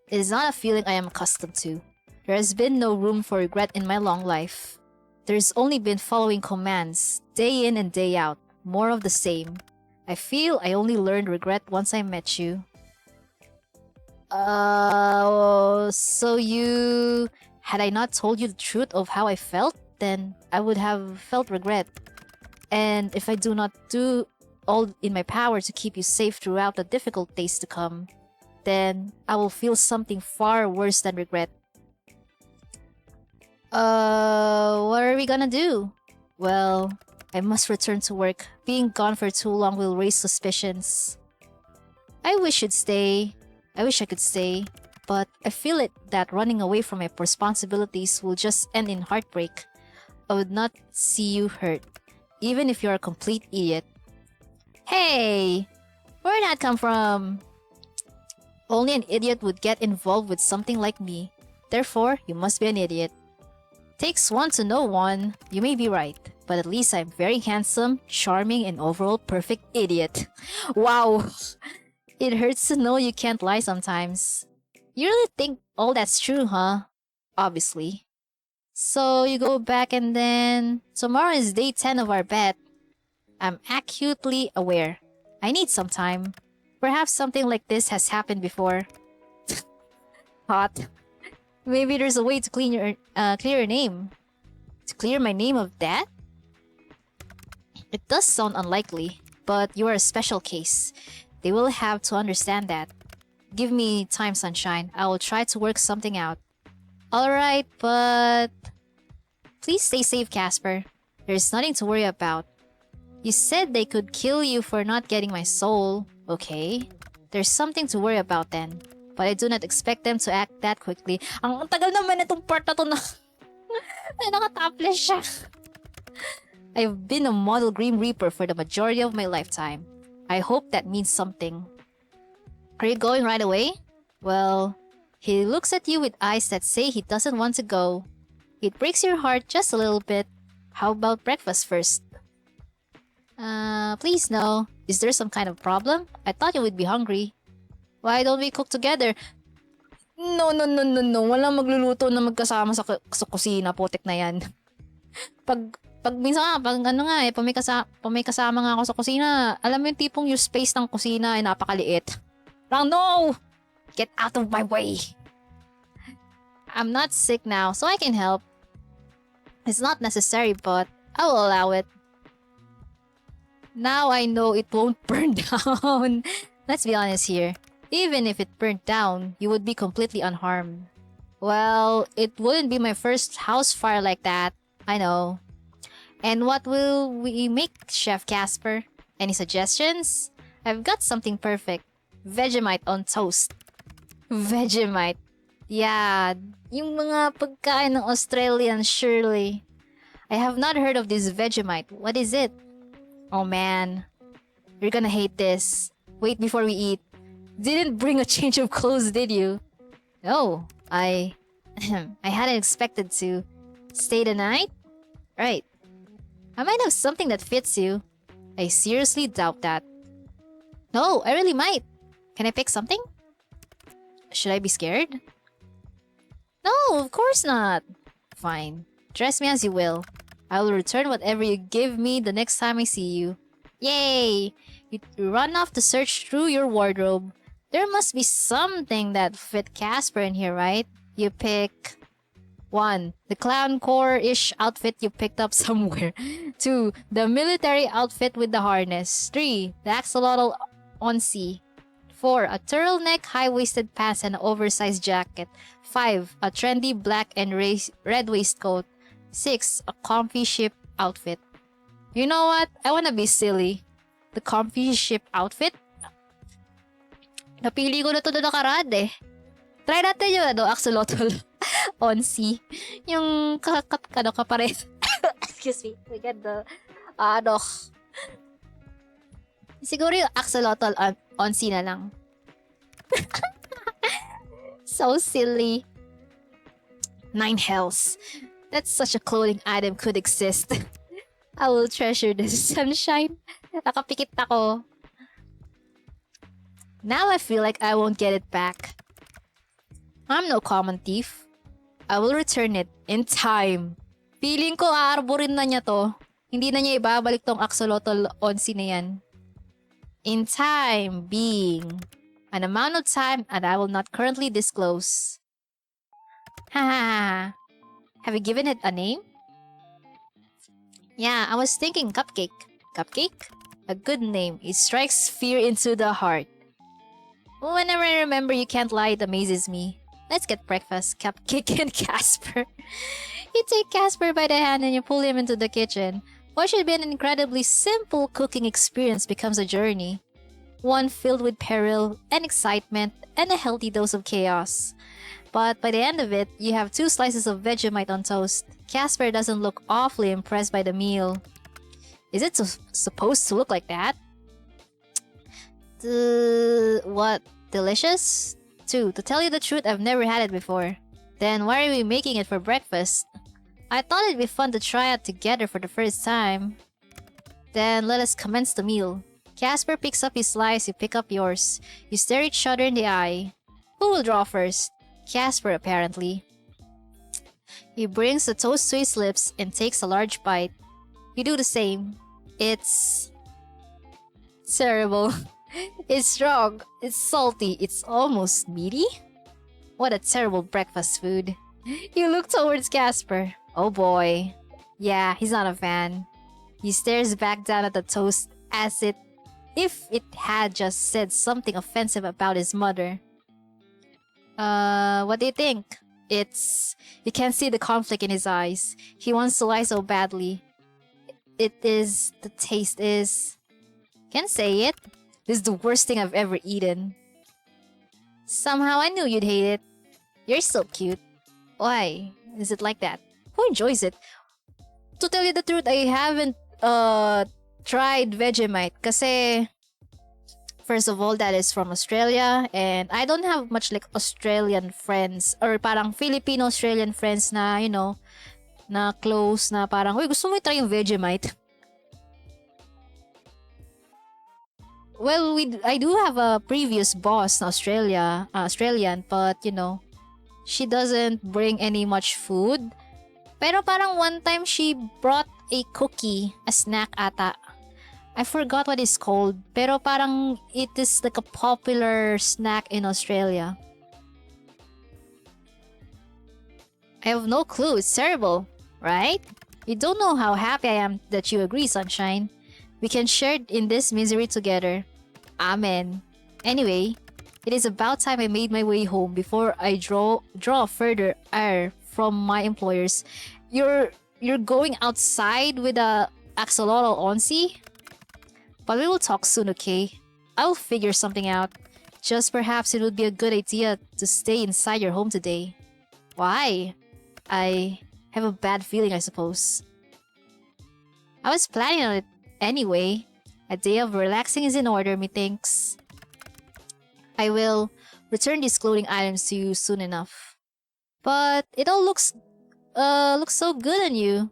It is not a feeling I am accustomed to. There has been no room for regret in my long life. There's only been following commands, day in and day out, more of the same. I feel I only learned regret once I met you. So you... Had I not told you the truth of how I felt, then I would have felt regret. And if I do not do all in my power to keep you safe throughout the difficult days to come, then I will feel something far worse than regret. What are we gonna do? Well, I must return to work. Being gone for too long will raise suspicions. I wish you'd stay. I wish I could stay. But I feel it that running away from my responsibilities will just end in heartbreak. I would not see you hurt, even if you're a complete idiot. Hey! Where'd that come from? Only an idiot would get involved with something like me. Therefore, you must be an idiot. Takes one to know one. You may be right, but at least I'm very handsome, charming, and overall perfect idiot. Wow! It hurts to know you can't lie sometimes. You really think all that's true, huh? Obviously. So you go back and then... Tomorrow is day 10 of our bet. I'm acutely aware. I need some time. Perhaps something like this has happened before. Hot. Maybe there's a way to clear your name. To clear my name of that? It does sound unlikely, but you are a special case. They will have to understand that. Give me time, sunshine. I will try to work something out. Alright, but... Please stay safe, Casper. There's nothing to worry about. You said they could kill you for not getting my soul. Okay. There's something to worry about then. But I do not expect them to act that quickly. Ang tagal naman itong part na to na... Nakatopless siya. I've been a model Grim Reaper for the majority of my lifetime. I hope that means something. Are you going right away? Well, he looks at you with eyes that say he doesn't want to go. It breaks your heart just a little bit. How about breakfast first? Please no. Is there some kind of problem? I thought you would be hungry. Why don't we cook together? No. Walang magluluto na magkasama sa kusina. Putik na yan. Pag minsan nga, pag may kasama nga ako sa kusina, alam mo yung tipong yung space ng kusina ay napakaliit. Parang, no! Get out of my way! I'm not sick now, so I can help. It's not necessary, but I will allow it. Now I know it won't burn down. Let's be honest here. Even if it burnt down, you would be completely unharmed. Well, it wouldn't be my first house fire like that. I know. And what will we make, Chef Casper? Any suggestions? I've got something perfect. Vegemite on toast. Vegemite. Yeah, yung mga pagkain ng Australian, surely. I have not heard of this Vegemite. What is it? Oh man. You're gonna hate this. Wait before we eat. Didn't bring a change of clothes, did you? No, I hadn't expected to. Stay the night? Right. I might have something that fits you. I seriously doubt that. No, I really might. Can I pick something? Should I be scared? No, of course not. Fine. Dress me as you will. I will return whatever you give me the next time I see you. Yay! You run off to search through your wardrobe. There must be something that fit Casper in here, right? You pick... 1. The clown core-ish outfit you picked up somewhere. 2. The military outfit with the harness. 3. The axolotl onesie. 4. A turtleneck, high-waisted pants, and an oversized jacket. 5. A trendy black and red waistcoat. 6. A comfy ship outfit. You know what? I wanna be silly. The comfy ship outfit? Napili ko na to na nakaraan eh. Try natin yung axolotl onesie. Yung kapares. Excuse me. We get the... Siguro yung axolotl onesie na lang. So silly. 9 hells. That's such a clothing item could exist. I will treasure this. Sunshine. Nakapikit ako. Now I feel like I won't get it back. I'm no common thief. I will return it in time. Feeling ko aarborin na niya to. Hindi na niya ibabalik tong axolotl onsi na yan. In time being an amount of time and I will not currently disclose. Ha. Have you given it a name? Yeah, I was thinking Cupcake. Cupcake? A good name. It strikes fear into the heart. Whenever I remember you can't lie, it amazes me. Let's get breakfast, Cupcake and Casper. You take Casper by the hand and you pull him into the kitchen. What should be an incredibly simple cooking experience becomes a journey. One filled with peril and excitement and a healthy dose of chaos. But by the end of it, you have 2 slices of Vegemite on toast. Casper doesn't look awfully impressed by the meal. Is it supposed to look like that? What? Delicious? 2. To tell you the truth, I've never had it before. Then why are we making it for breakfast? I thought it'd be fun to try it together for the first time. Then let us commence the meal. Casper picks up his slice, you pick up yours. You stare each other in the eye. Who will draw first? Casper, apparently. He brings the toast to his lips and takes a large bite. You do the same. It's terrible. It's strong. It's salty. It's almost meaty. What a terrible breakfast food. You look towards Casper. Oh boy. Yeah, he's not a fan. He stares back down at the toast as if it had just said something offensive about his mother. What do you think? You can see the conflict in his eyes. He wants to lie so badly. The taste is... Can't say it. This is the worst thing I've ever eaten. Somehow I knew you'd hate it. You're so cute. Why? Is it like that? Who enjoys it? To tell you the truth, I haven't tried Vegemite kasi first of all, that is from Australia and I don't have much like Australian friends or parang Filipino-Australian friends na, you know, na close na parang, uy, gusto mo i-try yung Vegemite? Well, I do have a previous boss na Australian, but you know, she doesn't bring any much food. Pero parang one time she brought a cookie, a snack ata. I forgot what it's called, pero parang it is like a popular snack in Australia. I have no clue, it's terrible, right? You don't know how happy I am that you agree, Sunshine. We can share in this misery together. Amen. Anyway, it is about time I made my way home before I draw further ire from my employers. You're going outside with a axolotl onsi? But we will talk soon, okay? I will figure something out. Just perhaps it would be a good idea to stay inside your home today. Why? I have a bad feeling, I suppose. I was planning on it anyway. A day of relaxing is in order, methinks. I will return these clothing items to you soon enough. But it all looks so good on you.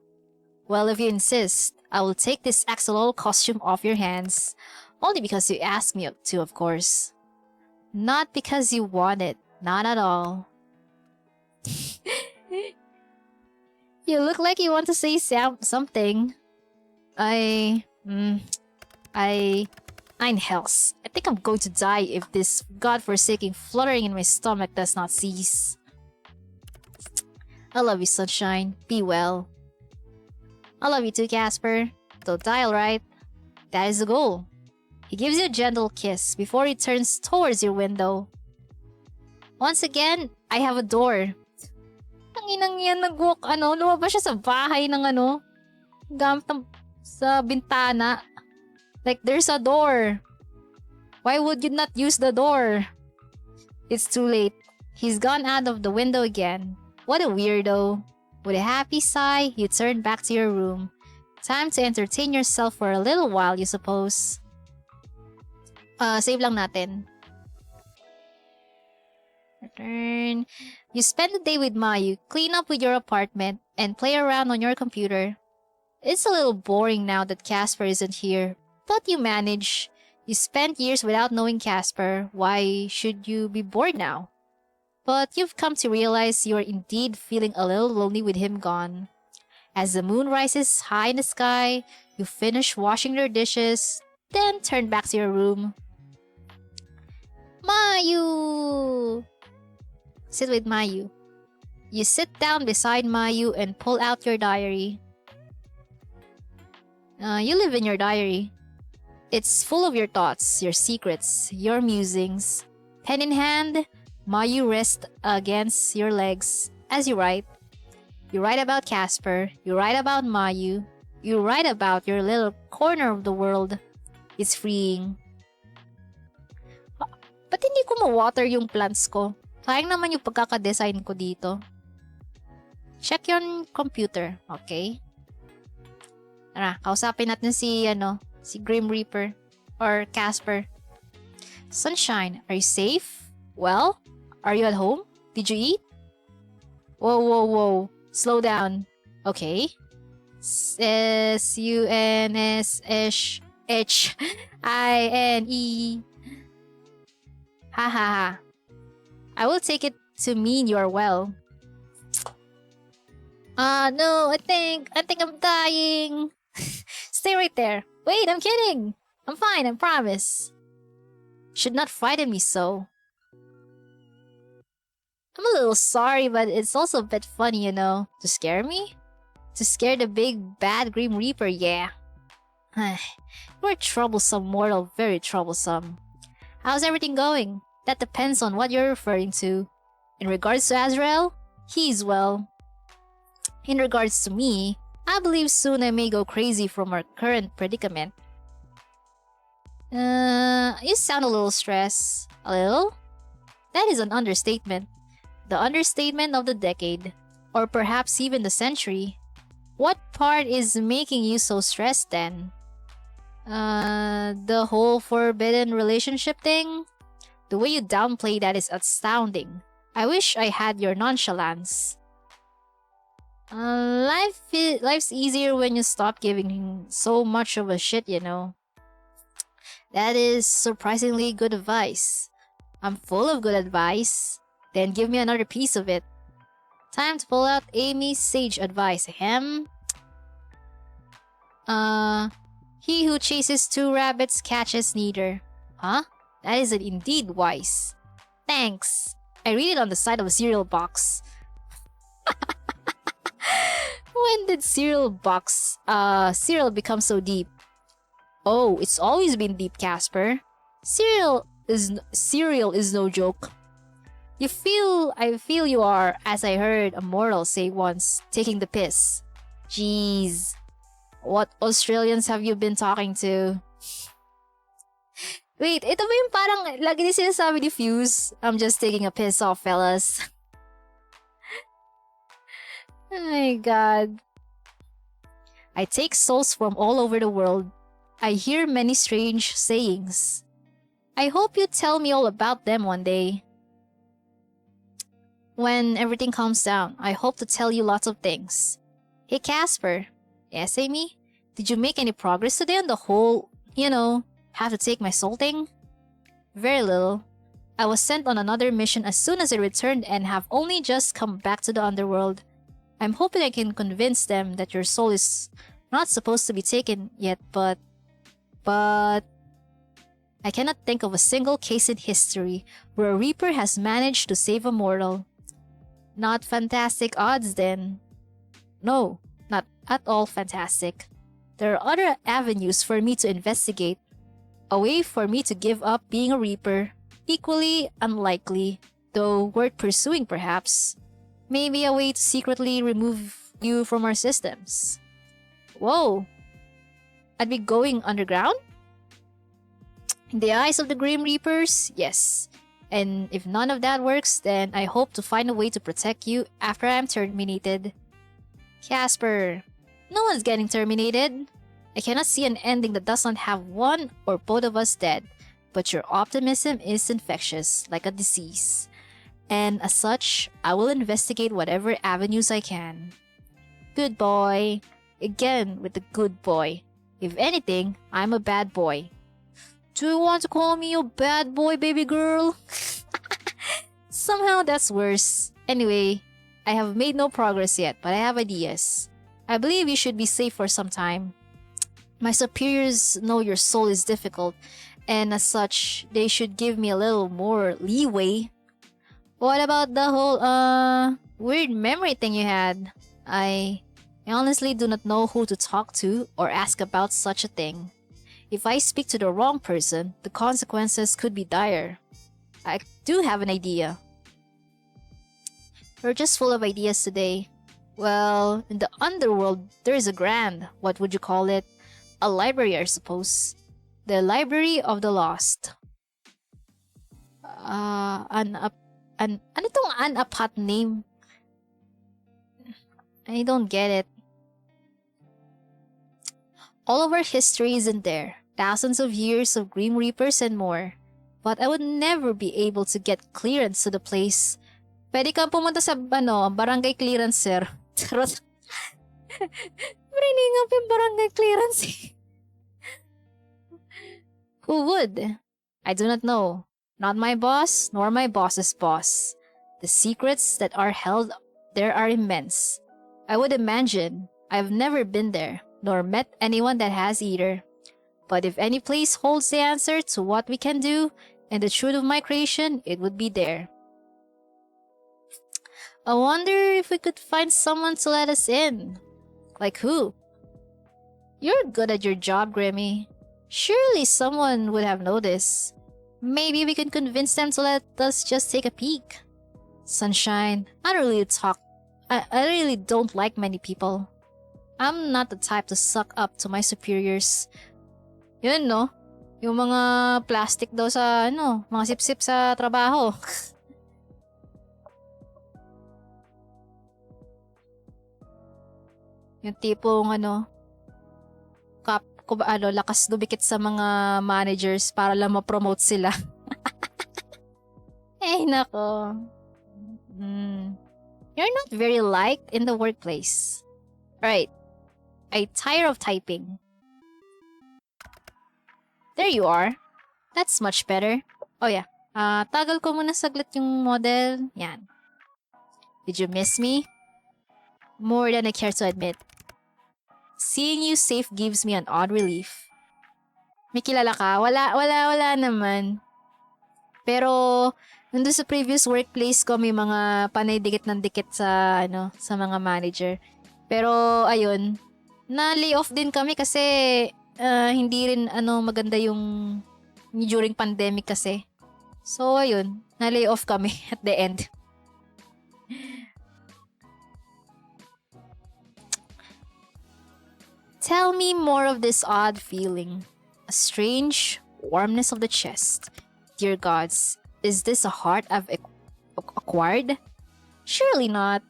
Well, if you insist, I will take this axolotl costume off your hands. Only because you asked me to, of course. Not because you want it. Not at all. You look like you want to say something. Nine hells. I think I'm going to die if this godforsaken fluttering in my stomach does not cease. I love you, Sunshine. Be well. I love you too, Casper. Don't die, alright? That is the goal. He gives you a gentle kiss before he turns towards your window. Once again, I have a door. Tanginang yan, lumabas siya sa bahay ng gamit sa bintana. Like, there's a door. Why would you not use the door? It's too late. He's gone out of the window again. What a weirdo. With a happy sigh, you turn back to your room. Time to entertain yourself for a little while, you suppose. Save lang natin. Turn. You spend the day with Mayu, clean up with your apartment, and play around on your computer. It's a little boring now that Casper isn't here, but you manage. You spent years without knowing Casper. Why should you be bored now? But you've come to realize you're indeed feeling a little lonely with him gone. As the moon rises high in the sky, you finish washing your dishes, then turn back to your room. Mayu! Sit with Mayu. You sit down beside Mayu and pull out your diary. You live in your diary. It's full of your thoughts, your secrets, your musings. Pen in hand, Mayu rests against your legs as you write. You write about Casper, you write about Mayu, you write about your little corner of the world. It's freeing. Ba't hindi ko ma-water yung plants ko? Sayang naman yung pagkakadesign ko dito. Check your computer, okay? Tara, kausapin natin si Grim Reaper or Casper. Sunshine, are you safe? Well, are you at home? Did you eat? Whoa. Slow down. Okay. SUNSHHINE. Ha. I will take it to mean you are well. No, I think I'm dying. Stay right there. Wait, I'm kidding. I'm fine, I promise. Should not frighten me so. I'm a little sorry, but it's also a bit funny, To scare me? To scare the big, bad Grim Reaper, yeah. You're troublesome, mortal, very troublesome. How's everything going? That depends on what you're referring to. In regards to Azrael, he's well. In regards to me, I believe soon I may go crazy from our current predicament. You sound a little stressed. A little? That is an understatement. The understatement of the decade. Or perhaps even the century. What part is making you so stressed then? The whole forbidden relationship thing? The way you downplay that is astounding. I wish I had your nonchalance. Life's easier when you stop giving so much of a shit, That is surprisingly good advice. I'm full of good advice. Then give me another piece of it. Time to pull out Amy's sage advice, ahem. He who chases two rabbits catches neither. Huh? That is indeed wise. Thanks. I read it on the side of a cereal box. When did cereal become so deep? Oh, it's always been deep, Casper. Cereal is no joke. I feel you are, as I heard a mortal say once, taking the piss. Jeez. What Australians have you been talking to? Wait, ito ba yung parang lagi din sinasabi ni Fuse? I'm just taking a piss off, fellas. Oh my god. I take souls from all over the world. I hear many strange sayings. I hope you tell me all about them one day. When everything calms down, I hope to tell you lots of things. Hey Casper. Yes, Amy? Did you make any progress today on the whole, have to take my soul thing? Very little. I was sent on another mission as soon as I returned and have only just come back to the underworld. I'm hoping I can convince them that your soul is not supposed to be taken yet, but I cannot think of a single case in history where a Reaper has managed to save a mortal. Not fantastic odds then. No, not at all fantastic. There are other avenues for me to investigate. A way for me to give up being a Reaper. Equally unlikely, though worth pursuing perhaps. Maybe a way to secretly remove you from our systems. Whoa! I'd be going underground? In the eyes of the Grim Reapers, yes. And if none of that works, then I hope to find a way to protect you after I'm terminated. Casper, no one's getting terminated. I cannot see an ending that does not have one or both of us dead, but your optimism is infectious, like a disease. And as such, I will investigate whatever avenues I can. Good boy. Again with the good boy. If anything, I'm a bad boy. Do you want to call me a bad boy, baby girl? Somehow that's worse. Anyway, I have made no progress yet, but I have ideas. I believe you should be safe for some time. My superiors know your soul is difficult, and as such, they should give me a little more leeway. What about the whole, weird memory thing you had? I honestly do not know who to talk to or ask about such a thing. If I speak to the wrong person, the consequences could be dire. I do have an idea. We're just full of ideas today. Well, in the underworld, there is a grand, what would you call it? A library, I suppose. The Library of the Lost. Ano tong an-apat name? I don't get it. All of our history is in there. Thousands of years of Grim Reapers and more. But I would never be able to get clearance to the place. Pwede kang pumunta sa, barangay clearance, sir. Charot. Marinig yung barangay clearance. Who would? I do not know. Not my boss, nor my boss's boss. The secrets that are held there are immense. I would imagine. I've never been there, nor met anyone that has either. But if any place holds the answer to what we can do, and the truth of my creation, it would be there. I wonder if we could find someone to let us in. Like who? You're good at your job, Grimmy. Surely someone would have noticed. Maybe we can convince them to let us just take a peek. Sunshine, I really don't like many people. I'm not the type to suck up to my superiors. Yun, no? Yung mga plastic daw sa, mga sip-sip sa trabaho. Yung tipong, lakas dumikit sa mga managers para lang ma-promote sila. Eh, nako. You're not very liked in the workplace. Right. I tire of typing. There you are. That's much better. Oh yeah. Tagal ko muna saglit yung model. Yan. Did you miss me? More than I care to admit. Seeing you safe gives me an odd relief. May kilala ka? Wala naman. Pero, nandun sa previous workplace ko, may mga panay dikit ng dikit sa, sa mga manager. Pero, ayun, na-lay off din kami kasi hindi rin, maganda yung during pandemic kasi. So, ayun, na-lay off kami at the end. Tell me more of this odd feeling. A strange warmness of the chest. Dear gods, is this a heart I've acquired? Surely not.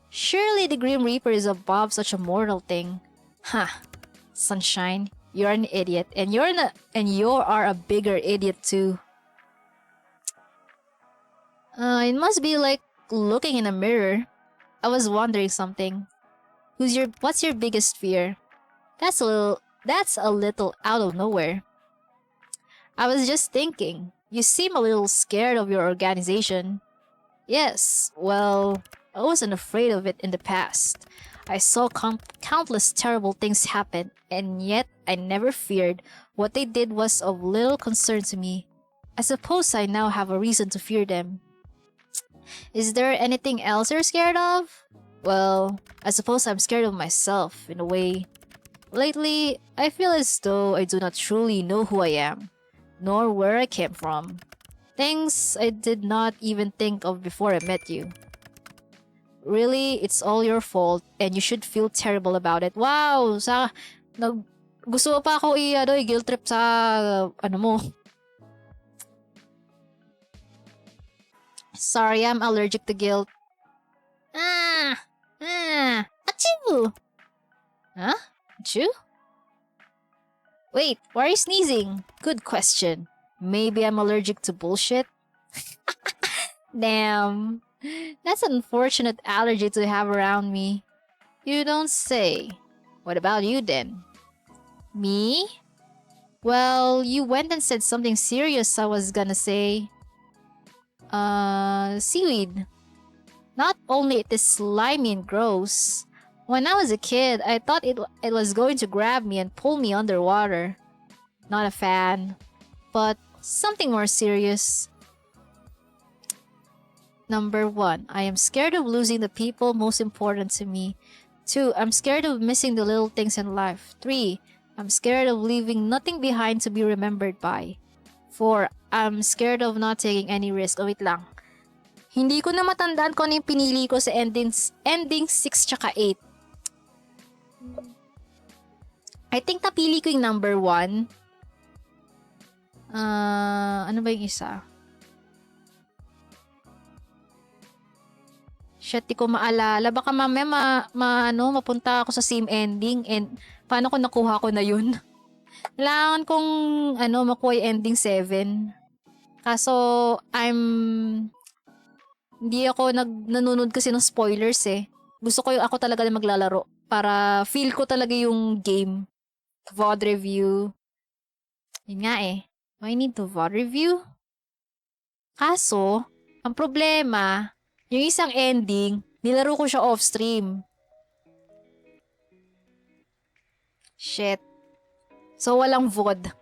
Surely the Grim Reaper is above such a mortal thing. Huh. Sunshine, you're an idiot, and you are a bigger idiot too. It must be like looking in a mirror. I was wondering something. What's your biggest fear? That's a little out of nowhere. I was just thinking, you seem a little scared of your organization. Yes, well, I wasn't afraid of it in the past. I saw countless terrible things happen, and yet I never feared. What they did was of little concern to me. I suppose I now have a reason to fear them. Is there anything else you're scared of? Well, I suppose I'm scared of myself, in a way. Lately, I feel as though I do not truly know who I am, nor where I came from. Things I did not even think of before I met you. Really, it's all your fault, and you should feel terrible about it. Wow! Gusto pa ako i-guilt trip sa, mo. Sorry, I'm allergic to guilt. Achoo! Huh? Achoo? Wait, why are you sneezing? Good question. Maybe I'm allergic to bullshit? Damn. That's an unfortunate allergy to have around me. You don't say. What about you then? Me? Well, you went and said something serious I was gonna say. Seaweed. Not only it is slimy and gross. When I was a kid, I thought it was going to grab me and pull me underwater. Not a fan. But something more serious. Number 1, I am scared of losing the people most important to me. 2, I'm scared of missing the little things in life. 3, I'm scared of leaving nothing behind to be remembered by. 4, I'm scared of not taking any risk. Oh, wait lang. Hindi ko na matandaan kung ano yung pinili ko sa ending 6 tsaka 8. I think napili ko yung number 1. Ano ba yung isa? Shit, di ko maalala. Baka mamaya mapunta ako sa same ending. And paano ko nakuha ko na yun? Kailangan kong makuha yung ending 7. Kaso, hindi ako nanonood kasi ng spoilers eh. Gusto ko yung ako talaga na maglalaro. Para feel ko talaga yung game. VOD review. Yun nga eh. I need to VOD review? Kaso, ang problema, yung isang ending, nilaro ko siya off-stream. Shit. So, walang VOD.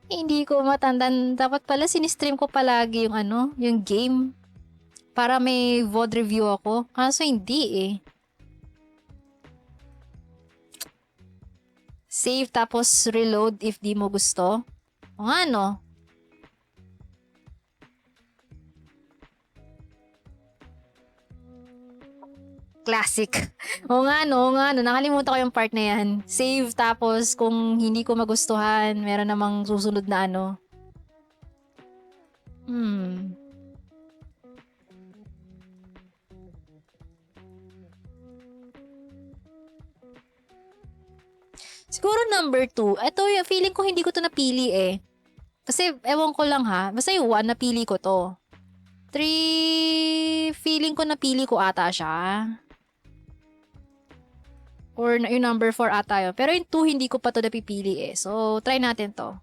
Hindi ko matandaan. Dapat pala sinistream ko palagi yung game. Para may VOD review ako. Kaso hindi eh. Save tapos reload if di mo gusto. O nga no? Classic. O nga no. Nakalimutan ko yung part na yan. Save tapos kung hindi ko magustuhan, meron namang susunod na Siguro number 2. Ito yung feeling ko hindi ko to napili eh. Kasi ewan ko lang ha. Basta yung 1 napili ko to. 3 feeling ko napili ko ata siya. Or yung number 4 ata yun. Pero yung 2 hindi ko pa to napipili eh. So try natin to.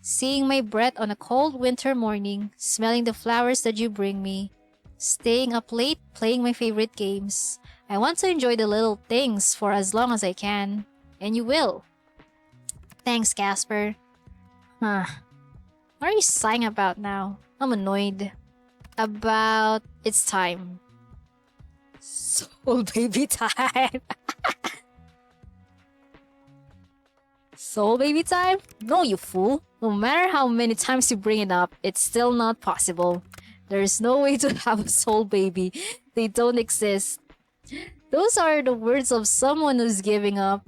Seeing my breath on a cold winter morning, smelling the flowers that you bring me, staying up late playing my favorite games. I want to enjoy the little things for as long as I can. And you will. Thanks, Casper. What are you sighing about now? I'm annoyed. About it's time. Soul baby time. Soul baby time? No, you fool. No matter how many times you bring it up, it's still not possible. There is no way to have a soul baby. They don't exist. Those are the words of someone who's giving up.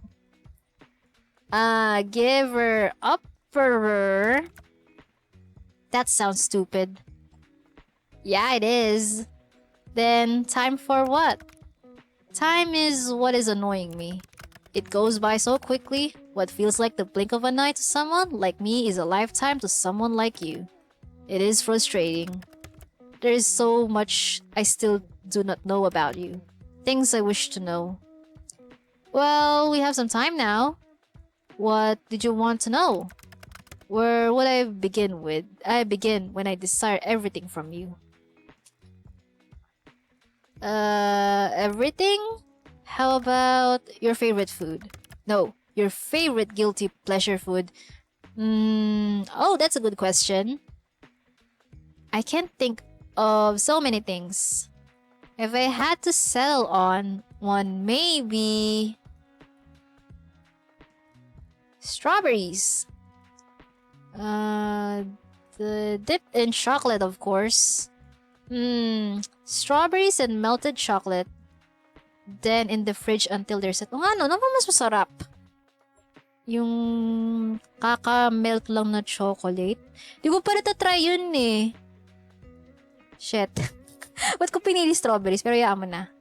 Giver upper. That sounds stupid. Yeah, it is. Then time for what? Time is what is annoying me. It goes by so quickly. What feels like the blink of an eye to someone like me is a lifetime to someone like you. It is frustrating. There is so much I still do not know about you. Things I wish to know. Well, we have some time now. What did you want to know? Where would I begin with? I begin when I desire everything from you. Everything? How about your favorite food? No, your favorite guilty pleasure food. Oh, that's a good question. I can't think of so many things. If I had to settle on one, maybe strawberries. The dip in chocolate, of course. Strawberries and melted chocolate. Then in the fridge until they're set. Ano ba mas masarap? Yung kaka-melt lang na chocolate. Di ko pa natatry yun eh. Shit. Ba't ko pinili strawberries? Pero yaan mo na.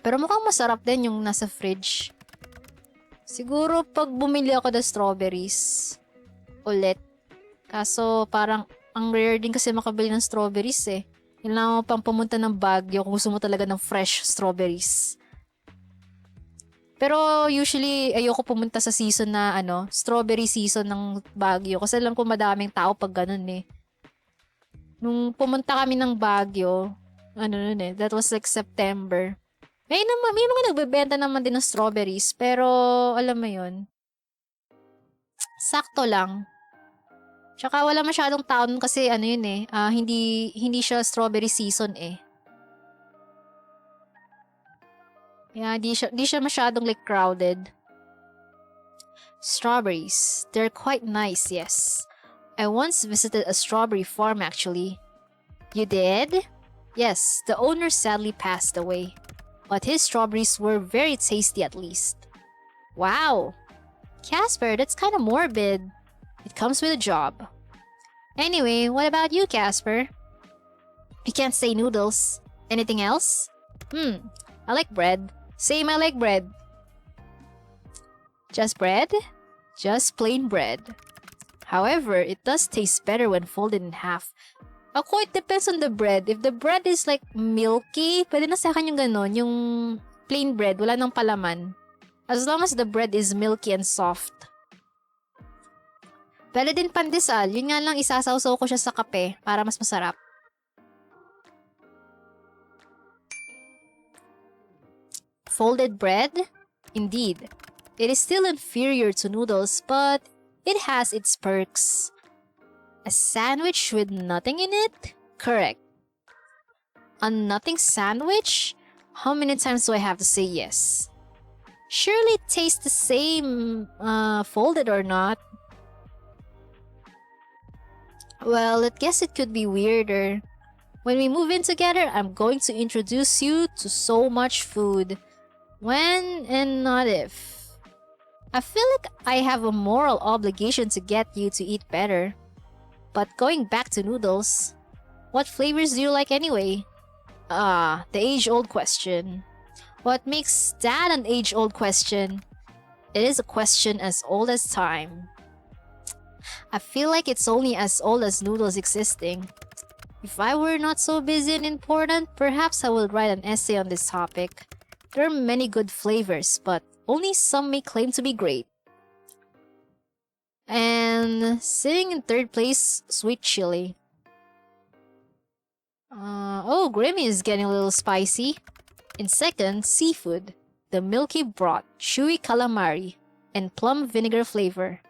Pero mukhang masarap din yung nasa fridge. Siguro pag bumili ako ng strawberries ulit. Kaso parang Ang rare din kasi makabili ng strawberries eh. Kailangan mo pang pumunta ng Baguio kung gusto mo talaga ng fresh strawberries. Pero usually, ayoko pumunta sa season na strawberry season ng Baguio. Kasi alam ko madaming tao pag ganun eh. Nung pumunta kami ng Baguio, that was like September. May mga nagbebenta naman din ng strawberries. Pero, alam mo yun, sakto lang. Tsaka wala masyadong tao kasi hindi siya strawberry season eh. Yeah, di siya masyadong like crowded. Strawberries. They're quite nice, yes. I once visited a strawberry farm actually. You did? Yes, the owner sadly passed away. But his strawberries were very tasty at least. Wow! Casper, that's kind of morbid. It comes with a job. Anyway, what about you, Casper? You can't say noodles. Anything else? I like bread. Same, I like bread. Just bread? Just plain bread. However, it does taste better when folded in half. Ako, it depends on the bread. If the bread is like milky, pwede na sa akin yung ganon, yung plain bread, wala nang palaman. As long as the bread is milky and soft. Pwede din pandesal, yun nga lang isasawsaw ko siya sa kape para mas masarap. Folded bread? Indeed. It is still inferior to noodles, but it has its perks. A sandwich with nothing in it? Correct. A nothing sandwich? How many times do I have to say yes? Surely it tastes the same, folded or not. Well, I guess it could be weirder. When we move in together, I'm going to introduce you to so much food. When and not if. I feel like I have a moral obligation to get you to eat better. But going back to noodles, what flavors do you like anyway? The age-old question. What makes that an age-old question? It is a question as old as time. I feel like it's only as old as noodles existing. If I were not so busy and important, perhaps I would write an essay on this topic. There are many good flavors, but only some may claim to be great. And sitting in third place, sweet chili. Grimy is getting a little spicy. In second, seafood. The milky broth, chewy calamari, and plum vinegar flavor.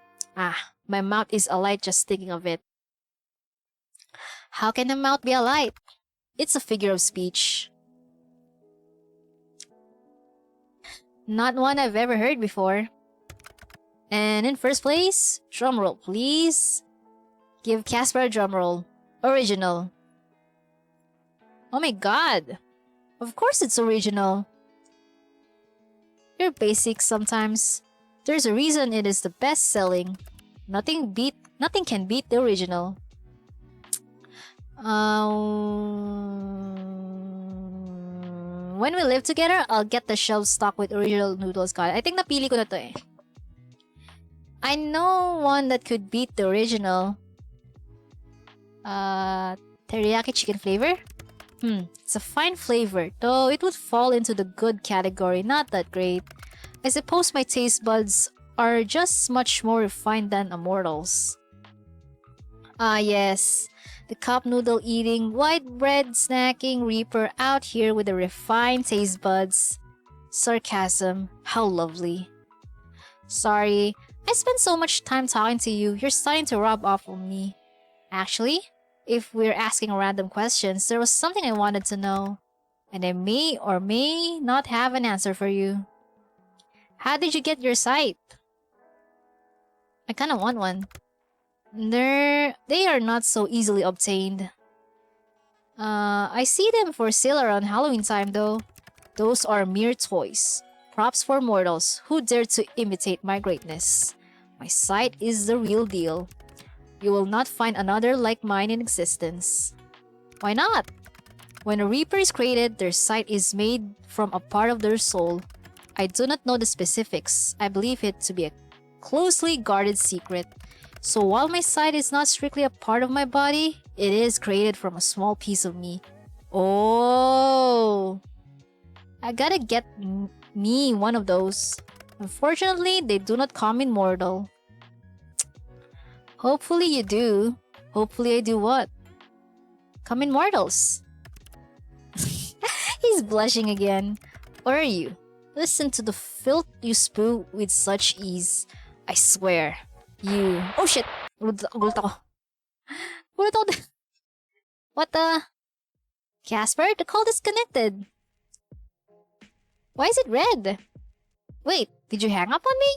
My mouth is alight just thinking of it. How can a mouth be alight? It's a figure of speech. Not one I've ever heard before. And in first place, drumroll please. Give Casper a drumroll. Original. Oh my god. Of course it's original. You're basic sometimes. There's a reason it is the best selling. Nothing can beat the original. When we live together, I'll get the shelves stocked with original noodles. God, I think napili ko na to eh. I know one that could beat the original. Teriyaki chicken flavor? It's a fine flavor, though it would fall into the good category, not that great. I suppose my taste buds are just much more refined than a mortal's. Yes. The cup noodle eating, white bread snacking reaper out here with the refined taste buds. Sarcasm, how lovely. Sorry, I spent so much time talking to you, you're starting to rub off on me. Actually, if we're asking random questions, there was something I wanted to know. And I may or may not have an answer for you. How did you get your sight? I kinda want one. They are not so easily obtained. I see them for sale around Halloween time though. Those are mere toys. Props for mortals who dare to imitate my greatness. My sight is the real deal. You will not find another like mine in existence. Why not? When a reaper is created, their sight is made from a part of their soul. I do not know the specifics. I believe it to be a closely guarded secret. So while my side is not strictly a part of my body, it is created from a small piece of me. Oh, I gotta get me one of those. Unfortunately, they do not come in mortal. Hopefully you do. Hopefully I do what? Come in mortals. He's blushing again. Or are you? Listen to the filth you spew with such ease. I swear. You... Oh shit! Gulat ako. Gulat ako. What the... Casper, the call disconnected. Why is it red? Wait, did you hang up on me?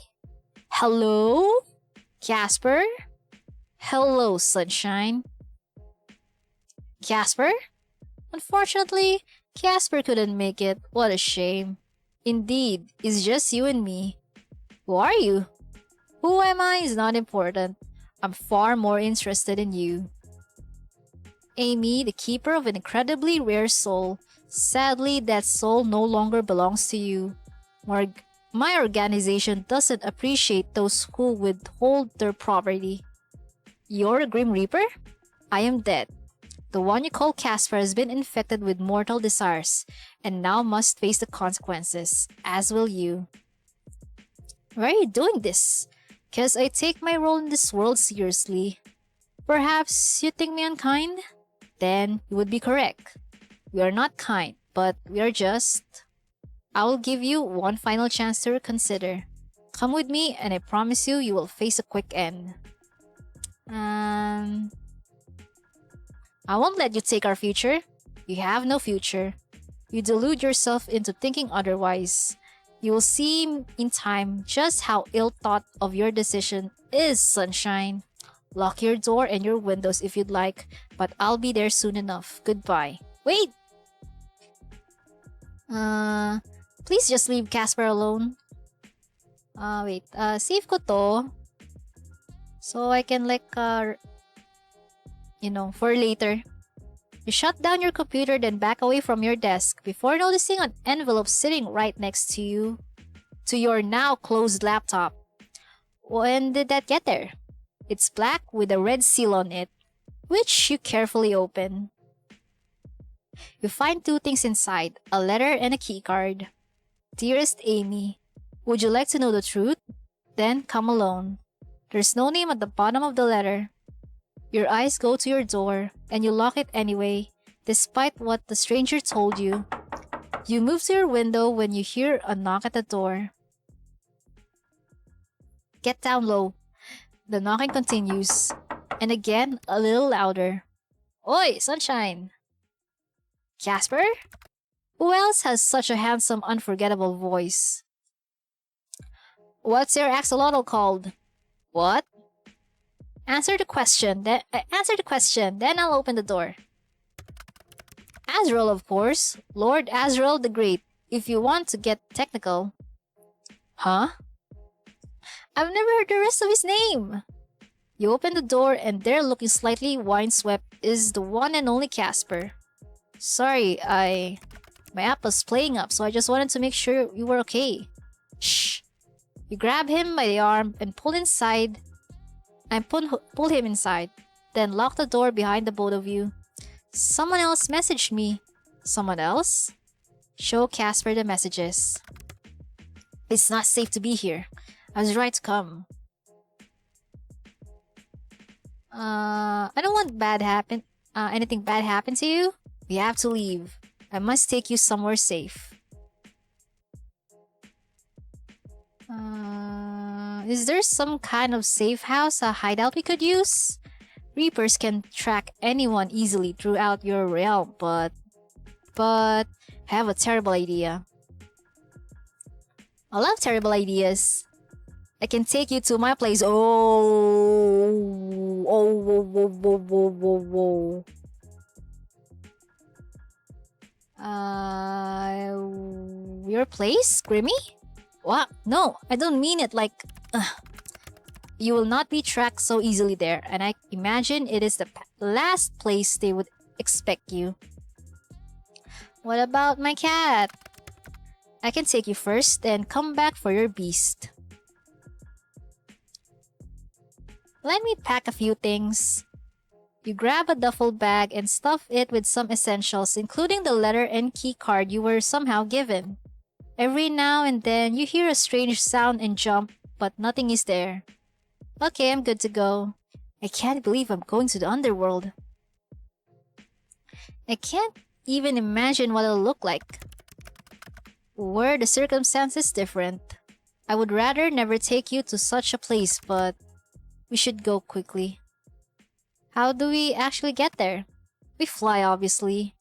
Hello? Casper? Hello, sunshine. Casper? Unfortunately, Casper couldn't make it. What a shame. Indeed, it's just you and me. Who are you? Who am I is not important. I'm far more interested in you. Amy, the keeper of an incredibly rare soul. Sadly, that soul no longer belongs to you. My organization doesn't appreciate those who withhold their property. You're a Grim Reaper? I am dead. The one you call Casper has been infected with mortal desires, and now must face the consequences, as will you. Why are you doing this? 'Cause I take my role in this world seriously. Perhaps you think me unkind? Then you would be correct. We are not kind, but we are just... I will give you one final chance to reconsider. Come with me, and I promise you, you will face a quick end. I won't let you take our future. You have no future. You delude yourself into thinking otherwise. You will see in time just how ill-thought of your decision is, sunshine. Lock your door and your windows if you'd like, but I'll be there soon enough. Goodbye. Wait! Please just leave Casper alone. Wait. Save ko to. So I can for later. You shut down your computer, then back away from your desk before noticing an envelope sitting right next to you, to your now closed laptop. When did that get there? It's black with a red seal on it, which you carefully open. You find two things inside, a letter and a keycard. Dearest Amy, would you like to know the truth? Then come alone. There's no name at the bottom of the letter. Your eyes go to your door, and you lock it anyway, despite what the stranger told you. You move to your window when you hear a knock at the door. Get down low. The knocking continues, and again, a little louder. Oi, sunshine! Casper? Who else has such a handsome, unforgettable voice? What's your axolotl called? What? Answer the question, then I'll open the door. Azrael, of course. Lord Azrael the Great, if you want to get technical. Huh? I've never heard the rest of his name. You open the door, and there, looking slightly windswept, is the one and only Casper. Sorry, my app was playing up, so I just wanted to make sure you were okay. Shh. You grab him by the arm and pull him inside, then lock the door behind the both of you. Someone else messaged me. Someone else? Show Casper the messages. It's not safe to be here. I was right to come. I don't want anything bad happen to you. We have to leave. I must take you somewhere safe. Is there some kind of safe house, a hideout we could use? Reapers can track anyone easily throughout your realm, but I have a terrible idea. I love terrible ideas. I can take you to my place. Whoa. Your place, Grimmy? What? No, I don't mean it like... You will not be tracked so easily there, and I imagine it is the last place they would expect you. What about my cat? I can take you first, then come back for your beast. Let me pack a few things. You grab a duffel bag and stuff it with some essentials, including the letter and key card you were somehow given. Every now and then, you hear a strange sound and jump, but nothing is there. Okay, I'm good to go. I can't believe I'm going to the underworld. I can't even imagine what it'll look like. Were the circumstances different? I would rather never take you to such a place, but we should go quickly. How do we actually get there? We fly, obviously.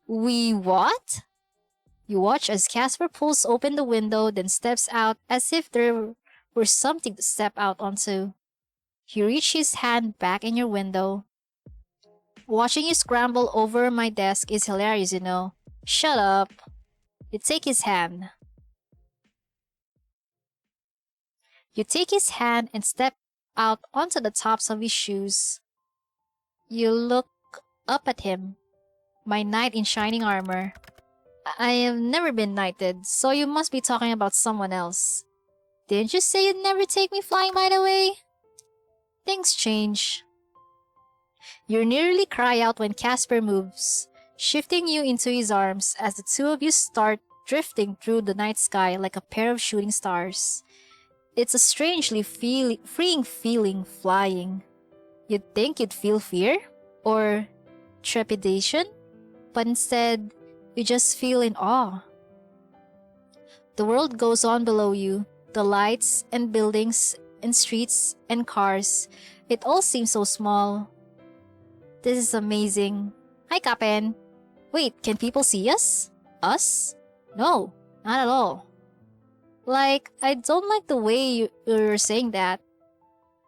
We what? You watch as Casper pulls open the window, then steps out as if there were something to step out onto. He reaches his hand back in your window. Watching you scramble over my desk is hilarious, you know. Shut up. You take his hand. You take his hand and step out onto the tops of his shoes. You look up at him, my knight in shining armor. I have never been knighted, so you must be talking about someone else. Didn't you say you'd never take me flying, by the way? Things change. You nearly cry out when Casper moves, shifting you into his arms as the two of you start drifting through the night sky like a pair of shooting stars. It's a strangely freeing feeling flying. You'd think you'd feel fear or trepidation, but instead, you just feel in awe. The world goes on below you, the lights and buildings and streets and cars. It all seems so small. This is amazing. Hi, Kapen. Wait, can people see us? Us? No, not at all. Like, I don't like the way you're saying that.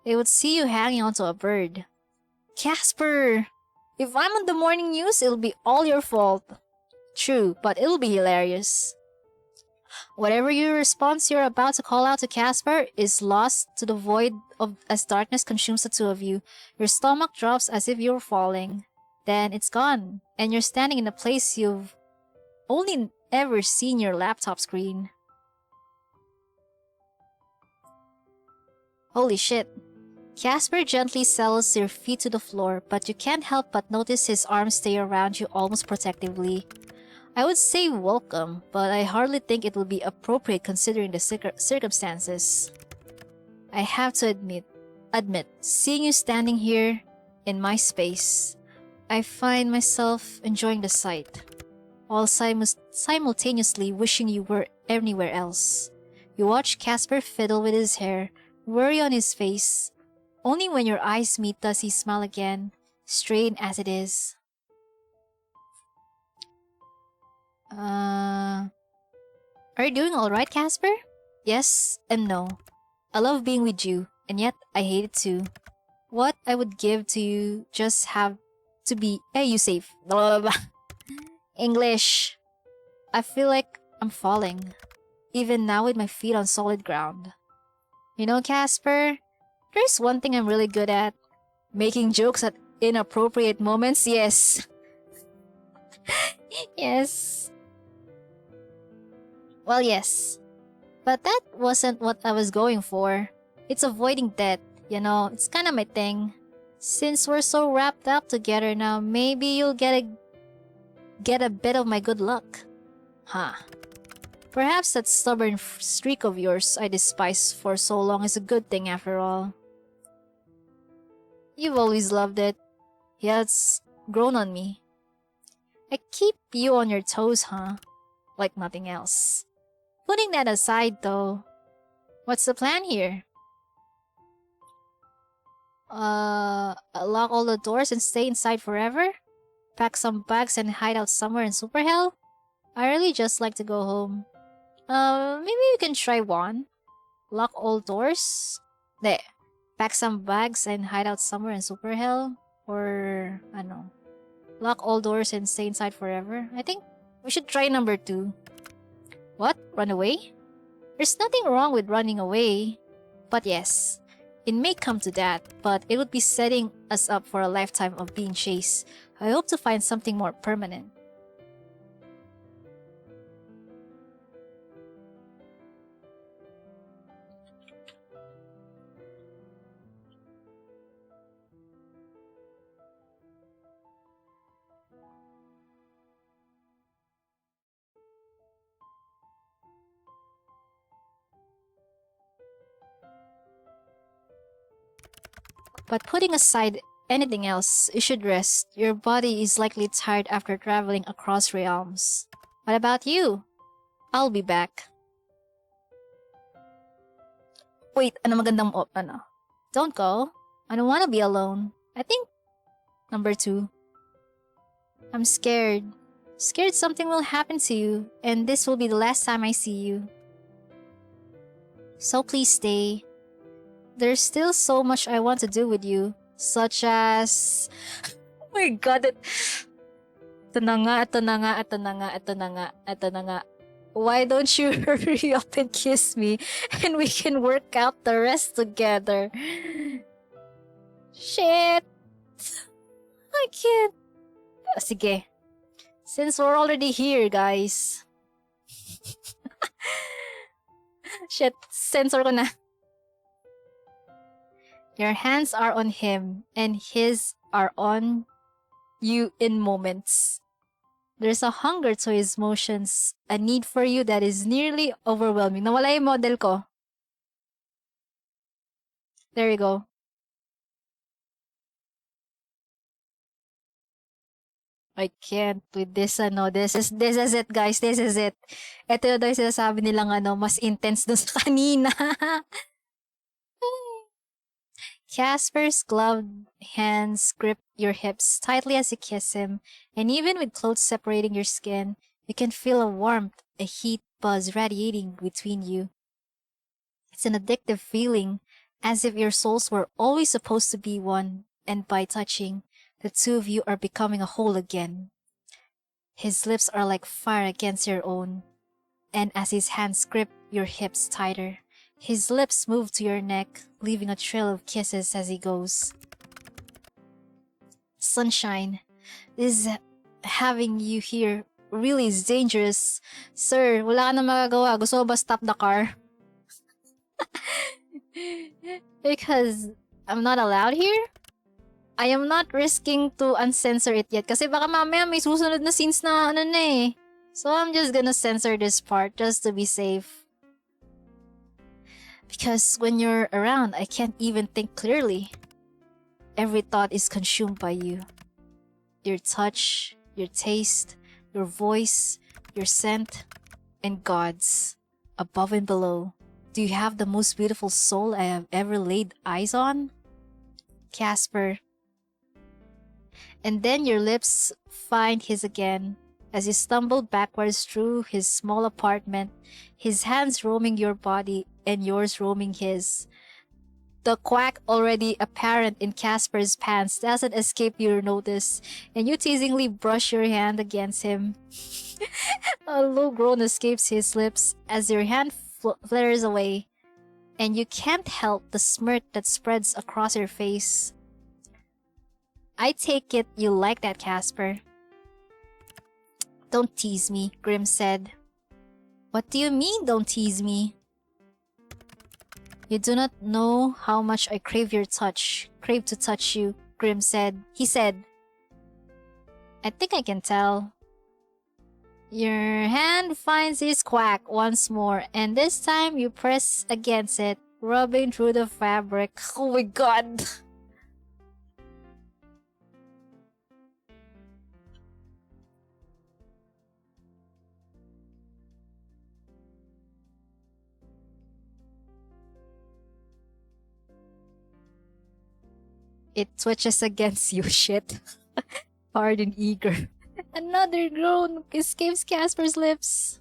They would see you hanging onto a bird. Casper! If I'm on the morning news, it'll be all your fault. True, but it'll be hilarious. Whatever your response you're about to call out to Casper is lost to the void of as darkness consumes the two of you. Your stomach drops as if you were falling. Then it's gone, and you're standing in a place you've only ever seen your laptop screen. Holy shit. Casper gently settles your feet to the floor, but you can't help but notice his arms stay around you almost protectively. I would say welcome, but I hardly think it would be appropriate considering the circumstances. I have to admit, seeing you standing here in my space, I find myself enjoying the sight, while simultaneously wishing you were anywhere else. You watch Casper fiddle with his hair, worry on his face. Only when your eyes meet does he smile again, strained as it is. Are you doing alright, Casper? Yes and no. I love being with you, and yet I hate it too. What I would give to you just have to be you safe. Blah, blah, blah. English. I feel like I'm falling, even now with my feet on solid ground. You know, Casper, there's one thing I'm really good at. Making jokes at inappropriate moments, yes. Yes. Well, yes. But that wasn't what I was going for. It's avoiding death, you know, it's kinda my thing. Since we're so wrapped up together now, maybe you'll get a bit of my good luck. Huh. Perhaps that stubborn streak of yours I despised for so long is a good thing after all. You've always loved it. Yeah, it's grown on me. I keep you on your toes, huh? Like nothing else. Putting that aside though, what's the plan here? Lock all the doors and stay inside forever? Pack some bags and hide out somewhere in Super Hell? I really just like to go home. Maybe we can try one. Lock all doors? There. Pack some bags and hide out somewhere in Super Hell? Or, I don't know. Lock all doors and stay inside forever? I think we should try number 2. What? Run away? There's nothing wrong with running away. But yes, it may come to that, but it would be setting us up for a lifetime of being chased. I hope to find something more permanent. But putting aside anything else, you should rest. Your body is likely tired after traveling across realms. What about you? I'll be back. Wait, ano magandang ano? Don't go. I don't want to be alone. I think number 2. I'm scared. Scared something will happen to you, and this will be the last time I see you. So please stay. There's still so much I want to do with you, such as... Oh my god, ito na nga, ito na nga, ito na nga, ito na nga, ito na nga. Why don't you hurry up and kiss me, and we can work out the rest together? Shit! I can't. Sige. Since we're already here, guys. Shit, censor ko na. Your hands are on him, and his are on you in moments. There's a hunger to his motions, a need for you that is nearly overwhelming. Nawala yung model ko. There you go. I can't with this, this is it, guys. This is it. Ito daw yung sinasabi nilang, mas intense dun sa kanina. Casper's gloved hands grip your hips tightly as you kiss him, and even with clothes separating your skin, you can feel a warmth, a heat buzz radiating between you. It's an addictive feeling, as if your souls were always supposed to be one, and by touching, the two of you are becoming a whole again. His lips are like fire against your own, and as his hands grip your hips tighter, his lips move to your neck, leaving a trail of kisses as he goes. Sunshine, this having you here really is dangerous. Sir, wala ka na magagawa. Gusto mo ba stop the car? Because I'm not allowed here? I am not risking to uncensor it yet kasi baka mamaya may susunod na scenes na eh. So I'm just gonna censor this part just to be safe. Because when you're around, I can't even think clearly. Every thought is consumed by you. Your touch, your taste, your voice, your scent, and God's. Above and below. Do you have the most beautiful soul I have ever laid eyes on? Casper. And then your lips find his again as you stumble backwards through his small apartment, his hands roaming your body and yours roaming his. The quack already apparent in Casper's pants doesn't escape your notice, and you teasingly brush your hand against him. A low groan escapes his lips as your hand flares away, and you can't help the smirk that spreads across your face. I take it you like that, Casper. Don't tease me, Grim said. What do you mean, don't tease me? You do not know how much I crave your touch, crave to touch you, Grim said. He said, I think I can tell. Your hand finds his quack once more, and this time you press against it, rubbing through the fabric. Oh my god! It twitches against you, shit. Hard and eager. Another groan escapes Casper's lips.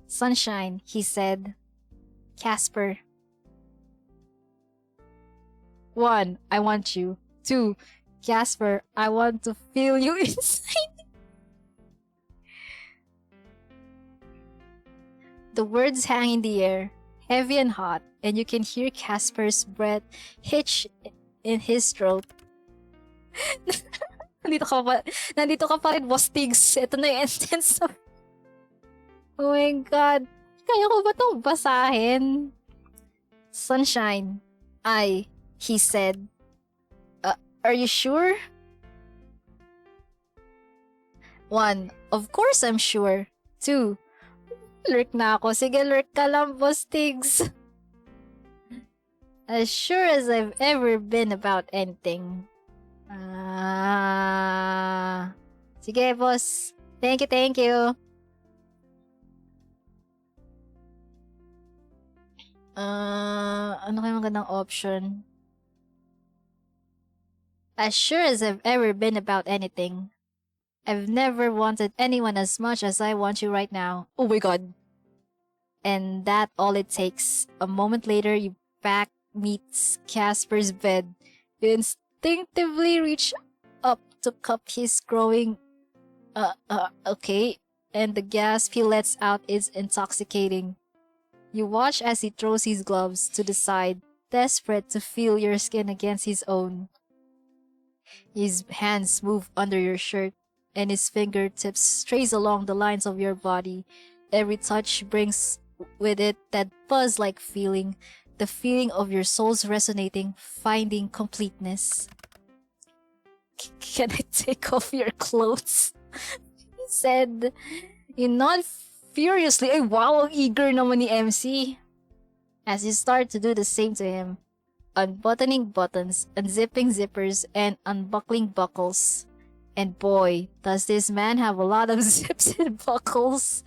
Sunshine, he said. Casper. 1. I want you. 2. Casper, I want to feel you inside. The words hang in the air, heavy and hot, and you can hear Casper's breath hitch in his throat. Nandito ka pa rin, Boss Tiggs. Ito na yung entrance. Oh my god. Kaya ko ba itong basahin? Sunshine. He said. Are you sure? 1. Of course I'm sure. 2. Lurk na ako. Sige, lurk ka lang, Boss Tiggs. As sure as I've ever been about anything. Sige, boss. Thank you, thank you. Ano kaya magandang option? As sure as I've ever been about anything. I've never wanted anyone as much as I want you right now. Oh my god. And that all it takes. A moment later, you back meets Casper's bed. You instinctively reach up to cup his growing okay. And the gasp he lets out is intoxicating. You watch as he throws his gloves to the side, desperate to feel your skin against his own. His hands move under your shirt, and his fingertips trace along the lines of your body. Every touch brings with it that buzz-like feeling, the feeling of your souls resonating, finding completeness. Can I take off your clothes? He said. You nod furiously. Ay, wow, ang eager naman ni MC. As you start to do the same to him, unbuttoning buttons, unzipping zippers, and unbuckling buckles. And boy, does this man have a lot of zips and buckles.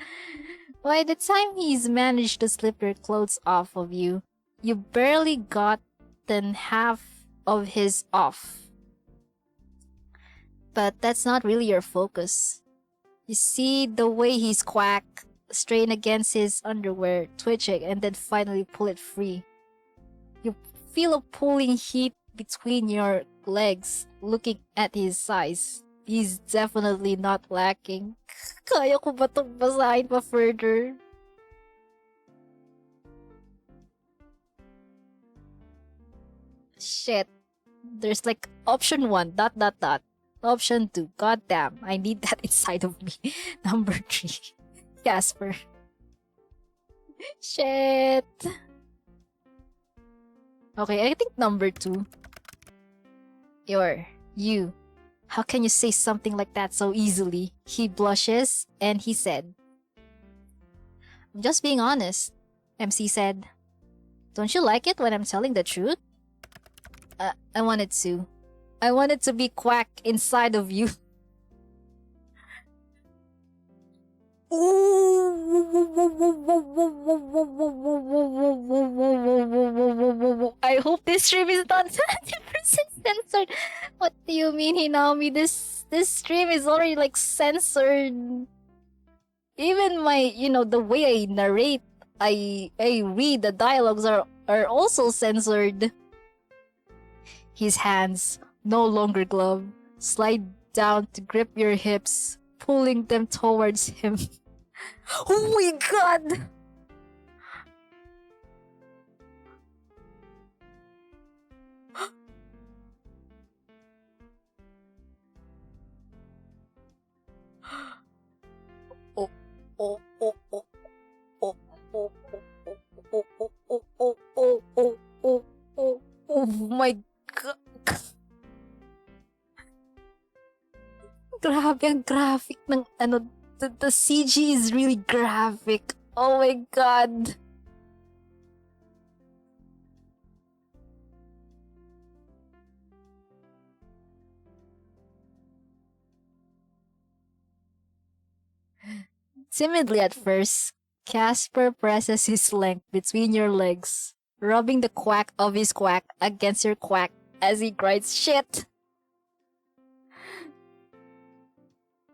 By the time he's managed to slip your clothes off of you, you barely gotten half of his off. But that's not really your focus. You see the way he's quack, strain against his underwear, twitching, and then finally pull it free. You feel a pulling heat between your legs, looking at his size. He's definitely not lacking. Kaya ko ba itong basahin pa further? Shit. There's like option 1, ... Option 2, goddamn, I need that inside of me. Number 3, Casper. Shit. Okay, I think number 2. You. How can you say something like that so easily? He blushes, and he said, I'm just being honest, MC said. Don't you like it when I'm telling the truth? I wanted to. I wanted to be quack inside of you. I hope this stream is not 70% censored. What do you mean, Hinami? This stream is already like censored. Even my, the way I narrate, I read the dialogues are also censored. His hands, no longer gloved, slide down to grip your hips, pulling them towards him. Oh my god! Oh, oh, oh, oh, oh, oh, oh, oh, oh, oh, oh, oh, oh, oh, oh my god. Grabe ang graphic ng the CG is really graphic. Oh my god. Timidly at first, Casper presses his length between your legs, rubbing the quack of his quack against your quack as he grinds shit.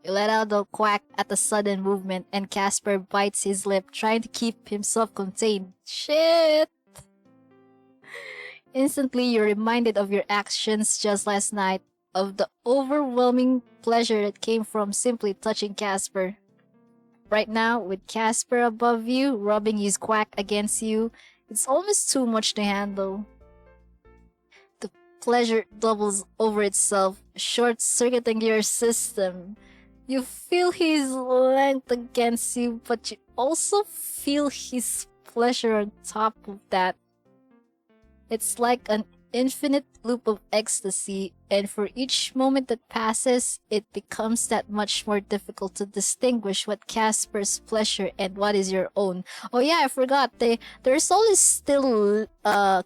You let out the quack at a sudden movement, and Casper bites his lip, trying to keep himself contained. Shit! Instantly, you're reminded of your actions just last night, of the overwhelming pleasure that came from simply touching Casper. Right now, with Casper above you, rubbing his quack against you, it's almost too much to handle. The pleasure doubles over itself, short-circuiting your system. You feel his length against you, but you also feel his pleasure on top of that. It's like an infinite loop of ecstasy, and for each moment that passes, it becomes that much more difficult to distinguish what Casper's pleasure and what is your own. Oh yeah, I forgot. Their soul is still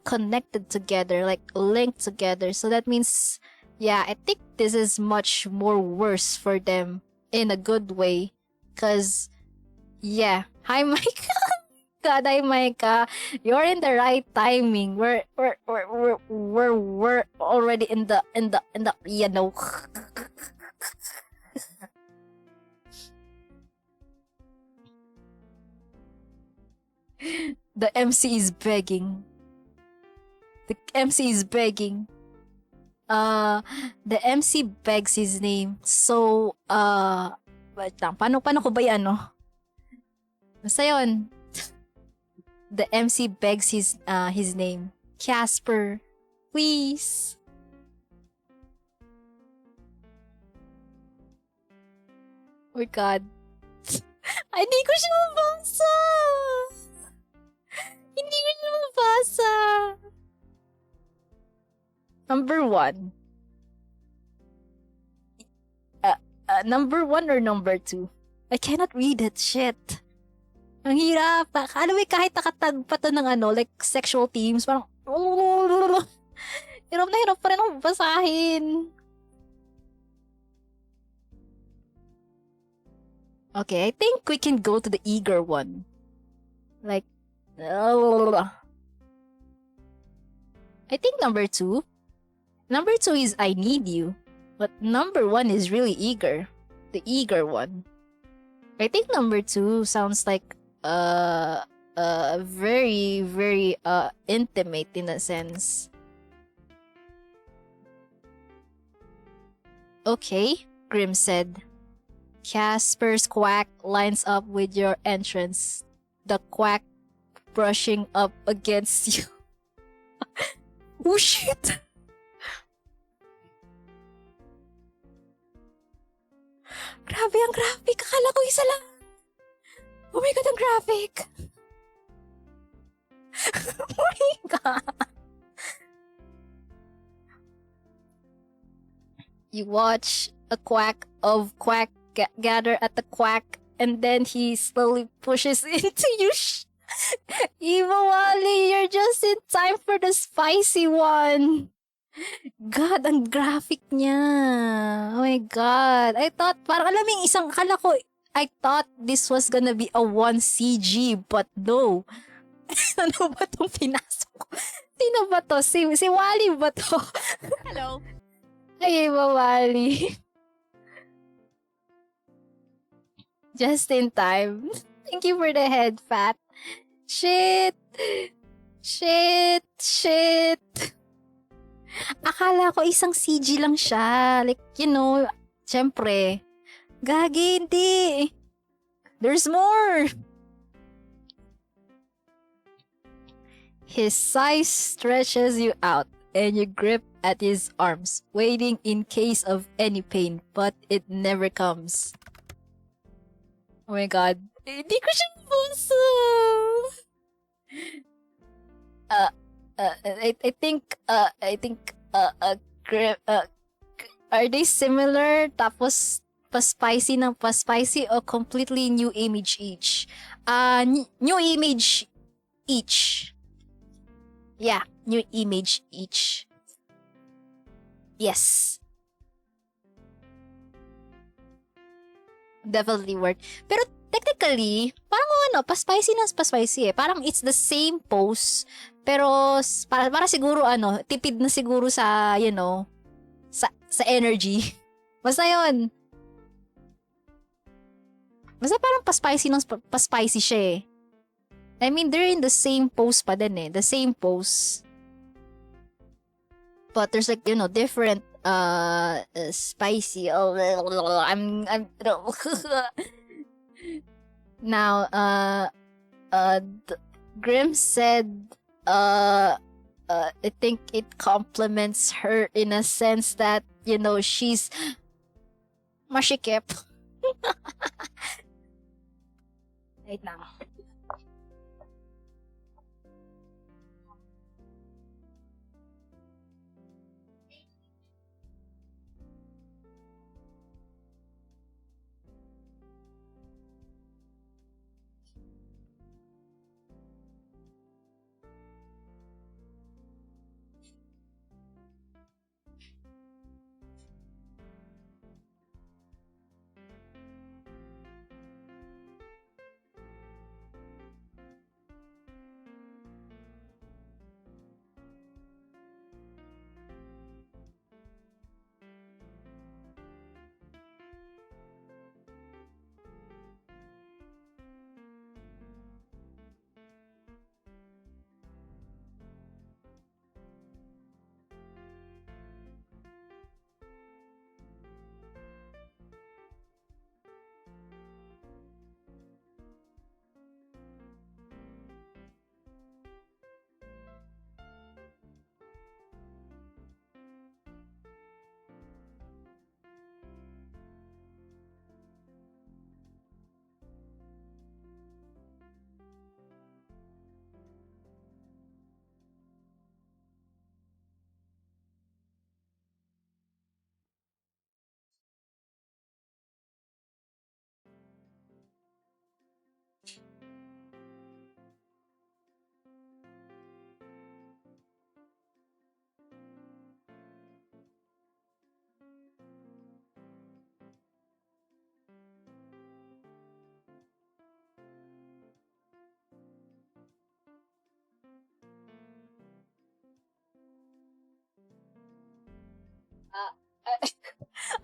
connected together, like linked together. So that means, yeah, I think this is much more worse for them in a good way. Cause yeah, hi Mike. God, hi Micah. You're in the right timing. We're already in the you know. The MC is begging. The MC is begging. Uh the MC begs his name. So wait lang, paano ko ba 'yan, no? Basta 'yon. The MC begs his name. Casper, please. Oh my God. Ay, hindi ko siya mabasa. Hindi ko siya mabasa. Number 1. Number 1 or number 2? I cannot read it. Shit. Ang hirap. Alam mo, kahit nakatag pa to ng like sexual themes, parang, hirap na hirap pa rin akong basahin. Okay, I think we can go to the eager one. Like, I think number 2. Number 2 is I need you. But number 1 is really eager. The eager one. I think number 2 sounds like very, very intimate in a sense. Okay, Grim said. Casper's quack lines up with your entrance. The quack brushing up against you. Oh shit! Grabe ang graphic. Akala ko isa lang. Oh my God, ang graphic. Oh my God. You watch a quack of quack gather at the quack, and then he slowly pushes into you. Evil Wally, you're just in time for the spicy one. God, ang graphic niya. Oh my God. I thought, parang alam mo yung isang, akala ko, I thought this was gonna be a 1 CG, but no. Ano ba itong pinasok ko? Sino ba to? Si Wally ba to? Hello. Ay, Wally. Just in time. Thank you for the head, Fat. Shit. Akala ko isang CG lang siya. Like, you know, syempre. Gagi, hindi. There's more. His size stretches you out, and you grip at his arms, waiting in case of any pain, but it never comes. Oh my God. Hindi ko siya mabasa. I think are they similar? Tapos pa-spicy ng pa-spicy o completely new image each? New image each. Yeah, new image each. Yes. Definitely work. Pero technically, parang pa-spicy na pa-spicy eh. Parang it's the same pose. Pero para siguro tipid na siguro sa, you know, sa energy. Basta yun. Basta parang pa-spicy siya eh. I mean, they're in the same pose pa din eh. The same pose. But there's like, you know, different spicy. I'm now Grim said I think it complements her in a sense that, you know, she's mashikip. Wait now.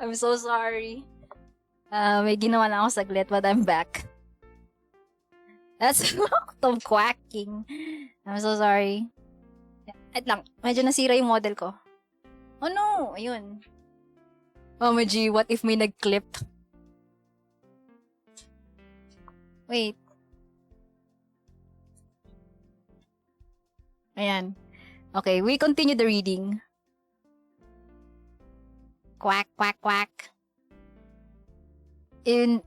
I'm so sorry. May ginawa na ako saglit, but I'm back. That's of quacking. I'm so sorry. Wait lang, medyo nasira yung model ko. Oh no! Ayun. Oh my G, what if may nag-clip? Wait. Ayan. Okay, we continue the reading. Quack, quack, quack. In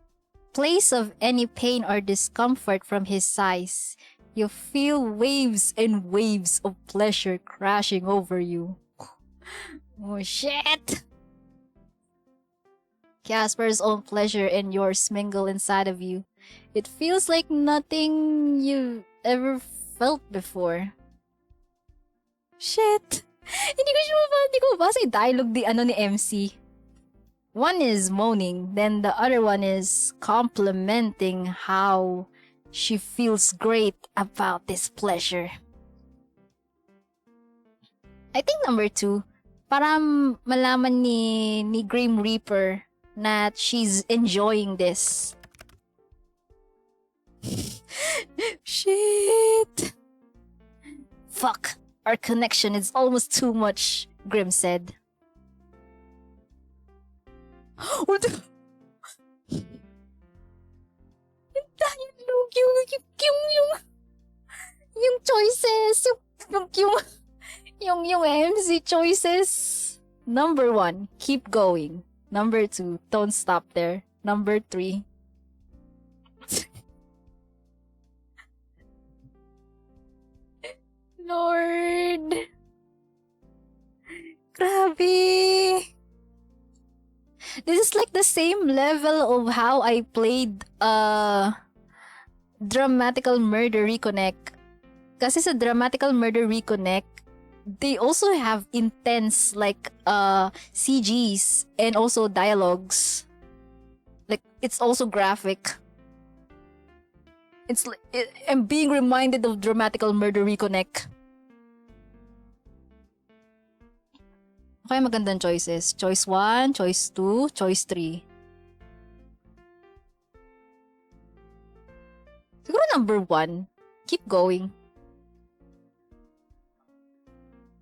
place of any pain or discomfort from his sighs, you feel waves and waves of pleasure crashing over you. Oh shit! Casper's own pleasure and yours mingle inside of you. It feels like nothing you've ever felt before. Shit! Hindi ko mabasa yung dialogue ni MC. One is moaning, then the other one is complimenting how she feels great about this pleasure. I think number 2, para malaman ni Grim Reaper that she's enjoying this. Shit! Fuck, our connection is almost too much, Grim said. What the? Yung choices, yung MC choices. Number 1, keep going. Number 2, don't stop there. Number 3, Lord. Grabe. This is like the same level of how I played Dramatical Murder Reconnect. Kasi sa Dramatical Murder Reconnect, they also have intense like CGs and also dialogues. Like it's also graphic. It's I'm being reminded of Dramatical Murder Reconnect. Okay, magandang choices. Choice 1, choice 2, choice 3. Siguro number 1, keep going.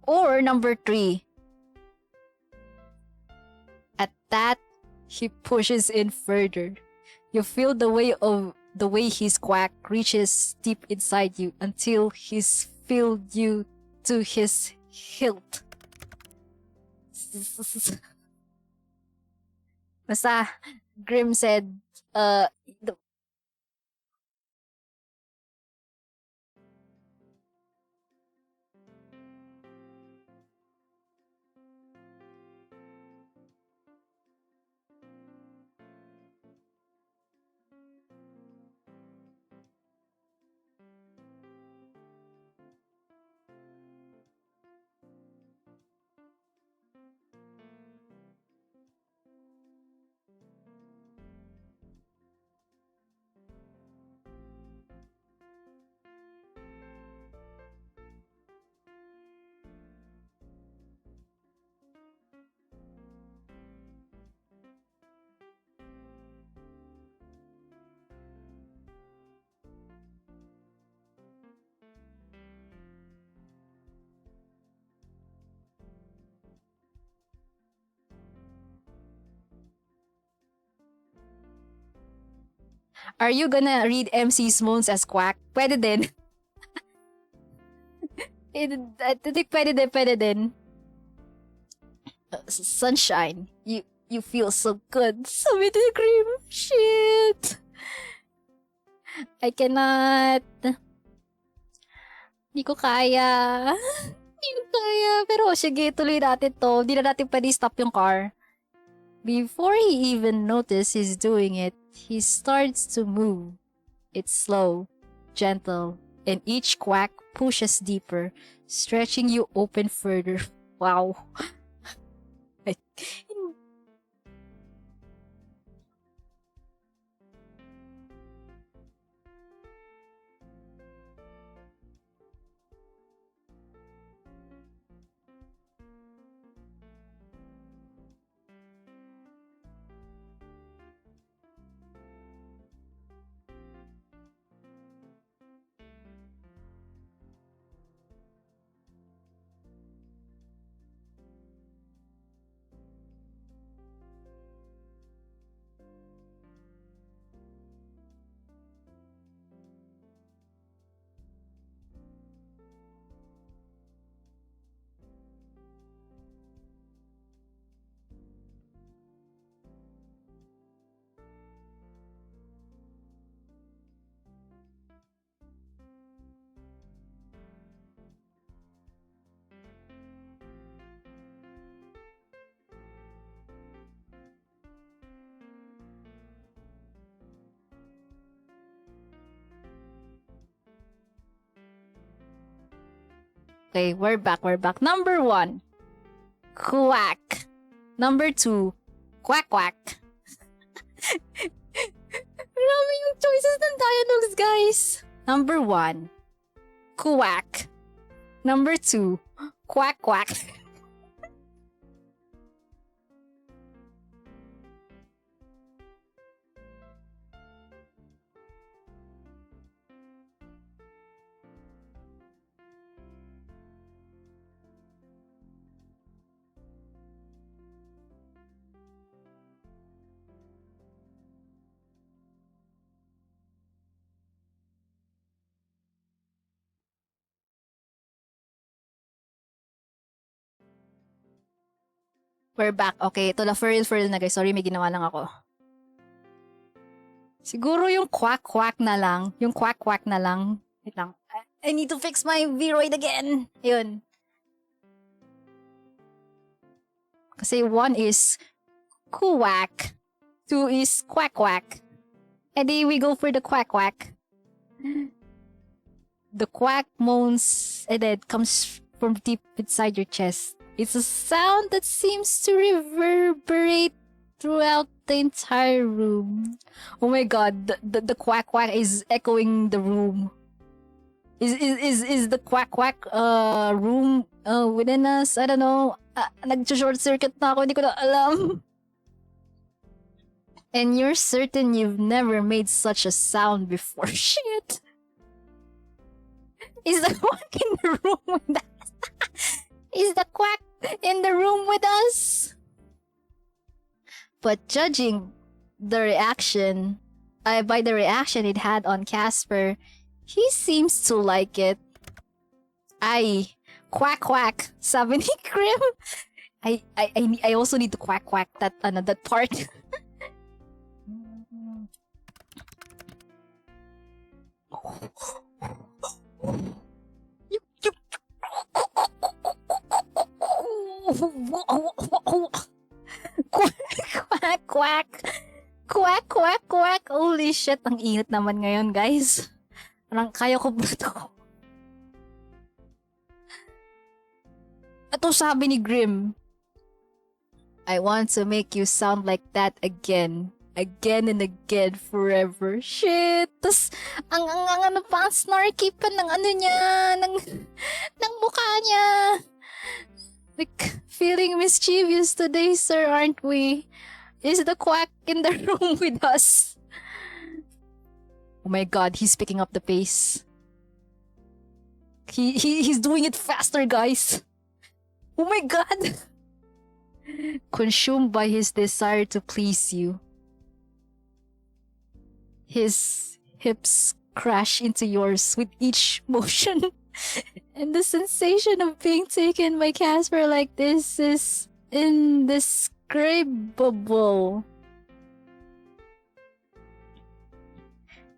Or number 3. At that, he pushes in further. You feel the way his quack reaches deep inside you until he's filled you to his hilt. Basta, Grim said, are you gonna read MC's moans as quack? Pwede din. Pwede din. Sunshine, you feel so good. Sabi ni Grim. Shit. I cannot. Hindi ko kaya. Pero sige, tuloy natin to. Hindi na natin pwede stop yung car. Before he even notices he's doing it, he starts to move. It's slow, gentle, and each quack pushes deeper, stretching you open further. Wow. Okay, we're back. Number 1, quack. Number 2, quack quack. Marami yung choices ng dialogues, guys. Number 1, quack. Number 2, quack quack. We're back. Okay, ito na for real na guys. Sorry, may ginawa lang ako. Siguro yung quack-quack na lang. Yung quack-quack na lang. Wait lang. I need to fix my Vroid again. Yun. Kasi 1 is quack. 2 is quack-quack. And then we go for the quack-quack. The quack moans and then comes from deep inside your chest. It's a sound that seems to reverberate throughout the entire room. Oh my god, the quack quack is echoing the room. Is the quack quack room within us? I don't know. Nag-short circuit na ako, hindi ko na alam. And you're certain you've never made such a sound before. Shit. Is the quack in the room with us? Is the quack in the room with us? But judging the reaction, by the reaction it had on Casper, he seems to like it. Ay, quack quack, sabi ni Grim. I also need to quack quack that part. Quack, quack. Quack, quack, quack. Holy shit, ang init naman ngayon, guys. Parang kaya ko ba ito? Ito sabi ni Grim. I want to make you sound like that again. Again and again forever. Shit. Tas, ang ano pa, ang snarky pa ng ano niya, ng mukha niya. Like, feeling mischievous today, sir, aren't we? Is the quack in the room with us? Oh my god, he's picking up the pace. He's doing it faster, guys. Oh my god. Consumed by his desire to please you. His hips crash into yours with each motion. And the sensation of being taken by Casper like this is indescribable.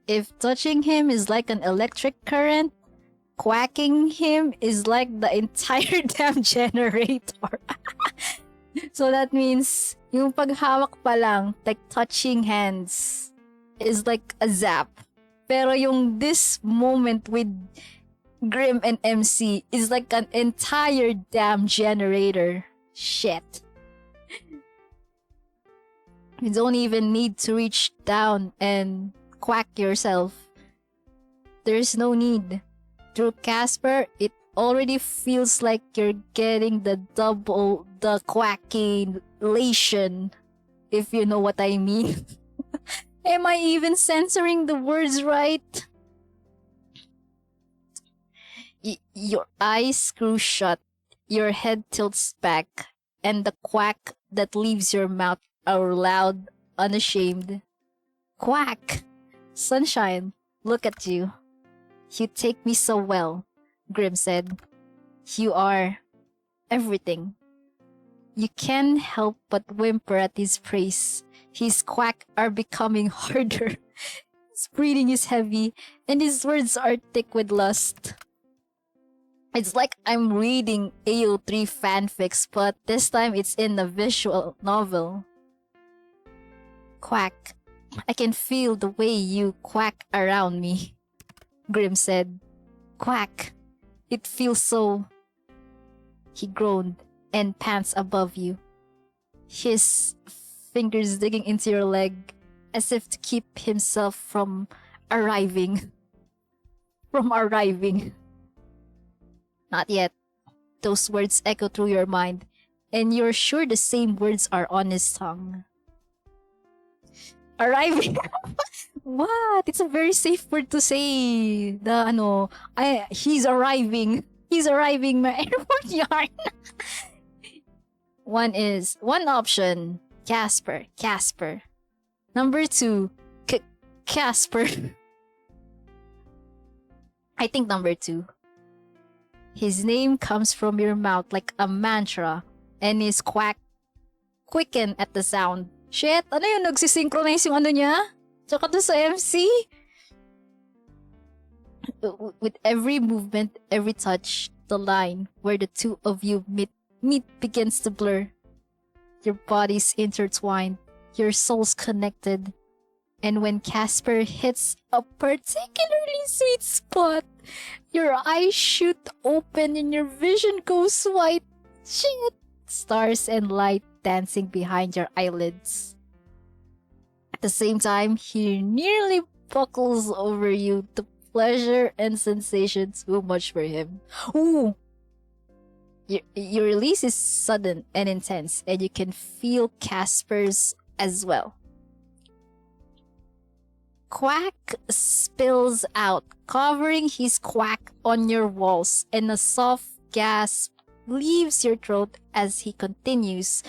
If touching him is like an electric current, quacking him is like the entire damn generator. So that means, yung paghawak pa lang, like touching hands, is like a zap. Pero yung this moment with Grim and MC is like an entire damn generator. Shit. You don't even need to reach down and quack yourself. There's no need. Through Casper, it already feels like you're getting the quackulation, if you know what I mean. Am I even censoring the words right? Your eyes screw shut, your head tilts back, and the quack that leaves your mouth are loud, unashamed. Quack! Sunshine, look at you. You take me so well, Grim said. You are everything. You can't help but whimper at his praise. His quack are becoming harder. His breathing is heavy, and his words are thick with lust. It's like I'm reading AO3 fanfics, but this time it's in a visual novel. Quack. I can feel the way you quack around me, Grim said. Quack. It feels so he groaned, and pants above you. His fingers digging into your leg as if to keep himself from arriving. From arriving. Not yet. Those words echo through your mind, and you're sure the same words are on his tongue. Arriving. What? It's a very safe word to say. He's arriving. He's arriving, my airport yarn. One option, Casper. Number 2, Casper. I think number 2. His name comes from your mouth like a mantra, and his quicken at the sound. Shit, ano yun? Nagsisynchronize yung ano niya? Tsaka to sa MC? With every movement, every touch, the line where the two of you meet begins to blur. Your bodies intertwined, your souls connected. And when Casper hits a particularly sweet spot, your eyes shoot open and your vision goes white. Shit! Stars and light dancing behind your eyelids. At the same time, he nearly buckles over you. The pleasure and sensation too much for him. Ooh! Your release is sudden and intense, and you can feel Casper's as well. Quack spills out, covering his quack on your walls, and a soft gasp leaves your throat as he continues,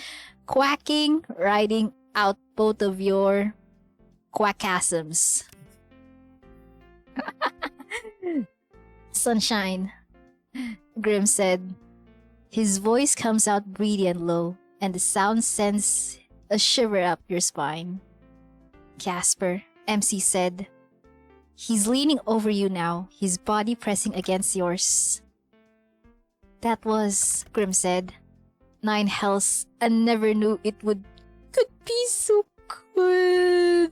quacking, riding out both of your quackasms. Sunshine, Grim said. His voice comes out breathy and low, and the sound sends a shiver up your spine. Casper, MC said. He's leaning over you now, his body pressing against yours. That was, Grim said. 9 hells, I never knew it could be so good.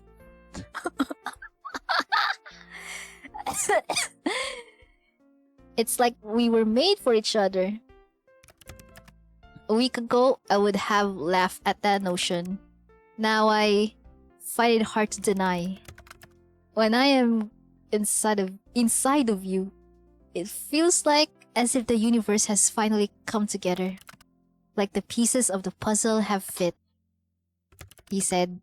It's like we were made for each other. A week ago, I would have laughed at that notion. Now I find it hard to deny. When I am inside of you, it feels like as if the universe has finally come together. Like the pieces of the puzzle have fit. He said,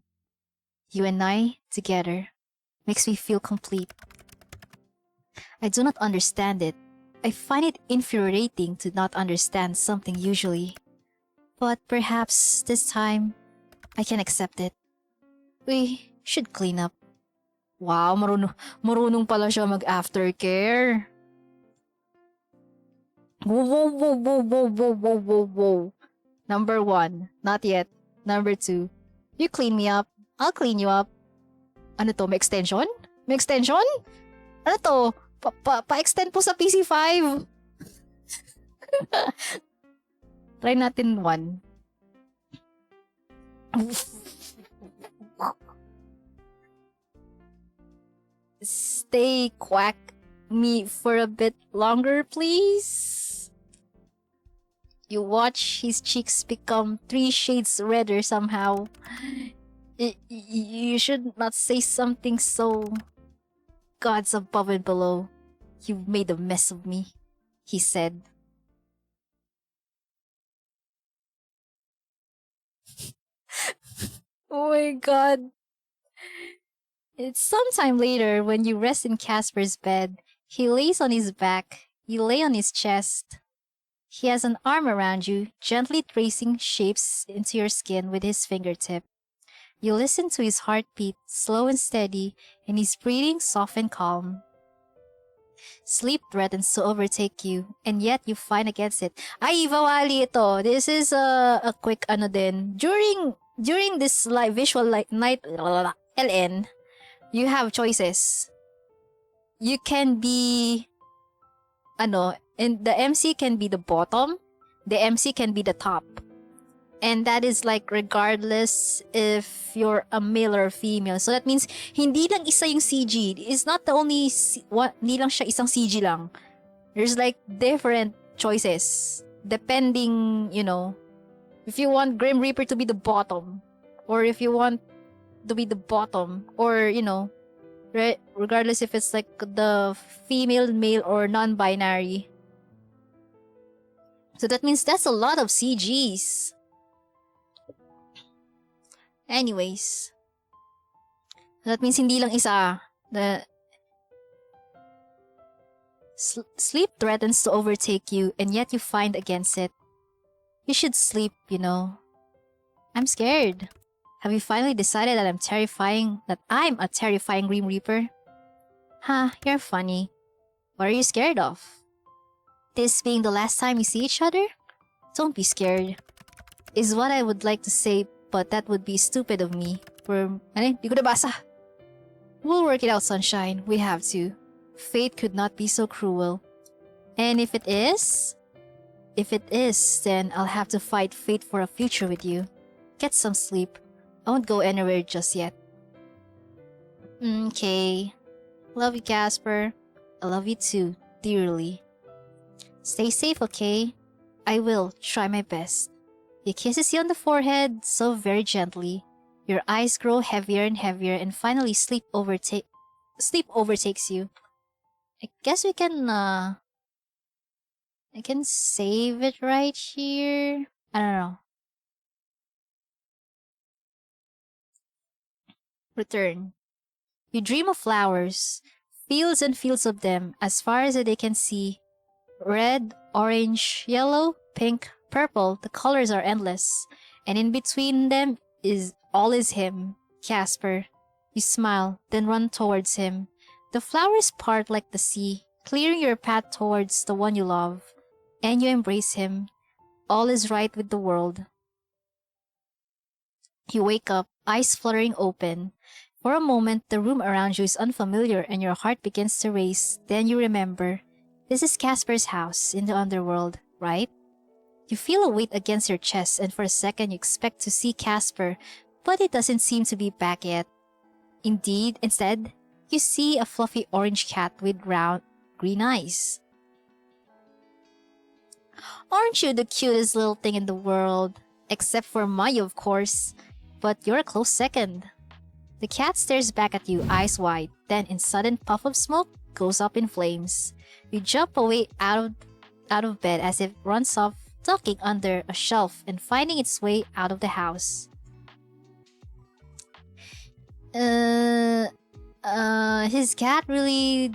you and I together makes me feel complete. I do not understand it. I find it infuriating to not understand something usually. But perhaps this time, I can accept it. We should clean up. Wow, marunong pala siya mag-aftercare. Whoa. Number 1, not yet. Number 2, you clean me up, I'll clean you up. Ano to, may extension? May extension? Ano to? Pa-extend po sa PC5. Try natin 1. Stay quack me for a bit longer, please. You watch his cheeks become 3 shades redder somehow. You should not say something so... Gods above and below. You've made a mess of me, he said. Oh my god. It's sometime later when you rest in Casper's bed. He lays on his back. You lay on his chest. He has an arm around you, gently tracing shapes into your skin with his fingertip. You listen to his heartbeat, slow and steady, and his breathing soft and calm. Sleep threatens to overtake you, and yet you fight against it. Ay, bawali ito. This is a quick ano din. During this live visual night LN, you have choices. You can be and the MC can be the bottom, the MC can be the top. And that is like regardless if you're a male or female. So that means hindi lang isa yung CG. It's not the only hindi lang siya isang CG lang. There's like different choices. depending, if you want Grim Reaper to be the bottom, or if you want to be the bottom, or, regardless if it's like the female, male, or non-binary. So that means that's a lot of CGs. Anyways, that means hindi lang isa. The sleep threatens to overtake you, and yet you find against it. You should sleep, I'm scared. Have you finally decided that I'm a terrifying Grim Reaper? Ha, you're funny. What are you scared of? This being the last time we see each other? Don't be scared. Is what I would like to say, but that would be stupid of me. Di ko nabasa. We'll work it out, sunshine. We have to. Fate could not be so cruel. And if it is, then I'll have to fight fate for a future with you. Get some sleep. I won't go anywhere just yet. Okay. Love you, Casper. I love you too, dearly. Stay safe, okay? I will try my best. He kisses you on the forehead so very gently. Your eyes grow heavier and heavier, and finally sleep overtakes you. I guess I can save it right here. I don't know. Return. You dream of flowers, fields and fields of them, as far as they can see. Red, orange, yellow, pink, purple, the colors are endless. And in between them is him, Casper. You smile, then run towards him. The flowers part like the sea, clearing your path towards the one you love. And you embrace him. All is right with the world. You wake up, eyes fluttering open. For a moment, the room around you is unfamiliar and your heart begins to race. Then you remember, this is Casper's house in the underworld, right? You feel a weight against your chest, and for a second you expect to see Casper, but he doesn't seem to be back yet. Instead, you see a fluffy orange cat with round, green eyes. Aren't you the cutest little thing in the world? Except for Mayu, of course. But you're a close second. The cat stares back at you, eyes wide, then in sudden puff of smoke, goes up in flames. You jump away out of bed as it runs off, ducking under a shelf and finding its way out of the house. His cat really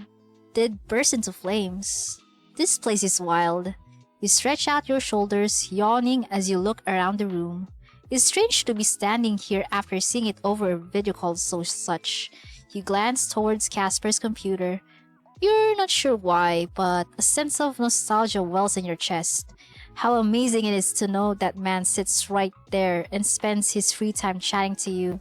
did burst into flames. This place is wild. You stretch out your shoulders, yawning as you look around the room. It's strange to be standing here after seeing it over a video call such. You glance towards Casper's computer. You're not sure why, but a sense of nostalgia wells in your chest. How amazing it is to know that man sits right there and spends his free time chatting to you.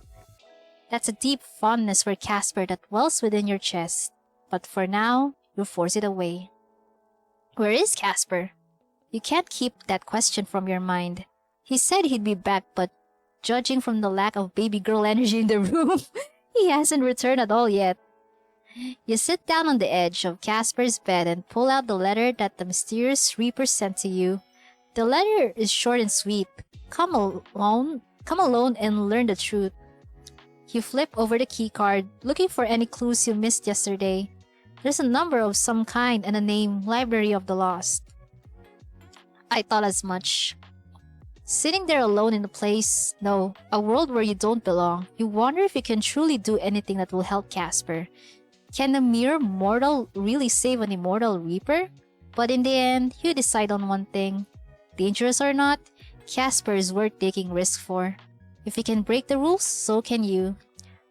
That's a deep fondness for Casper that wells within your chest. But for now, you force it away. Where is Casper? You can't keep that question from your mind. He said he'd be back, but judging from the lack of baby girl energy in the room, he hasn't returned at all yet. You sit down on the edge of Casper's bed and pull out the letter that the mysterious Reaper sent to you. The letter is short and sweet. Come alone and learn the truth. You flip over the keycard, looking for any clues you missed yesterday. There's a number of some kind and a name, Library of the Lost. I thought as much. Sitting there alone in a world where you don't belong, you wonder if you can truly do anything that will help Casper. Can a mere mortal really save an immortal Reaper? But in the end, you decide on one thing. Dangerous or not, Casper is worth taking risks for. If he can break the rules, so can you.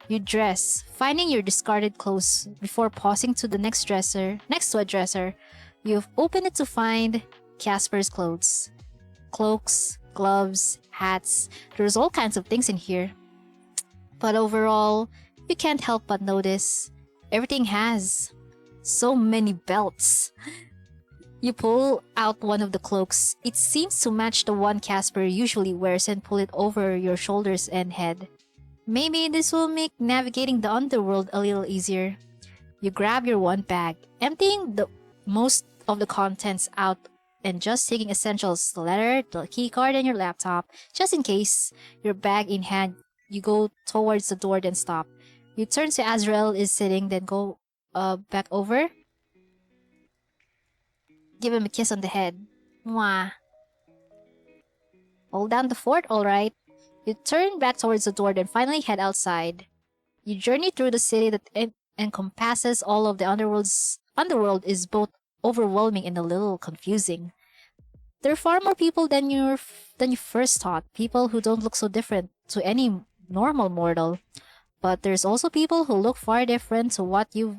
You dress, finding your discarded clothes before pausing to the next to a dresser. You've opened it to find Casper's clothes. Cloaks, gloves, hats, there's all kinds of things in here. But overall, you can't help but notice, everything has so many belts. You pull out one of the cloaks. It seems to match the one Casper usually wears and pull it over your shoulders and head. Maybe this will make navigating the underworld a little easier. You grab your one bag, emptying the most of the contents out and just taking essentials, the letter, the keycard, and your laptop, just in case, your bag in hand. You go towards the door, then stop. You turn to Azrael is sitting, then go back over. Give him a kiss on the head. Mwah. Hold down the fort, alright. You turn back towards the door, then finally head outside. You journey through the city that encompasses all of the underworld is both overwhelming and a little confusing. There are far more people than you first thought, people who don't look so different to any normal mortal. But there's also people who look far different to what you've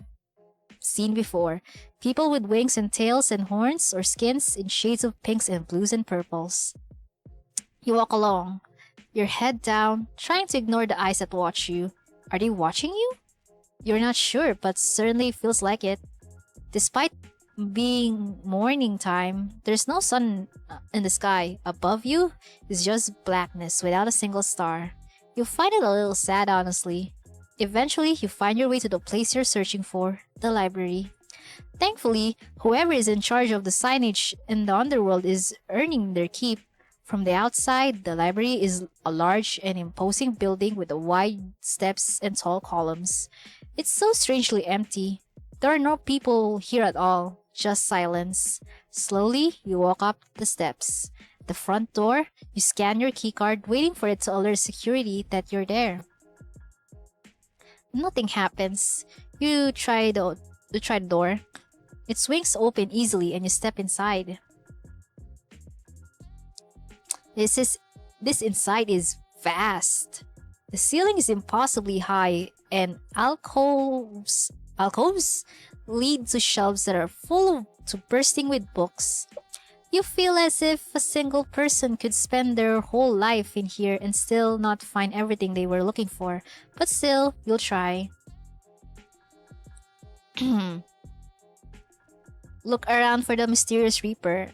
seen before. People with wings and tails and horns or skins in shades of pinks and blues and purples. You walk along, your head down, trying to ignore the eyes that watch you. Are they watching you? You're not sure, but certainly feels like it. Despite being morning time, there's no sun in the sky. Above you is just blackness without a single star. You find it a little sad, honestly. Eventually, you find your way to the place you're searching for, the library. Thankfully, whoever is in charge of the signage in the underworld is earning their keep. From the outside, the library is a large and imposing building with wide steps and tall columns. It's so strangely empty. There are no people here at all, just silence. Slowly, you walk up the steps. The front door, you scan your keycard, waiting for it to alert security that you're there. Nothing happens. You try the door. It swings open easily and you step inside. This inside is vast. The ceiling is impossibly high, and alcoves lead to shelves that are full to bursting with books. You feel as if a single person could spend their whole life in here and still not find everything they were looking for, but still, you'll try. Look around for the mysterious Reaper.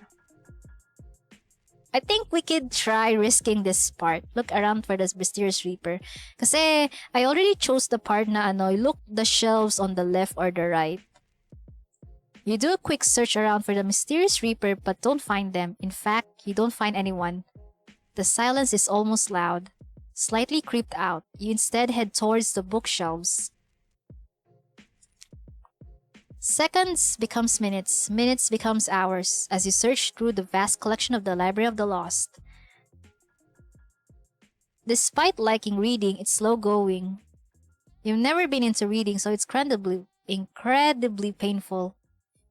I think we could try risking this part. Look around for the mysterious Reaper. Kasi I already chose the part na look the shelves on the left or the right. You do a quick search around for the mysterious Reaper but don't find them. In fact, you don't find anyone. The silence is almost loud. Slightly creeped out, you instead head towards the bookshelves. Seconds becomes minutes, minutes becomes hours, as you search through the vast collection of the Library of the Lost. Despite liking reading, it's slow going. You've never been into reading, so it's incredibly painful.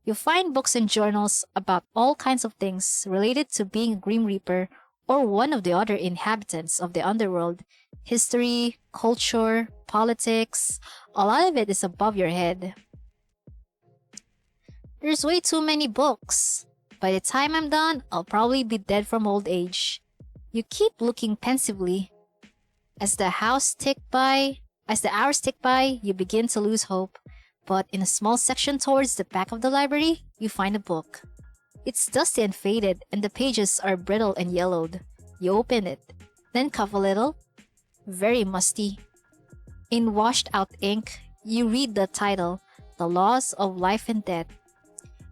You find books and journals about all kinds of things related to being a Grim Reaper or one of the other inhabitants of the underworld. History, culture, politics, a lot of it is above your head. There's way too many books. By the time I'm done, I'll probably be dead from old age. You keep looking pensively. As the hours tick by, you begin to lose hope. But in a small section towards the back of the library, you find a book. It's dusty and faded, and the pages are brittle and yellowed. You open it, then cough a little. Very musty. In washed-out ink, you read the title, The Laws of Life and Death.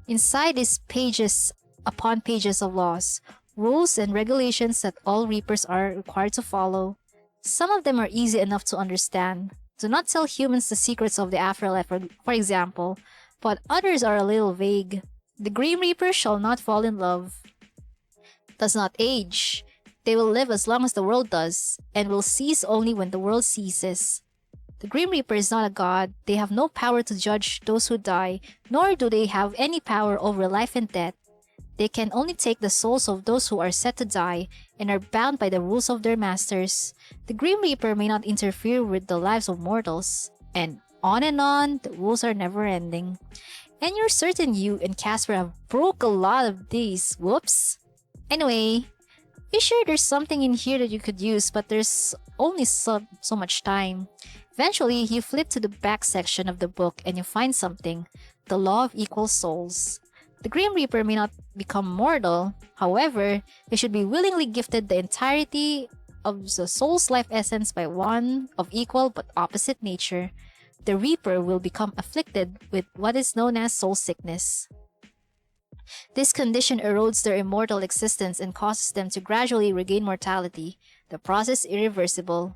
Inside is pages upon pages of laws, rules and regulations that all Reapers are required to follow. Some of them are easy enough to understand. Do not tell humans the secrets of the afterlife, for example, but others are a little vague. The Grim Reaper shall not fall in love, does not age. They will live as long as the world does, and will cease only when the world ceases. The Grim Reaper is not a god. They have no power to judge those who die, nor do they have any power over life and death. They can only take the souls of those who are set to die and are bound by the rules of their masters. The Grim Reaper may not interfere with the lives of mortals. And on, the rules are never ending. And you're certain you and Casper have broke a lot of these. Whoops. Anyway, be sure there's something in here that you could use, but there's only so much time. Eventually, you flip to the back section of the book and you find something. The Law of Equal Souls. The Grim Reaper may not become mortal. However, they should be willingly gifted the entirety of the soul's life essence by one of equal but opposite nature. The Reaper will become afflicted with what is known as soul sickness. This condition erodes their immortal existence and causes them to gradually regain mortality. The process is irreversible.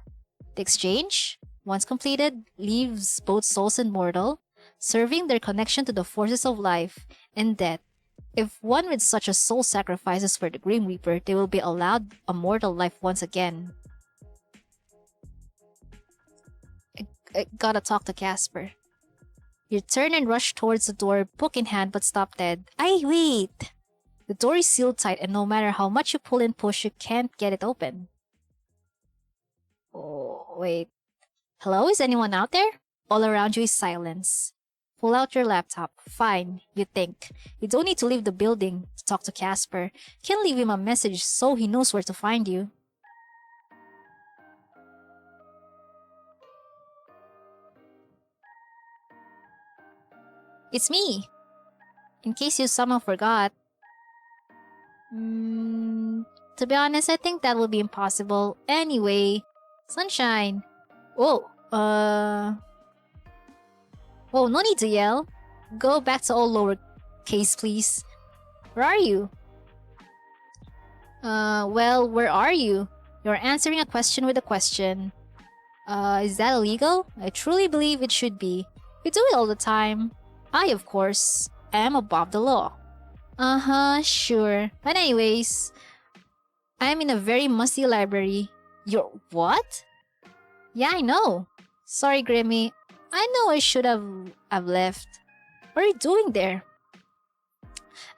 The exchange, once completed, leaves both souls immortal, serving their connection to the forces of life and death. If one with such a soul sacrifices for the Grim Reaper, they will be allowed a mortal life once again. I gotta talk to Casper. You turn and rush towards the door, book in hand, but stop dead. Wait! The door is sealed tight, and no matter how much you pull and push, you can't get it open. Oh, wait. Hello, is anyone out there? All around you is silence. Pull out your laptop. Fine, you think. You don't need to leave the building to talk to Casper. You can leave him a message so he knows where to find you. It's me. In case you somehow forgot. To be honest, I think that would be impossible. Anyway, Sunshine. Whoa, Whoa, no need to yell. Go back to all lowercase, please. Where are you? Well, where are you? You're answering a question with a question. Is that illegal? I truly believe it should be. We do it all the time. I, of course, am above the law. Uh-huh, sure. But anyways, I'm in a very musty library. You're what? Yeah, I know. Sorry, Grimmy. I know I should have left. What are you doing there?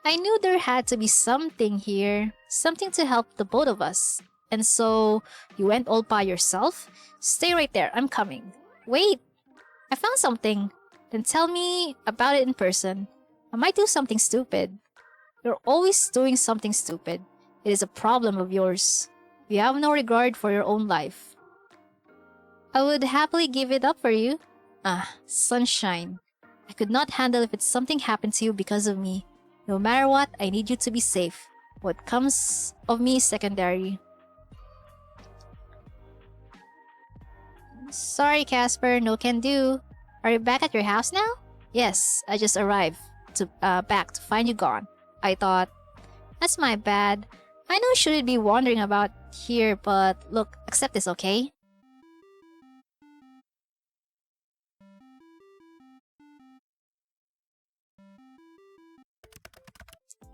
I knew there had to be something here. Something to help the both of us. And so, you went all by yourself? Stay right there, I'm coming. Wait! I found something. Then tell me about it in person. I might do something stupid. You're always doing something stupid. It is a problem of yours. You have no regard for your own life. I would happily give it up for you. Sunshine. I could not handle if it's something happened to you because of me. No matter what, I need you to be safe. What comes of me is secondary. Sorry, Casper, no can do. Are you back at your house now? Yes, I just arrived back to find you gone. I thought, that's my bad. I know I shouldn't be wandering about here, but look, accept this, okay?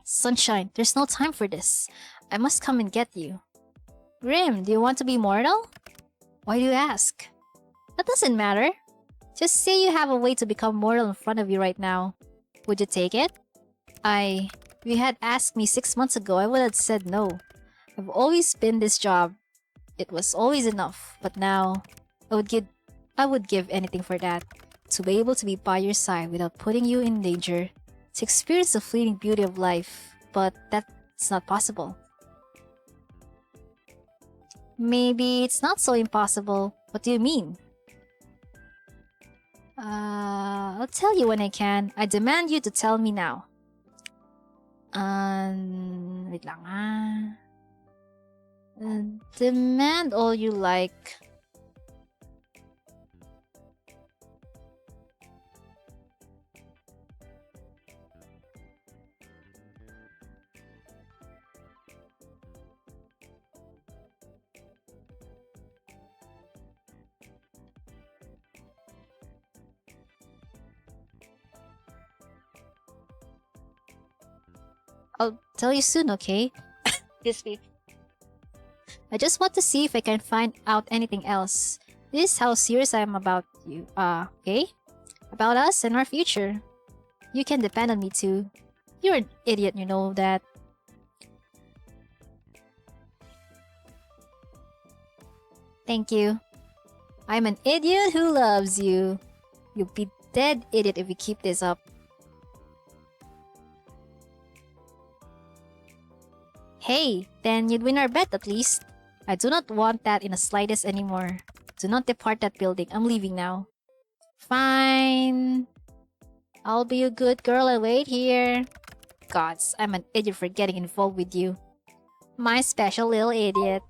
Sunshine, there's no time for this. I must come and get you. Grim, do you want to be mortal? Why do you ask? That doesn't matter. Just say you have a way to become mortal in front of you right now. Would you take it? If you had asked me 6 months ago, I would have said no. I've always been this job. It was always enough, but now I would give anything for that. To be able to be by your side without putting you in danger. To experience the fleeting beauty of life, but that's not possible. Maybe it's not so impossible. What do you mean? I'll tell you when I can. I demand you to tell me now. Wait lang demand all you like. I'll tell you soon, okay? This week. I just want to see if I can find out anything else. This is how serious I am about you, okay? About us and our future. You can depend on me too. You're an idiot, you know that. Thank you. I'm an idiot who loves you. You'll be dead idiot if you keep this up. Hey, then you'd win our bet at least. I do not want that in the slightest anymore. Do not depart that building. I'm leaving now. Fine. I'll be a good girl and wait here. Gods, I'm an idiot for getting involved with you. My special little idiot.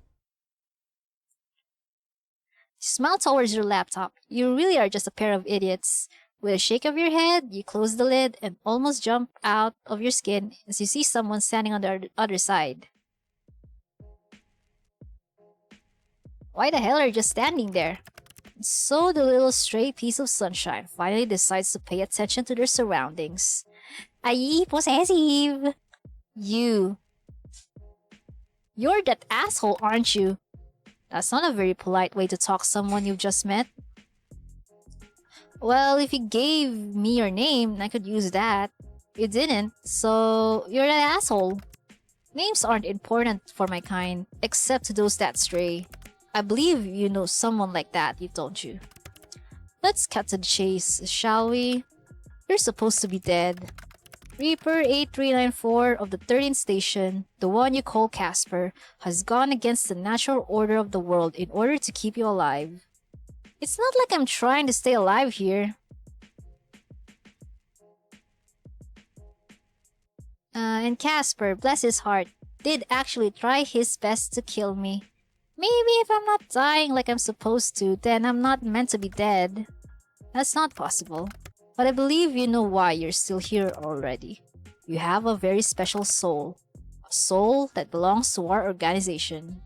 Smile towards your laptop. You really are just a pair of idiots. With a shake of your head, you close the lid and almost jump out of your skin as you see someone standing on the other side. Why the hell are you just standing there? So the little stray piece of sunshine finally decides to pay attention to their surroundings. Ay, possessive! You. You're that asshole, aren't you? That's not a very polite way to talk to someone you've just met. Well, if you gave me your name, I could use that. You didn't, so you're that asshole. Names aren't important for my kind, except to those that stray. I believe you know someone like that, don't you? Let's cut to the chase, shall we? You're supposed to be dead. Reaper 8394 of the 13th station, the one you call Casper, has gone against the natural order of the world in order to keep you alive. It's not like I'm trying to stay alive here. And Casper, bless his heart, did actually try his best to kill me. Maybe if I'm not dying like I'm supposed to, then I'm not meant to be dead. That's not possible. But I believe you know why you're still here already. You have a very special soul. A soul that belongs to our organization.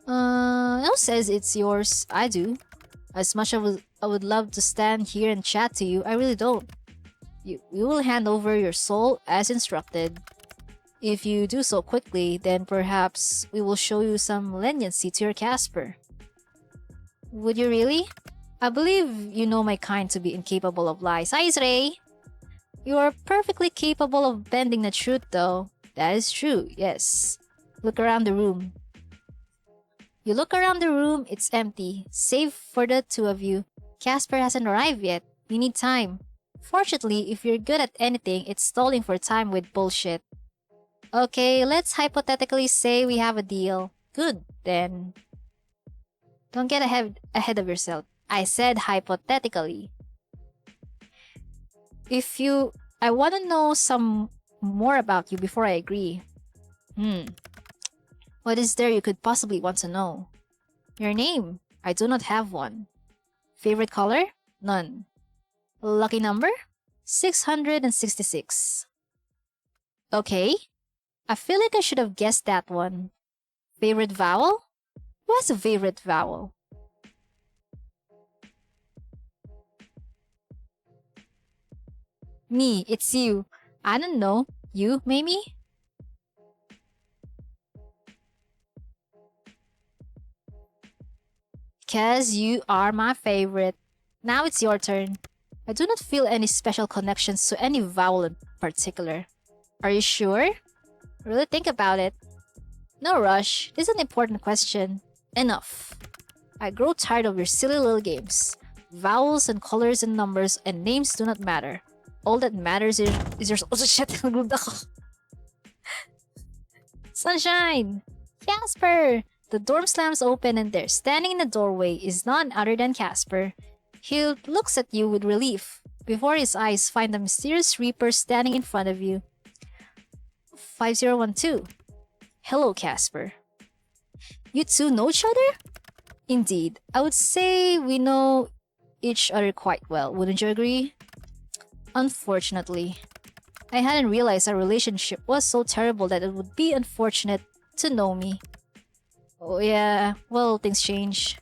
No says it's yours. I do. As much as I would love to stand here and chat to you, I really don't. You will hand over your soul as instructed. If you do so quickly, then perhaps we will show you some leniency to your Casper. Would you really? I believe you know my kind to be incapable of lies. Hi, Ray! You are perfectly capable of bending the truth, though. That is true, yes. Look around the room. You look around the room, it's empty, save for the two of you. Casper hasn't arrived yet. We need time. Fortunately, if you're good at anything, it's stalling for time with bullshit. Okay, let's hypothetically say we have a deal. Good, then. Don't get ahead of yourself. I said hypothetically. I want to know some more about you before I agree. What is there you could possibly want to know? Your name? I do not have one. Favorite color? None. Lucky number? 666. Okay. I feel like I should have guessed that one. Favorite vowel? What's a favorite vowel? Me, it's you. I don't know. You, maybe? Because you are my favorite. Now it's your turn. I do not feel any special connections to any vowel in particular. Are you sure? Really think about it. No rush. This is an important question. Enough. I grow tired of your silly little games. Vowels and colors and numbers and names do not matter. All that matters is your... Oh shit! Sunshine! Casper! The dorm slams open and there, standing in the doorway, is none other than Casper. He looks at you with relief, before his eyes find the mysterious Reaper standing in front of you. 5012. Hello, Casper. You two know each other? Indeed, I would say we know each other quite well, wouldn't you agree? Unfortunately. I hadn't realized our relationship was so terrible that it would be unfortunate to know me. Oh yeah, well, things change.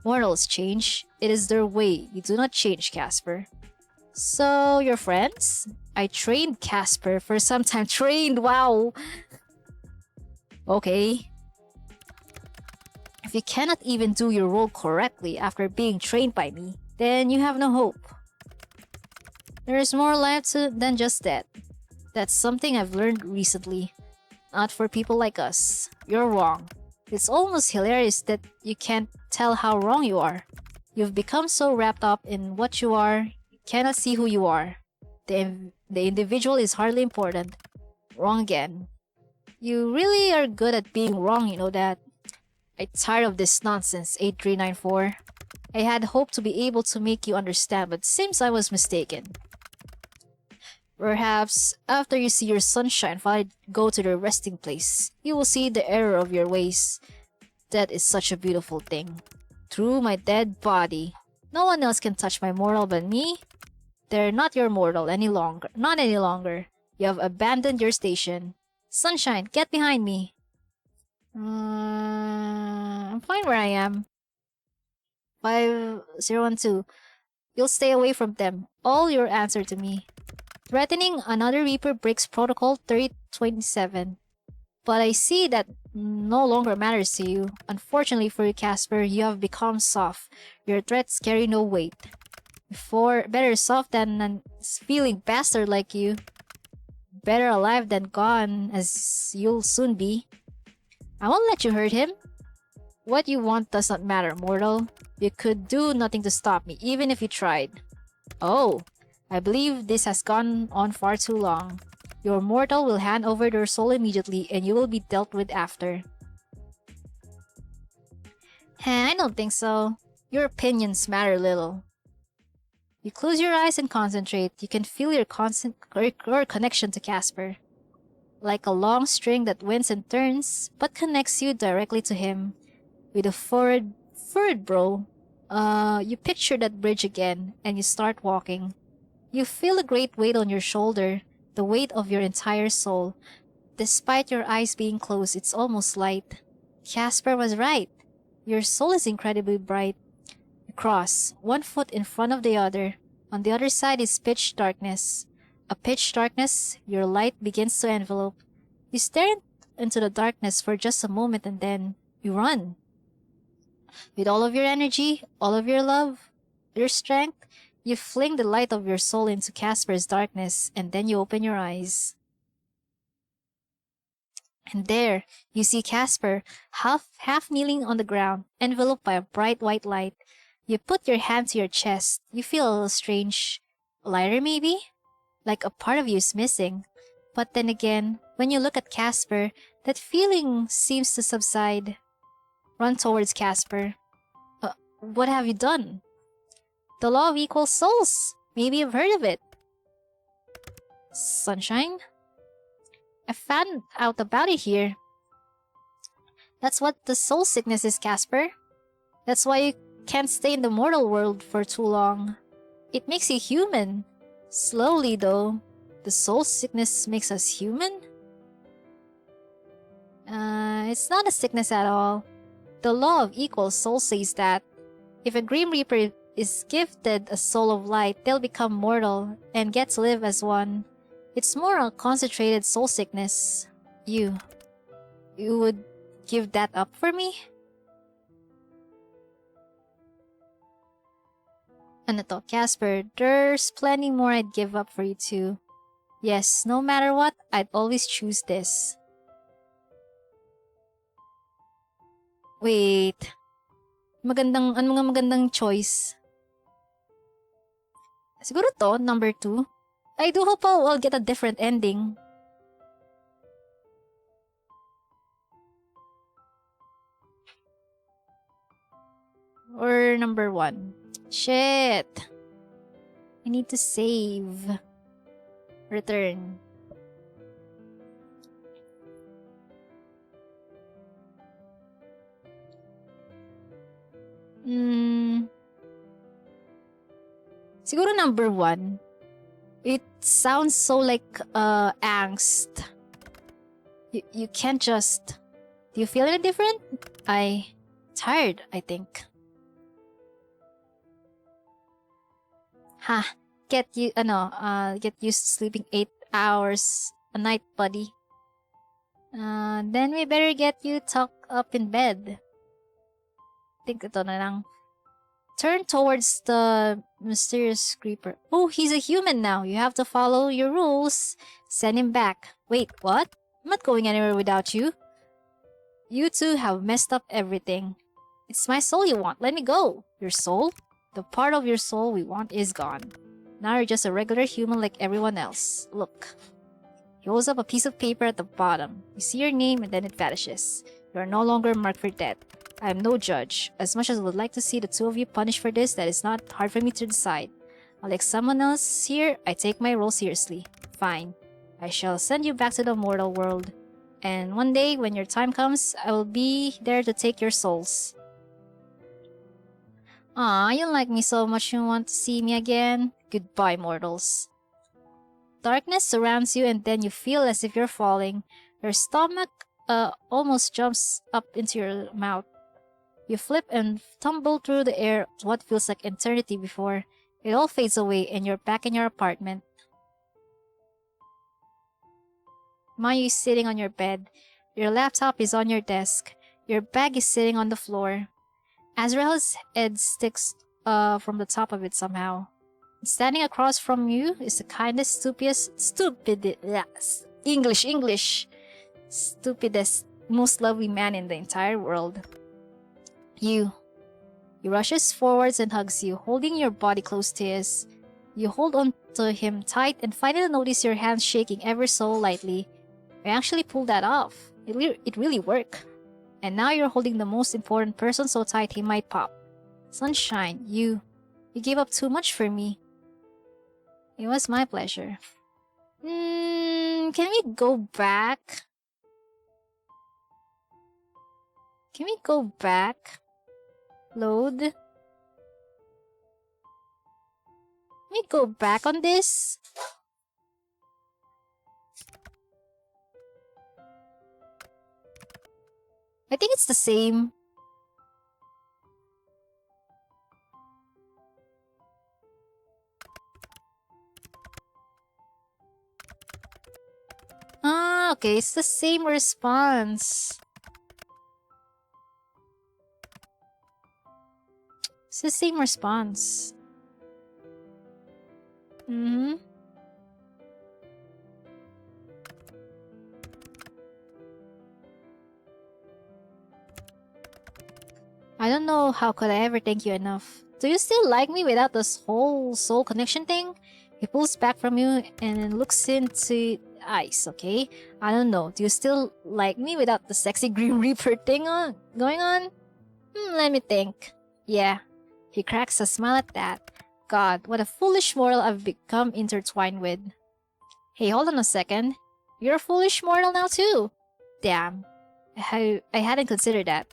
Mortals change. It is their way. You do not change, Casper. So, you're friends? I trained Casper for some time. Trained, wow! Okay. If you cannot even do your role correctly after being trained by me, then you have no hope. There is more life than just that. That's something I've learned recently. Not for people like us. You're wrong. It's almost hilarious that you can't tell how wrong you are. You've become so wrapped up in what you are, you cannot see who you are. The individual is hardly important. Wrong again. You really are good at being wrong, you know that. I'm tired of this nonsense, 8394. I had hoped to be able to make you understand, but seems I was mistaken. Perhaps, after you see your sunshine finally go to their resting place, you will see the error of your ways. That is such a beautiful thing. through my dead body. No one else can touch my mortal but me. They're not your mortal any longer. Not any longer. You have abandoned your station. Sunshine, get behind me. I'm fine where I am. 5012. You'll stay away from them. All your answer to me. Threatening another Reaper breaks Protocol 3027. But I see that no longer matters to you. Unfortunately for you, Casper, you have become soft. Your threats carry no weight. Better soft than a feeling bastard like you. Better alive than gone, as you'll soon be. I won't let you hurt him. What you want does not matter, mortal. You could do nothing to stop me, even if you tried. Oh, I believe this has gone on far too long. Your mortal will hand over your soul immediately, and you will be dealt with after. I don't think so. Your opinions matter little. You close your eyes and concentrate. You can feel your connection to Casper. Like a long string that winds and turns, but connects you directly to him. With a forward bro, you picture that bridge again, and you start walking. You feel a great weight on your shoulder, the weight of your entire soul. Despite your eyes being closed, it's almost light. Casper was right. Your soul is incredibly bright. You cross, one foot in front of the other. On the other side is pitch darkness. A pitch darkness, your light begins to envelope. You stare into the darkness for just a moment and then you run. With all of your energy, all of your love, your strength, you fling the light of your soul into Casper's darkness, and then you open your eyes. And there, you see Casper, half kneeling on the ground, enveloped by a bright white light. You put your hand to your chest. You feel a little strange. Lighter, maybe? Like a part of you is missing. But then again, when you look at Casper, that feeling seems to subside. Run towards Casper. What have you done? The law of equal souls. Maybe you've heard of it. Sunshine? I found out about it here. That's what the soul sickness is, Casper. That's why you can't stay in the mortal world for too long. It makes you human. Slowly, though. The soul sickness makes us human? It's not a sickness at all. The law of equal soul says that if a Grim Reaper is gifted a soul of light, they'll become mortal and get to live as one. It's more a concentrated soul sickness. You would give that up for me? Ano to, Casper, there's plenty more I'd give up for you too. Yes, no matter what, I'd always choose this. Wait. Ano nga magandang choice? Siguro to, number 2. I do hope I'll get a different ending. Or number 1. Shit. I need to save. Return. Siguro number 1. It sounds so like angst. You can't just... Do you feel any different? Tired, I think. Get used to sleeping 8 hours a night, buddy. Then we better get you tucked up in bed. Think ito na lang. Turn towards the mysterious creeper. Oh, he's a human now. You have to follow your rules. Send him back. Wait, what? I'm not going anywhere without you. You two have messed up everything. It's my soul you want. Let me go. Your soul? The part of your soul we want is gone. Now you're just a regular human like everyone else. Look. He holds up a piece of paper at the bottom. You see your name and then it vanishes. You are no longer marked for death. I am no judge. As much as I would like to see the two of you punished for this, that is not hard for me to decide. Unlike someone else here, I take my role seriously. Fine. I shall send you back to the mortal world. And one day, when your time comes, I will be there to take your souls. Aw, you like me so much you want to see me again? Goodbye, mortals. Darkness surrounds you and then you feel as if you're falling. Your stomach almost jumps up into your mouth. You flip and tumble through the air what feels like eternity before. It all fades away and you're back in your apartment. Mayu is sitting on your bed. Your laptop is on your desk. Your bag is sitting on the floor. Azrael's head sticks from the top of it somehow. Standing across from you is the kindest, stupidest, most lovely man in the entire world. You. He rushes forwards and hugs you, holding your body close to his. You hold on to him tight and finally notice your hands shaking ever so lightly. You actually pulled that off. It really worked. And now you're holding the most important person so tight he might pop. Sunshine, you gave up too much for me. It was my pleasure. Can we go back? Can we go back? Load. Can we go back on this? I think it's the same. Ah, okay, it's the same response. It's the same response. I don't know how could I ever thank you enough. Do you still like me without this whole soul connection thing? He pulls back from you and looks into eyes, okay? I don't know. Do you still like me without the sexy Grim Reaper thing going on? Let me think. Yeah. He cracks a smile at that. God, what a foolish mortal I've become intertwined with. Hey, hold on a second. You're a foolish mortal now too. Damn. I hadn't considered that.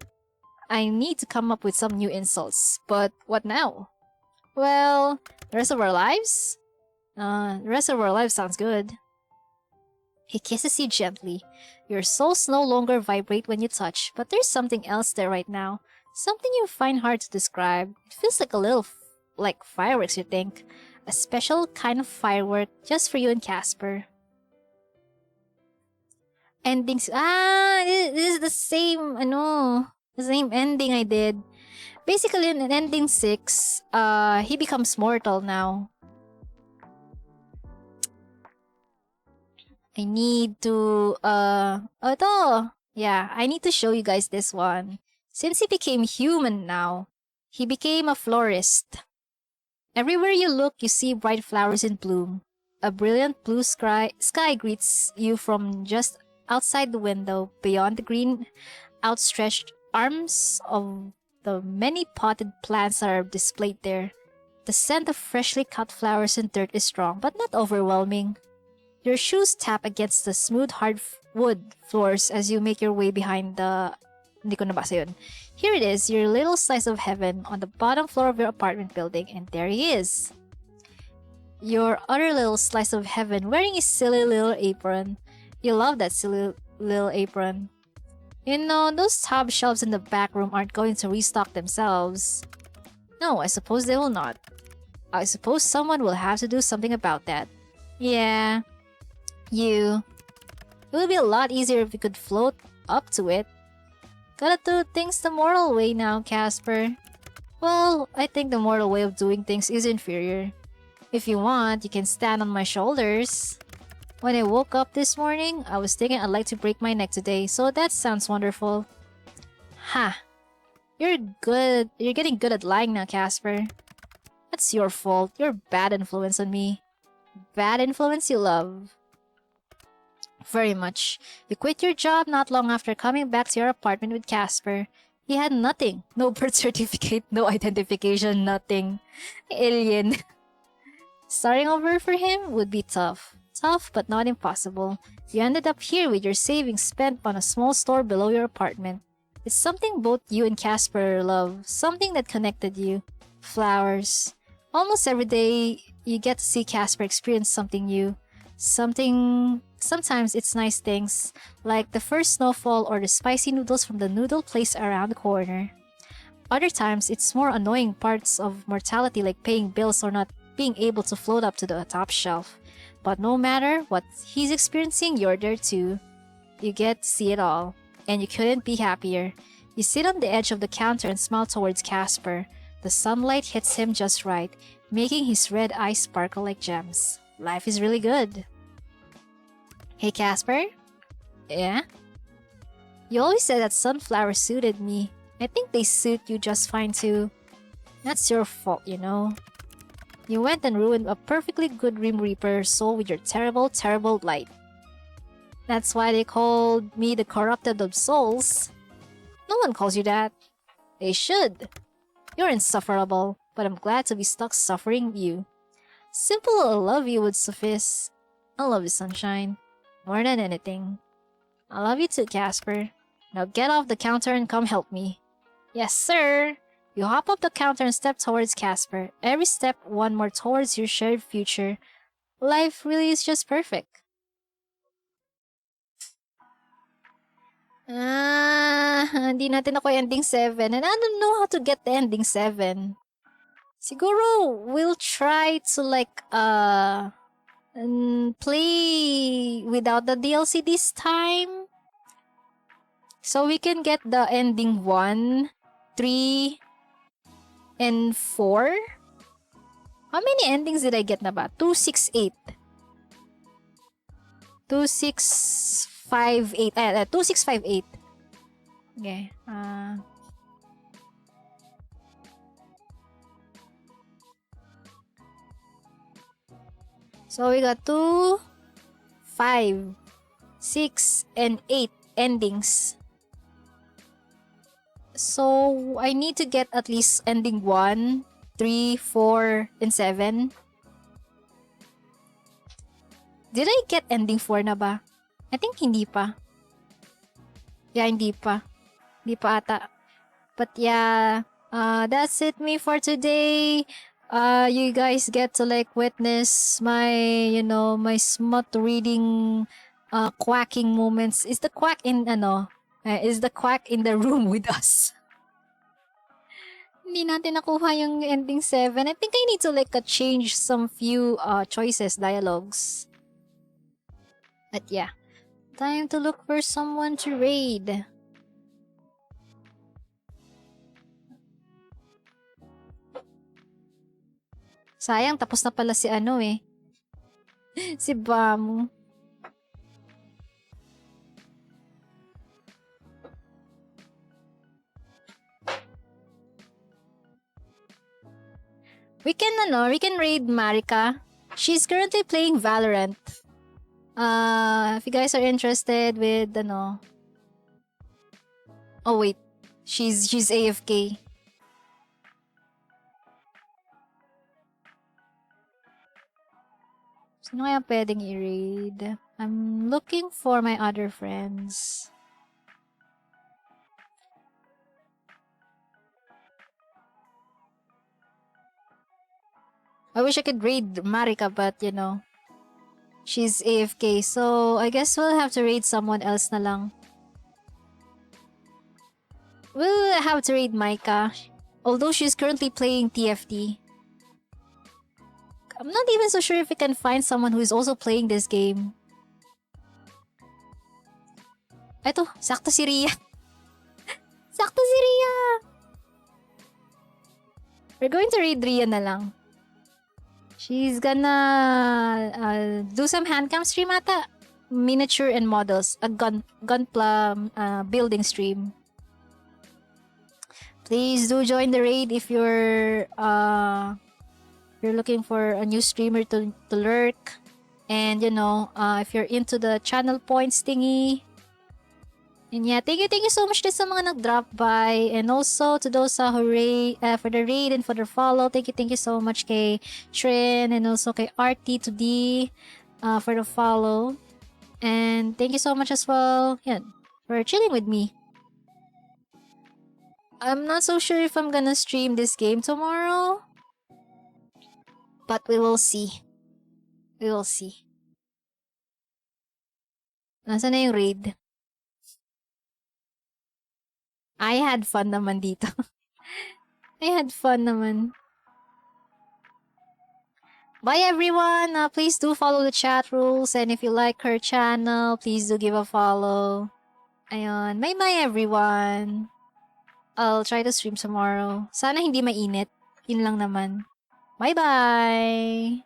I need to come up with some new insults. But what now? Well, the rest of our lives? The rest of our lives sounds good. He kisses you gently. Your souls no longer vibrate when you touch, but there's something else there right now. Something you find hard to describe. It feels like a little like fireworks, you think. A special kind of firework just for you and Casper. Endings. This is the same, the same ending I did. Basically, in ending 6, he becomes mortal now. I need to, yeah, I need to show you guys this one. Since he became human now, he became a florist. Everywhere you look, you see bright flowers in bloom. A brilliant blue sky greets you from just outside the window, beyond the green, outstretched arms of the many potted plants that are displayed there. The scent of freshly cut flowers and dirt is strong, but not overwhelming. Your shoes tap against the smooth hardwood floors as you make your way behind the... Hindi ko nabasa yun. Here it is, your little slice of heaven on the bottom floor of your apartment building, and there he is. Your other little slice of heaven wearing his silly little apron. You love that silly little apron. You know, those top shelves in the back room aren't going to restock themselves. No, I suppose they will not. I suppose someone will have to do something about that. Yeah. It would be a lot easier if we could float up to it. Gotta do things the mortal way now, Casper. Well, I think the mortal way of doing things is inferior. If you want, you can stand on my shoulders. When I woke up this morning, I was thinking I'd like to break my neck today, so that sounds wonderful. Ha! You're good. You're getting good at lying now, Casper. That's your fault. You're a bad influence on me. Bad influence you love. Very much. You quit your job not long after coming back to your apartment with Casper. He had nothing. No birth certificate, no identification, nothing. Alien. Starting over for him would be tough. Tough, but not impossible. You ended up here with your savings spent on a small store below your apartment. It's something both you and Casper love. Something that connected you. flowers. Almost every day, you get to see Casper experience something new. Sometimes it's nice things, like the first snowfall or the spicy noodles from the noodle place around the corner. Other times, it's more annoying parts of mortality like paying bills or not being able to float up to the top shelf. But no matter what he's experiencing, you're there too. You get to see it all, and you couldn't be happier. You sit on the edge of the counter and smile towards Casper. The sunlight hits him just right, making his red eyes sparkle like gems. Life is really good. Hey Casper? Yeah? You always said that sunflowers suited me. I think they suit you just fine too. That's your fault, you know. You went and ruined a perfectly good Rim Reaper's soul with your terrible, terrible light. That's why they called me the corrupted of souls. No one calls you that. They should. You're insufferable, but I'm glad to be stuck suffering you. Simple I love you would suffice. I love you, sunshine. More than anything. I love you too, Casper. Now get off the counter and come help me. Yes, sir. You hop up the counter and step towards Casper. Every step, one more towards your shared future. Life really is just perfect. Hindi natin ako ending 7 and I don't know how to get the ending 7. Siguro, we'll try to play without the DLC this time. So we can get the ending 1, 3, and 4. How many endings did I get na ba? 2, 6, 8. 2, 6, 5, 8. 2, 6, 5, 8. Okay. So we got 2, 5, 6, and 8 endings. So I need to get at least ending 1, 3, 4, and 7. Did I get ending 4 na ba? I think hindi pa. Yeah, hindi pa. Hindi pa ata. But yeah, that's it me for today. You guys get to witness my, my smut reading, quacking moments. Is the quack in the room with us? Hindi natin nakuha yung ending 7. I think I need to change some few choices, dialogues. But yeah, time to look for someone to raid. Sayang, tapos na pala si si Bamu. We can raid Marika. She's currently playing Valorant. If you guys are interested with oh wait, she's AFK. Sino kaya pwedeng i-raid? I'm looking for my other friends. I wish I could raid Marika, but she's AFK. So I guess we'll have to raid someone else na lang. We'll have to raid Micah, although she's currently playing TFT. I'm not even so sure if we can find someone who is also playing this game. Eto, sakto si Ria. Sakto si Ria! We're going to raid Ria na lang. She's gonna do some handcam stream ata. Miniature and models. A gunpla building stream. Please do join the raid if you're looking for a new streamer to lurk. And if you're into the channel points thingy. And yeah, thank you so much din sa mga nag-drop by. And also to those who for the raid and for the follow. Thank you so much kay Trin and also kay RT2D for the follow. And thank you so much as well, yan, for chilling with me. I'm not so sure if I'm gonna stream this game tomorrow. But we will see. We will see. Nasaan na yung raid? I had fun naman dito. I had fun naman. Bye everyone! Please do follow the chat rules, and if you like her channel, please do give a follow. Ayun. Bye-bye everyone! I'll try to stream tomorrow. Sana hindi mainit. Yun lang naman. Bye-bye!